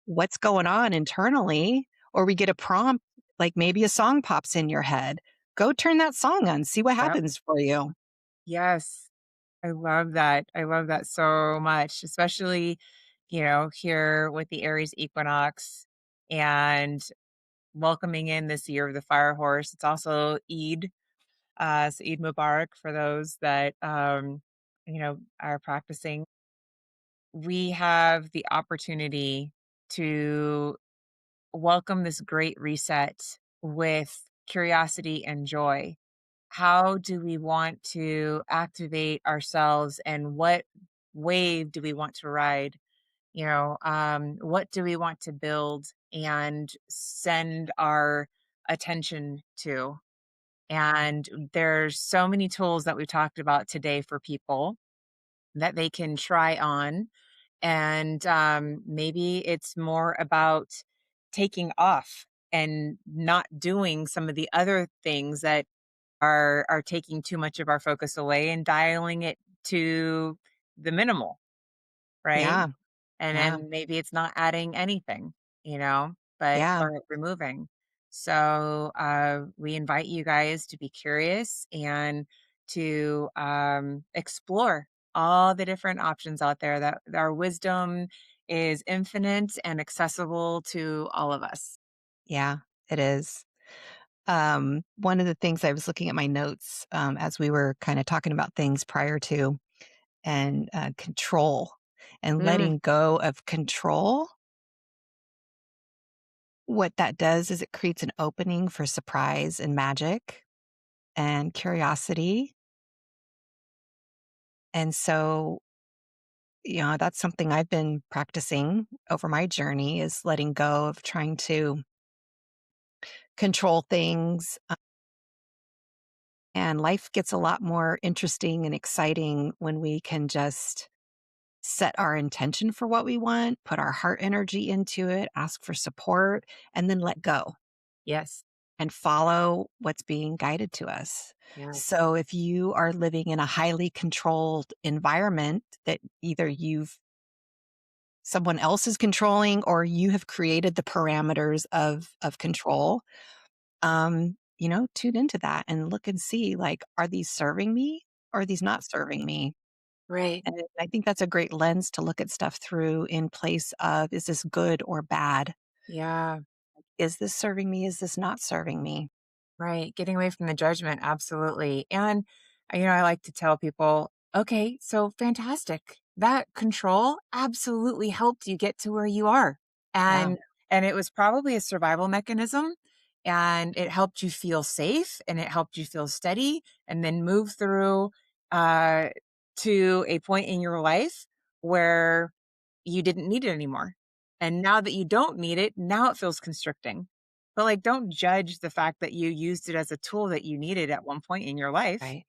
what's going on internally, or we get a prompt, like maybe a song pops in your head, go turn that song on, see what Yep. happens for you. Yes. I love that. I love that so much, especially, here with the Aries equinox and welcoming in this year of the fire horse. It's also Eid. So Eid Mubarak for those that, are practicing. We have the opportunity to welcome this great reset with curiosity and joy. How do we want to activate ourselves and what wave do we want to ride? What do we want to build and send our attention to? And there's so many tools that we talked about today for people that they can try on. And maybe it's more about taking off and not doing some of the other things that are taking too much of our focus away and dialing it to the minimal, right? Yeah. And Yeah. then maybe it's not adding anything, but Yeah. or removing. So we invite you guys to be curious and to explore all the different options out there that our wisdom is infinite and accessible to all of us. Yeah. It is. One of the things I was looking at my notes as we were kind of talking about things prior to and control and Mm, letting go of control. What that does is it creates an opening for surprise and magic and curiosity. And so, that's something I've been practicing over my journey is letting go of trying to control things. And life gets a lot more interesting and exciting when we can just set our intention for what we want, put our heart energy into it, ask for support, and then let go yes. and follow what's being guided to us. Yes. So if you are living in a highly controlled environment that either someone else is controlling or you have created the parameters of control, tune into that and look and see like, are these serving me or are these not serving me? Right. And I think that's a great lens to look at stuff through in place of, is this good or bad? Yeah. Is this serving me? Is this not serving me? Right, getting away from the judgment, absolutely. And, I like to tell people, okay, so fantastic. That control absolutely helped you get to where you are. Yeah. And it was probably a survival mechanism and it helped you feel safe and it helped you feel steady and then move through uh to a point in your life where you didn't need it anymore. And now that you don't need it, now it feels constricting. But, like, don't judge the fact that you used it as a tool that you needed at one point in your life, Right.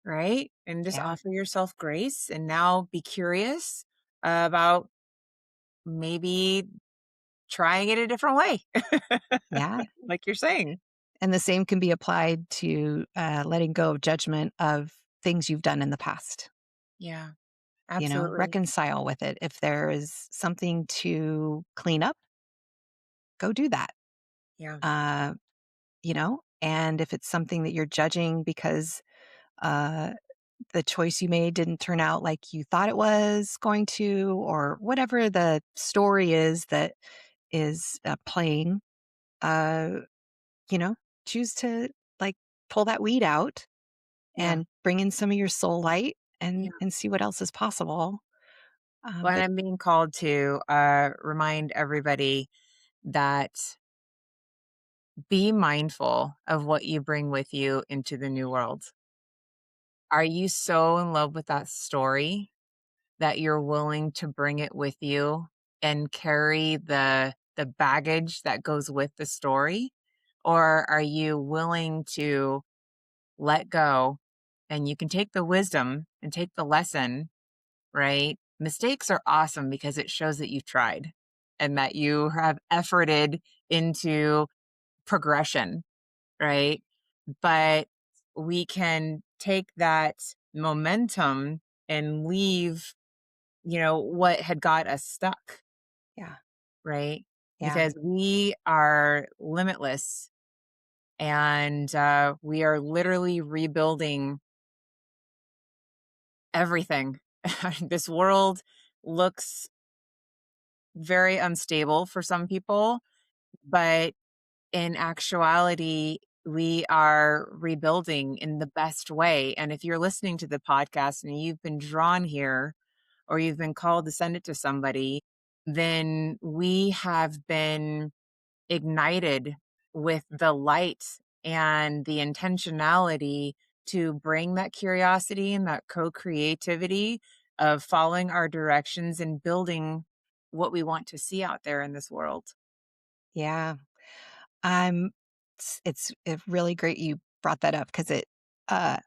right? And just Yeah. offer yourself grace and now be curious about maybe trying it a different way, Yeah. like you're saying. And the same can be applied to letting go of judgment of things you've done in the past. Yeah, absolutely. Reconcile with it. If there is something to clean up, go do that. Yeah, Uh, and if it's something that you're judging because uh, the choice you made didn't turn out like you thought it was going to, or whatever the story is that is playing, uh, you know, choose to like pull that weed out yeah, and bring in some of your soul light yeah. and see what else is possible. When But I'm being called to remind everybody that be mindful of what you bring with you into the new world. Are you so in love with that story that you're willing to bring it with you and carry the baggage that goes with the story? Or are you willing to let go and you can take the wisdom and take the lesson, right? Mistakes are awesome because it shows that you've tried and that you have efforted into progression, right? But we can take that momentum and leave, what had got us stuck, yeah, right? yeah, Because we are limitless and we are literally rebuilding everything. This world looks very unstable for some people, but in actuality, we are rebuilding in the best way. And if you're listening to the podcast and you've been drawn here or you've been called to send it to somebody, then we have been ignited with the light and the intentionality to bring that curiosity and that co-creativity of following our directions and building what we want to see out there in this world. yeah. I'm it's really great you brought that up because it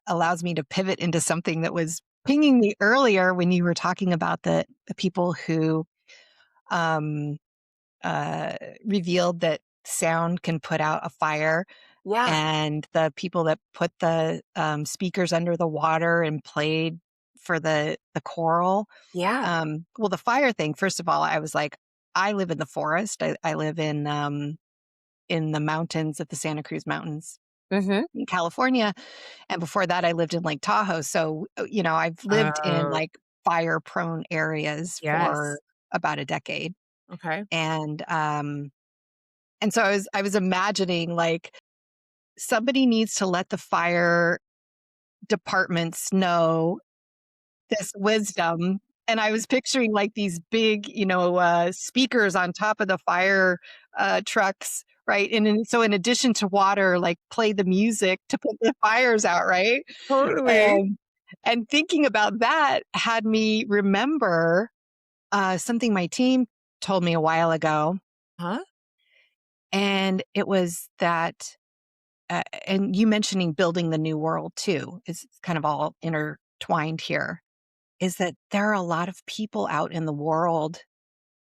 allows me to pivot into something that was pinging me earlier when you were talking about the people who um, uh, revealed that sound can put out a fire, Yeah. and the people that put the speakers under the water and played for the choral. Yeah. Well, the fire thing. First of all, I was like, I live in the forest. I live in the mountains of the Santa Cruz Mountains Mhm. in California. And before that, I lived in Lake Tahoe. So, I've lived in Oh, like fire prone areas for yes. about a decade. Okay. And, and so I was imagining like somebody needs to let the fire departments know this wisdom. And I was picturing like these big, speakers on top of the fire trucks, right? So in addition to water, like play the music to put the fires out, right? Totally. And and thinking about that had me remember something my team told me a while ago, Huh? and it was that, and you mentioning building the new world too, is kind of all intertwined here. Is that there are a lot of people out in the world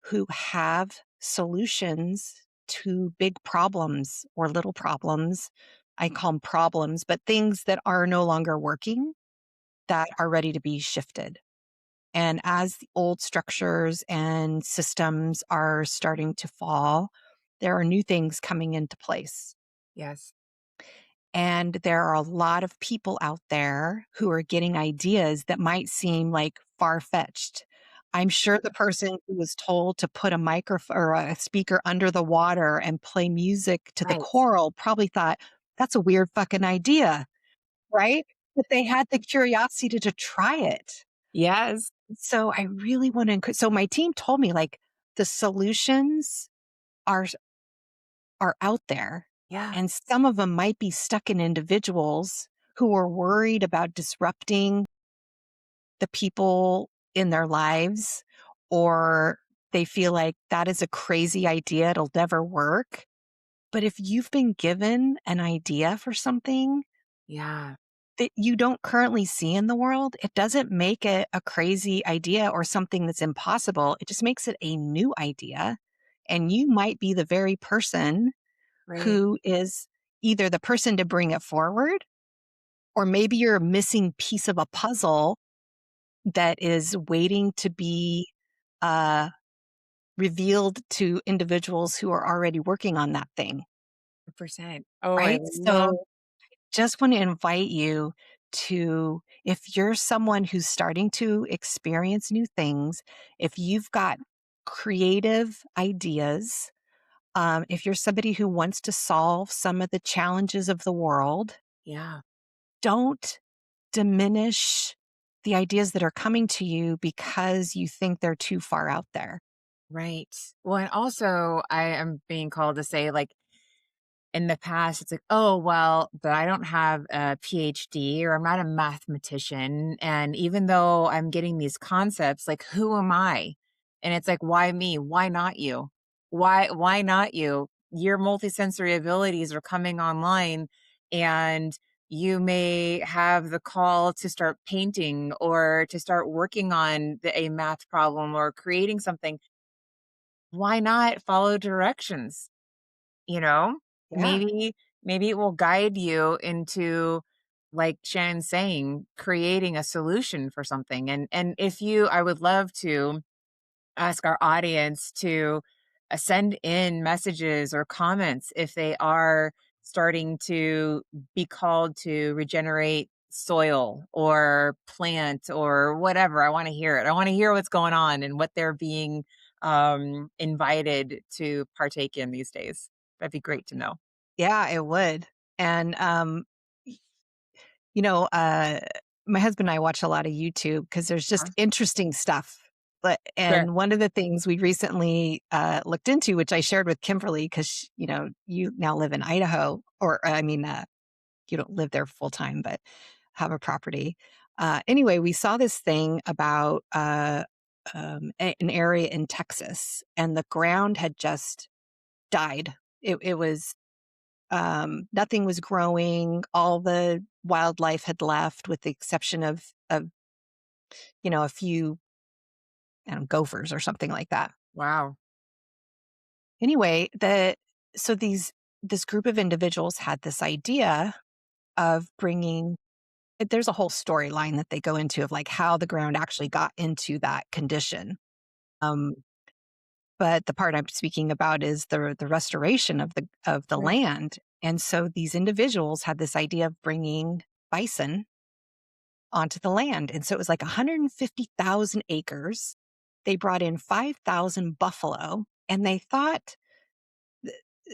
who have solutions to big problems or little problems. I call them problems, but things that are no longer working that are ready to be shifted. And as the old structures and systems are starting to fall, there are new things coming into place. Yes. And there are a lot of people out there who are getting ideas that might seem like far fetched. I'm sure the person who was told to put a microphone or a speaker under the water and play music to the Right. choral probably thought, that's a weird fucking idea, right? But they had the curiosity to try it. Yes. So I really want to encourage. So my team told me like the solutions are are out there, Yeah. and some of them might be stuck in individuals who are worried about disrupting the people in their lives, or they feel like that is a crazy idea, it'll never work. But if you've been given an idea for something Yeah. that you don't currently see in the world, it doesn't make it a crazy idea or something that's impossible. It just makes it a new idea. And you might be the very person Right. who is either the person to bring it forward, or maybe you're a missing piece of a puzzle that is waiting to be uh, revealed to individuals who are already working on that thing. 100%. Oh, I Right. love. So just want to invite you to, if you're someone who's starting to experience new things, if you've got creative ideas, if you're somebody who wants to solve some of the challenges of the world, Yeah. don't diminish the ideas that are coming to you because you think they're too far out there. Right. Well, and also I am being called to say, like, in the past, it's like, oh, well, but I don't have a PhD or I'm not a mathematician. And even though I'm getting these concepts, like, who am I? And it's like, why me? Why not you? Why not you? Your multisensory abilities are coming online and you may have the call to start painting or to start working on a math problem or creating something. Why not follow directions? You know, Yeah. maybe it will guide you into, like Shannon's saying, creating a solution for something. And if you I would love to ask our audience to send in messages or comments if they are starting to be called to regenerate soil or plant or whatever. I want to hear it. I want to hear what's going on and what they're being invited to partake in these days. That'd be great to know. Yeah, it would. And, y you know, my husband and I watch a lot of YouTube because there's just Huh? interesting stuff. Sure. And one of the things we recently, looked into, which I shared with Kimberly, because you now live in Idaho, or, I mean, you don't live there full time, but have a property. Anyway, we saw this thing about, an area in Texas, and the ground had just died. It was nothing was growing. All the wildlife had left, with the exception of a few, I don't know, gophers or something like that. Wow. Anyway, the so these this group of individuals had this idea of bringing. There's a whole storyline that they go into of like how the ground actually got into that condition. Um, but the part I'm speaking about is the restoration of the Right. land. And so these individuals had this idea of bringing bison onto the land. And so it was like 150,000 acres. They brought in 5,000 buffalo, and they thought,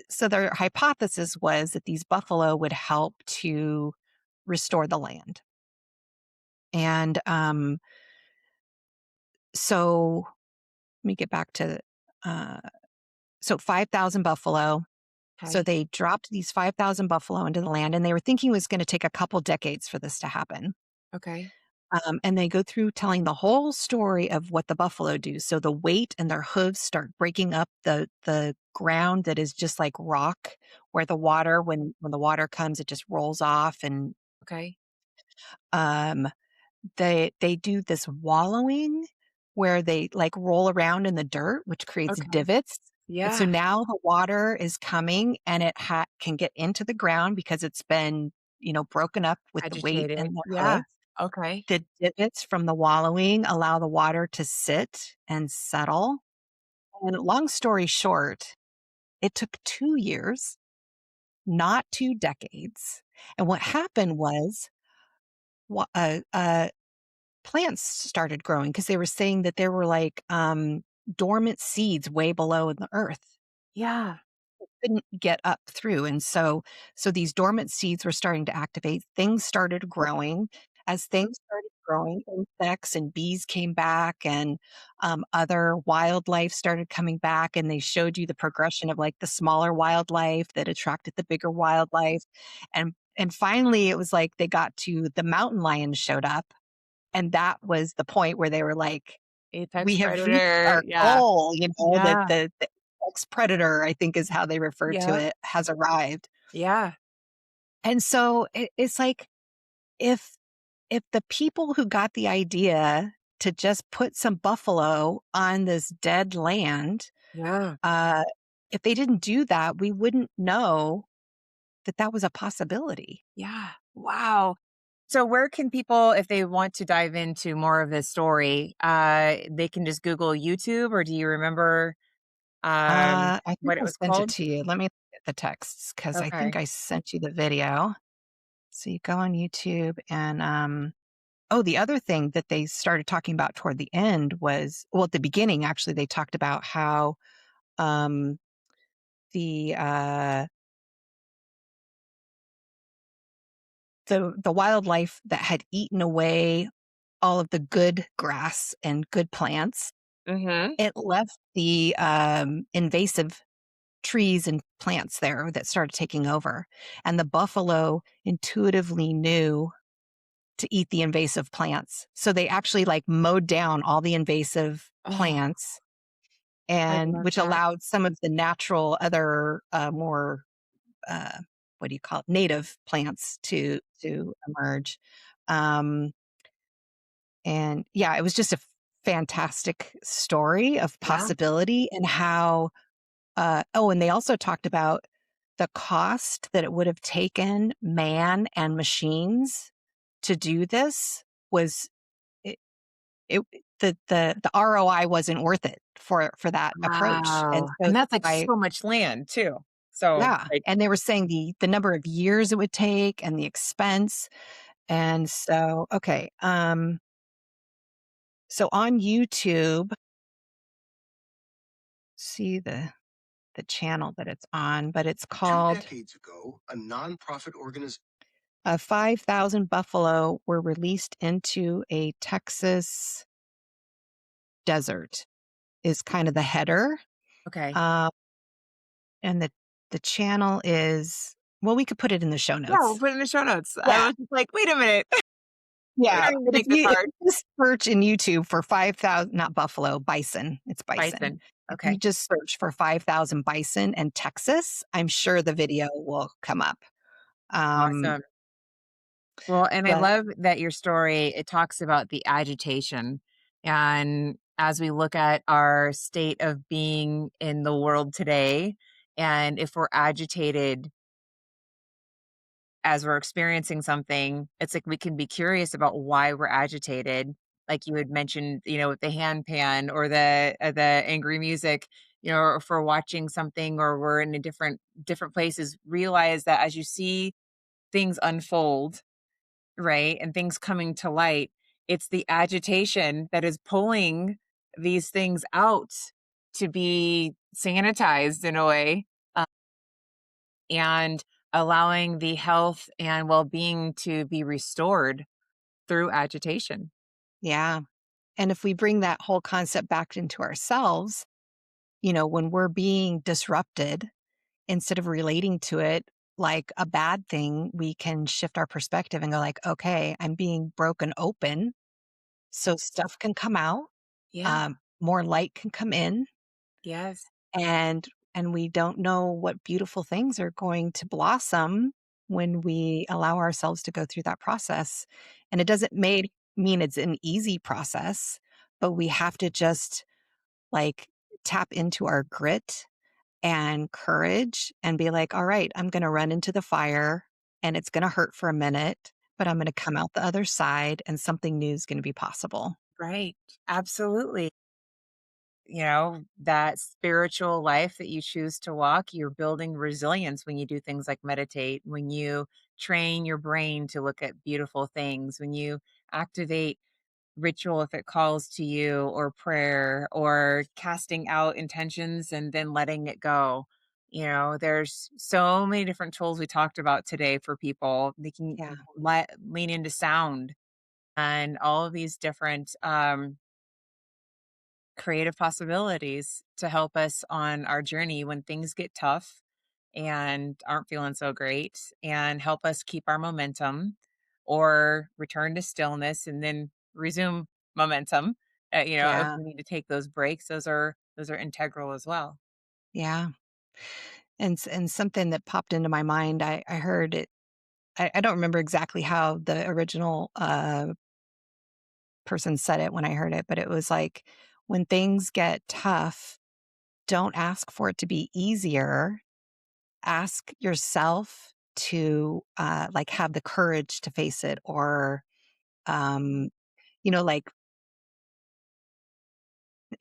so their hypothesis was that these buffalo would help to restore the land. And so let me get back to, uh, so 5,000 buffalo. So Okay. they dropped these 5,000 buffalo into the land, and they were thinking it was going to take a couple decades for this to happen. Okay. And they go through telling the whole story of what the buffalo do. So the weight and their hooves start breaking up the ground that is just like rock, where the water, when the water comes, it just rolls off. And Okay. um, they do this wallowing where they like roll around in the dirt, which creates Okay. divots. And so Yeah. now the water is coming, and it can get into the ground because it's been broken up with the weight Agitated. and the Yeah. hooves. Okay. The divots from the wallowing allow the water to sit and settle. And long story short, it took 2 years, not 2 decades. And what happened was, wha plants started growing because they were saying that there were, like, dormant seeds way below in the earth. Yeah. Couldn't get up through, and so these dormant seeds were starting to activate, things started growing. As things started growing, insects and bees came back, and, other wildlife started coming back, and they showed you the progression of, like, the smaller wildlife that attracted the bigger wildlife, and finally, it was like they got to the mountain lions showed up, and that was the point where they were like, "We Apex have reached predator. our Yeah. goal," that Yeah. the ex-predator, I think is how they refer to Yep. it, has arrived. Yeah. And so it's like, if the people who got the idea to just put some buffalo on this dead land, Yeah. uh, if they didn't do that, we wouldn't know that that was a possibility. Yeah. Wow. So where can people, if they want to dive into more of this story, they can just Google YouTube, or do you remember I think what it I was sent it called? to you. Let me look at the texts, because I think Okay. I sent you the video. So you go on YouTube, and oh, the other thing that they started talking about toward the end was, well, at the beginning, actually, they talked about how, um, the, uh, the wildlife that had eaten away all of the good grass and good plants. Mhm. It left the, invasive trees and plants there that started taking over, and the buffalo intuitively knew to eat the invasive plants. So they actually, like, mowed down all the invasive Oh, plants, I and love which that. allowed some of the natural other, more, uh, what do you call it, native plants to emerge. Um, and yeah, it was just a fantastic story of Yeah. possibility and how, oh, and they also talked about the cost that it would have taken man and machines to do this was it, it the ROI wasn't worth it for that approach. And Wow, so and that's, like, I so much land too. So, yeah, like and they were saying the number of years it would take and the expense. And so okay, so on YouTube, see the channel that it's on, but it's Two called decades ago, a nonprofit organization. 5,000 buffalo were released into a Texas desert is kind of the header. okay. Uh, and the channel is well, we could put it in the show Yeah, we'll notes. put it in the show notes. I Yeah, was just like, "Wait a minute." We yeah. don't even But make this if hard. you just search in YouTube for 5,000, not buffalo, bison, it's bison. Bison. If you Okay. just search for 5,000 bison and Texas, I'm sure the video will come up. Um, Awesome. Well, and I but love that your story, it talks about the agitation. And as we look at our state of being in the world today, and if we're agitated as we're experiencing something, it's like we can be curious about why we're agitated. Like you had mentioned, with the hand pan or the angry music, or if we're watching something or we're in a different places, realize that as you see things unfold, right? And things coming to light, it's the agitation that is pulling these things out to be sanitized in a way, and allowing the health and well-being to be restored through agitation. yeah. And if we bring that whole concept back into ourselves, when we're being disrupted, instead of relating to it like a bad thing, we can shift our perspective and go like, okay, I'm being broken open. So stuff can come out, Yeah. more light can come in, Yes. and we don't know what beautiful things are going to blossom when we allow ourselves to go through that process. And it doesn't mean it's an easy process, but we have to just like tap into our grit and courage and be like, all right, I'm going to run into the fire and it's going to hurt for a minute, but I'm going to come out the other side and something new is going to be possible. Right. Absolutely. That spiritual life that you choose to walk, you're building resilience when you do things like meditate, when you train your brain to look at beautiful things, when you activate ritual if it calls to you, or prayer, or casting out intentions and then letting it go. There's so many different tools we talked about today for people. They can Yeah. lean into sound and all of these different creative possibilities to help us on our journey when things get tough and aren't feeling so great, and help us keep our momentum or return to stillness and then resume momentum. If Yeah. we need to take those breaks, those are integral as well. Yeah. And something that popped into my mind, I heard it. I don't remember exactly how the original person said it when I heard it, but it was like, when things get tough, don't ask for it to be easier. Ask yourself to like have the courage to face it, or um, like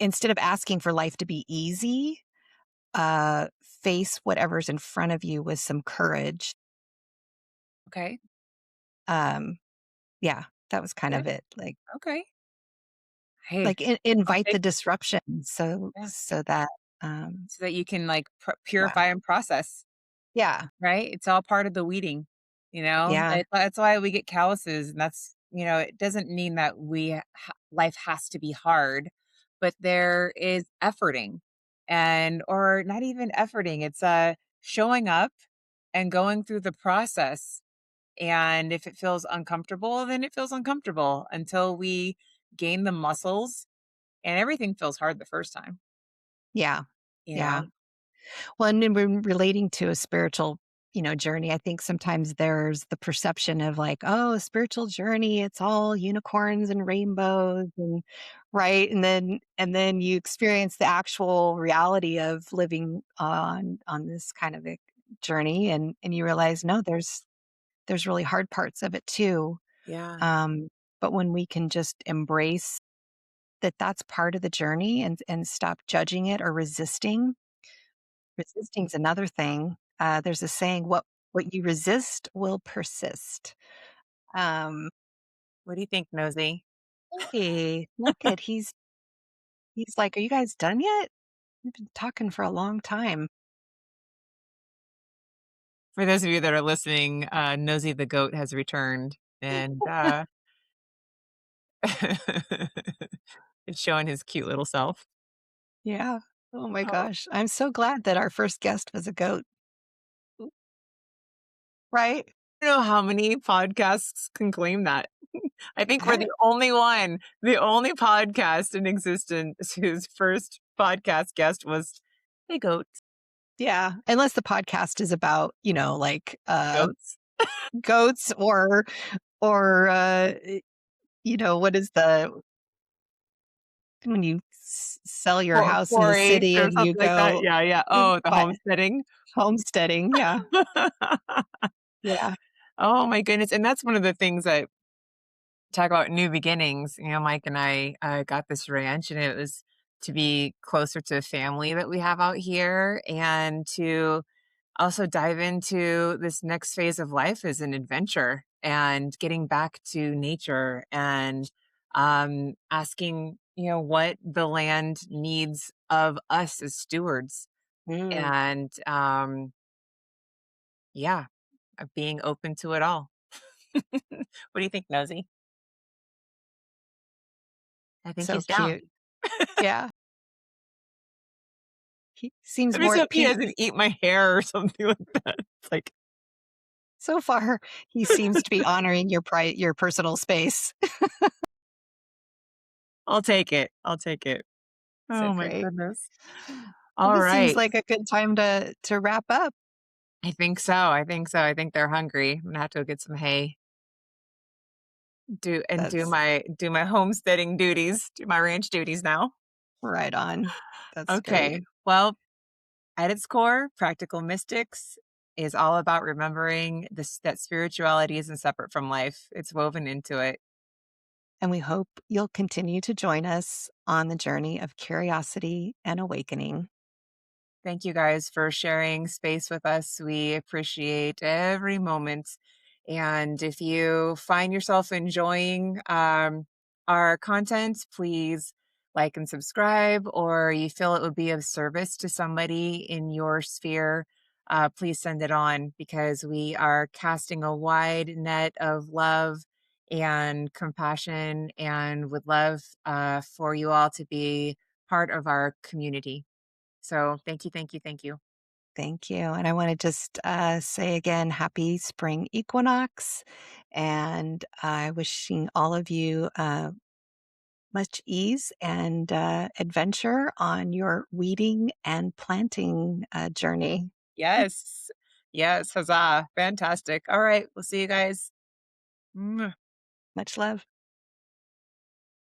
instead of asking for life to be easy, face whatever's in front of you with some courage. Okay. Um, yeah, that was kind Okay. of it. Like Okay. Hey, I'll invite the take disruption so yeah, that so that you can like yeah. purify and process. Yeah. Right? It's all part of the weeding. Yeah. That's why we get calluses, and that's it doesn't mean that life has to be hard, but there is efforting or not even efforting. It's showing up and going through the process. And if it feels uncomfortable, then it feels uncomfortable until we gain the muscles, and everything feels hard the first time, Yeah. you Yeah. know? Well, and then when relating to a spiritual, journey, I think sometimes there's the perception of like, oh, spiritual journey, it's all unicorns and rainbows and right. And then you experience the actual reality of living on this kind of a journey and you realize no, there's really hard parts of it too. Yeah. Um, but when we can just embrace that that's part of the journey and stop judging it or resisting's another thing. There's a saying, what you resist will persist." Um, What do you think, Nosy? hey, look at he's like, "Are you guys done yet? We've been talking for a long time." For those of you that are listening, Nosy the goat has returned, and it's showing his cute little self. Yeah. Oh my Oh. gosh. I'm so glad that our first guest was a goat. Right? I don't know how many podcasts can claim that. I think we're I the only podcast in existence whose first podcast guest was a goat. yeah, unless the podcast is about, like, Goats. goats or what is the when you sell your house in the 4-H city or and you something like that. go Yeah, yeah. Oh, the what homesteading. homesteading, yeah, yeah. Oh my goodness, and that's one of the things that talk about new beginnings. Mike and I got this ranch, and it was to be closer to family that we have out here, and to also dive into this next phase of life as an adventure and getting back to nature and asking, what the land needs of us as stewards. Mm. And yeah, being open to it all. What do you think, Nosy? I think So he's down. cute. Yeah. He seems Let me more see at if he peace. doesn't eat my hair or something like that. It's like, So far, he seems to be honoring your personal space. I'll take it. I'll take it. So Oh my great. goodness. Well, All this seems right. like a good time to wrap up. I think so. I think so. I think they're hungry. I'm gonna have to go get some hay. Do That's my homesteading duties, do my ranch duties now. right on. That's great. Okay. Well, at its core, Practical Mystics is all about remembering this that spirituality isn't separate from life. It's woven into it. And we hope you'll continue to join us on the journey of curiosity and awakening. Thank you guys for sharing space with us. We appreciate every moment. And if you find yourself enjoying our content, please like and subscribe, or you feel it would be of service to somebody in your sphere, please send it on, because we are casting a wide net of love and compassion, and would love for you all to be part of our community. So thank you, thank you, thank you. Thank you. And I want to just say again, happy spring equinox. And wishing all of you much ease and adventure on your weeding and planting journey. Yes. Yes. Huzzah. Fantastic. All right. We'll see you guys. Much love.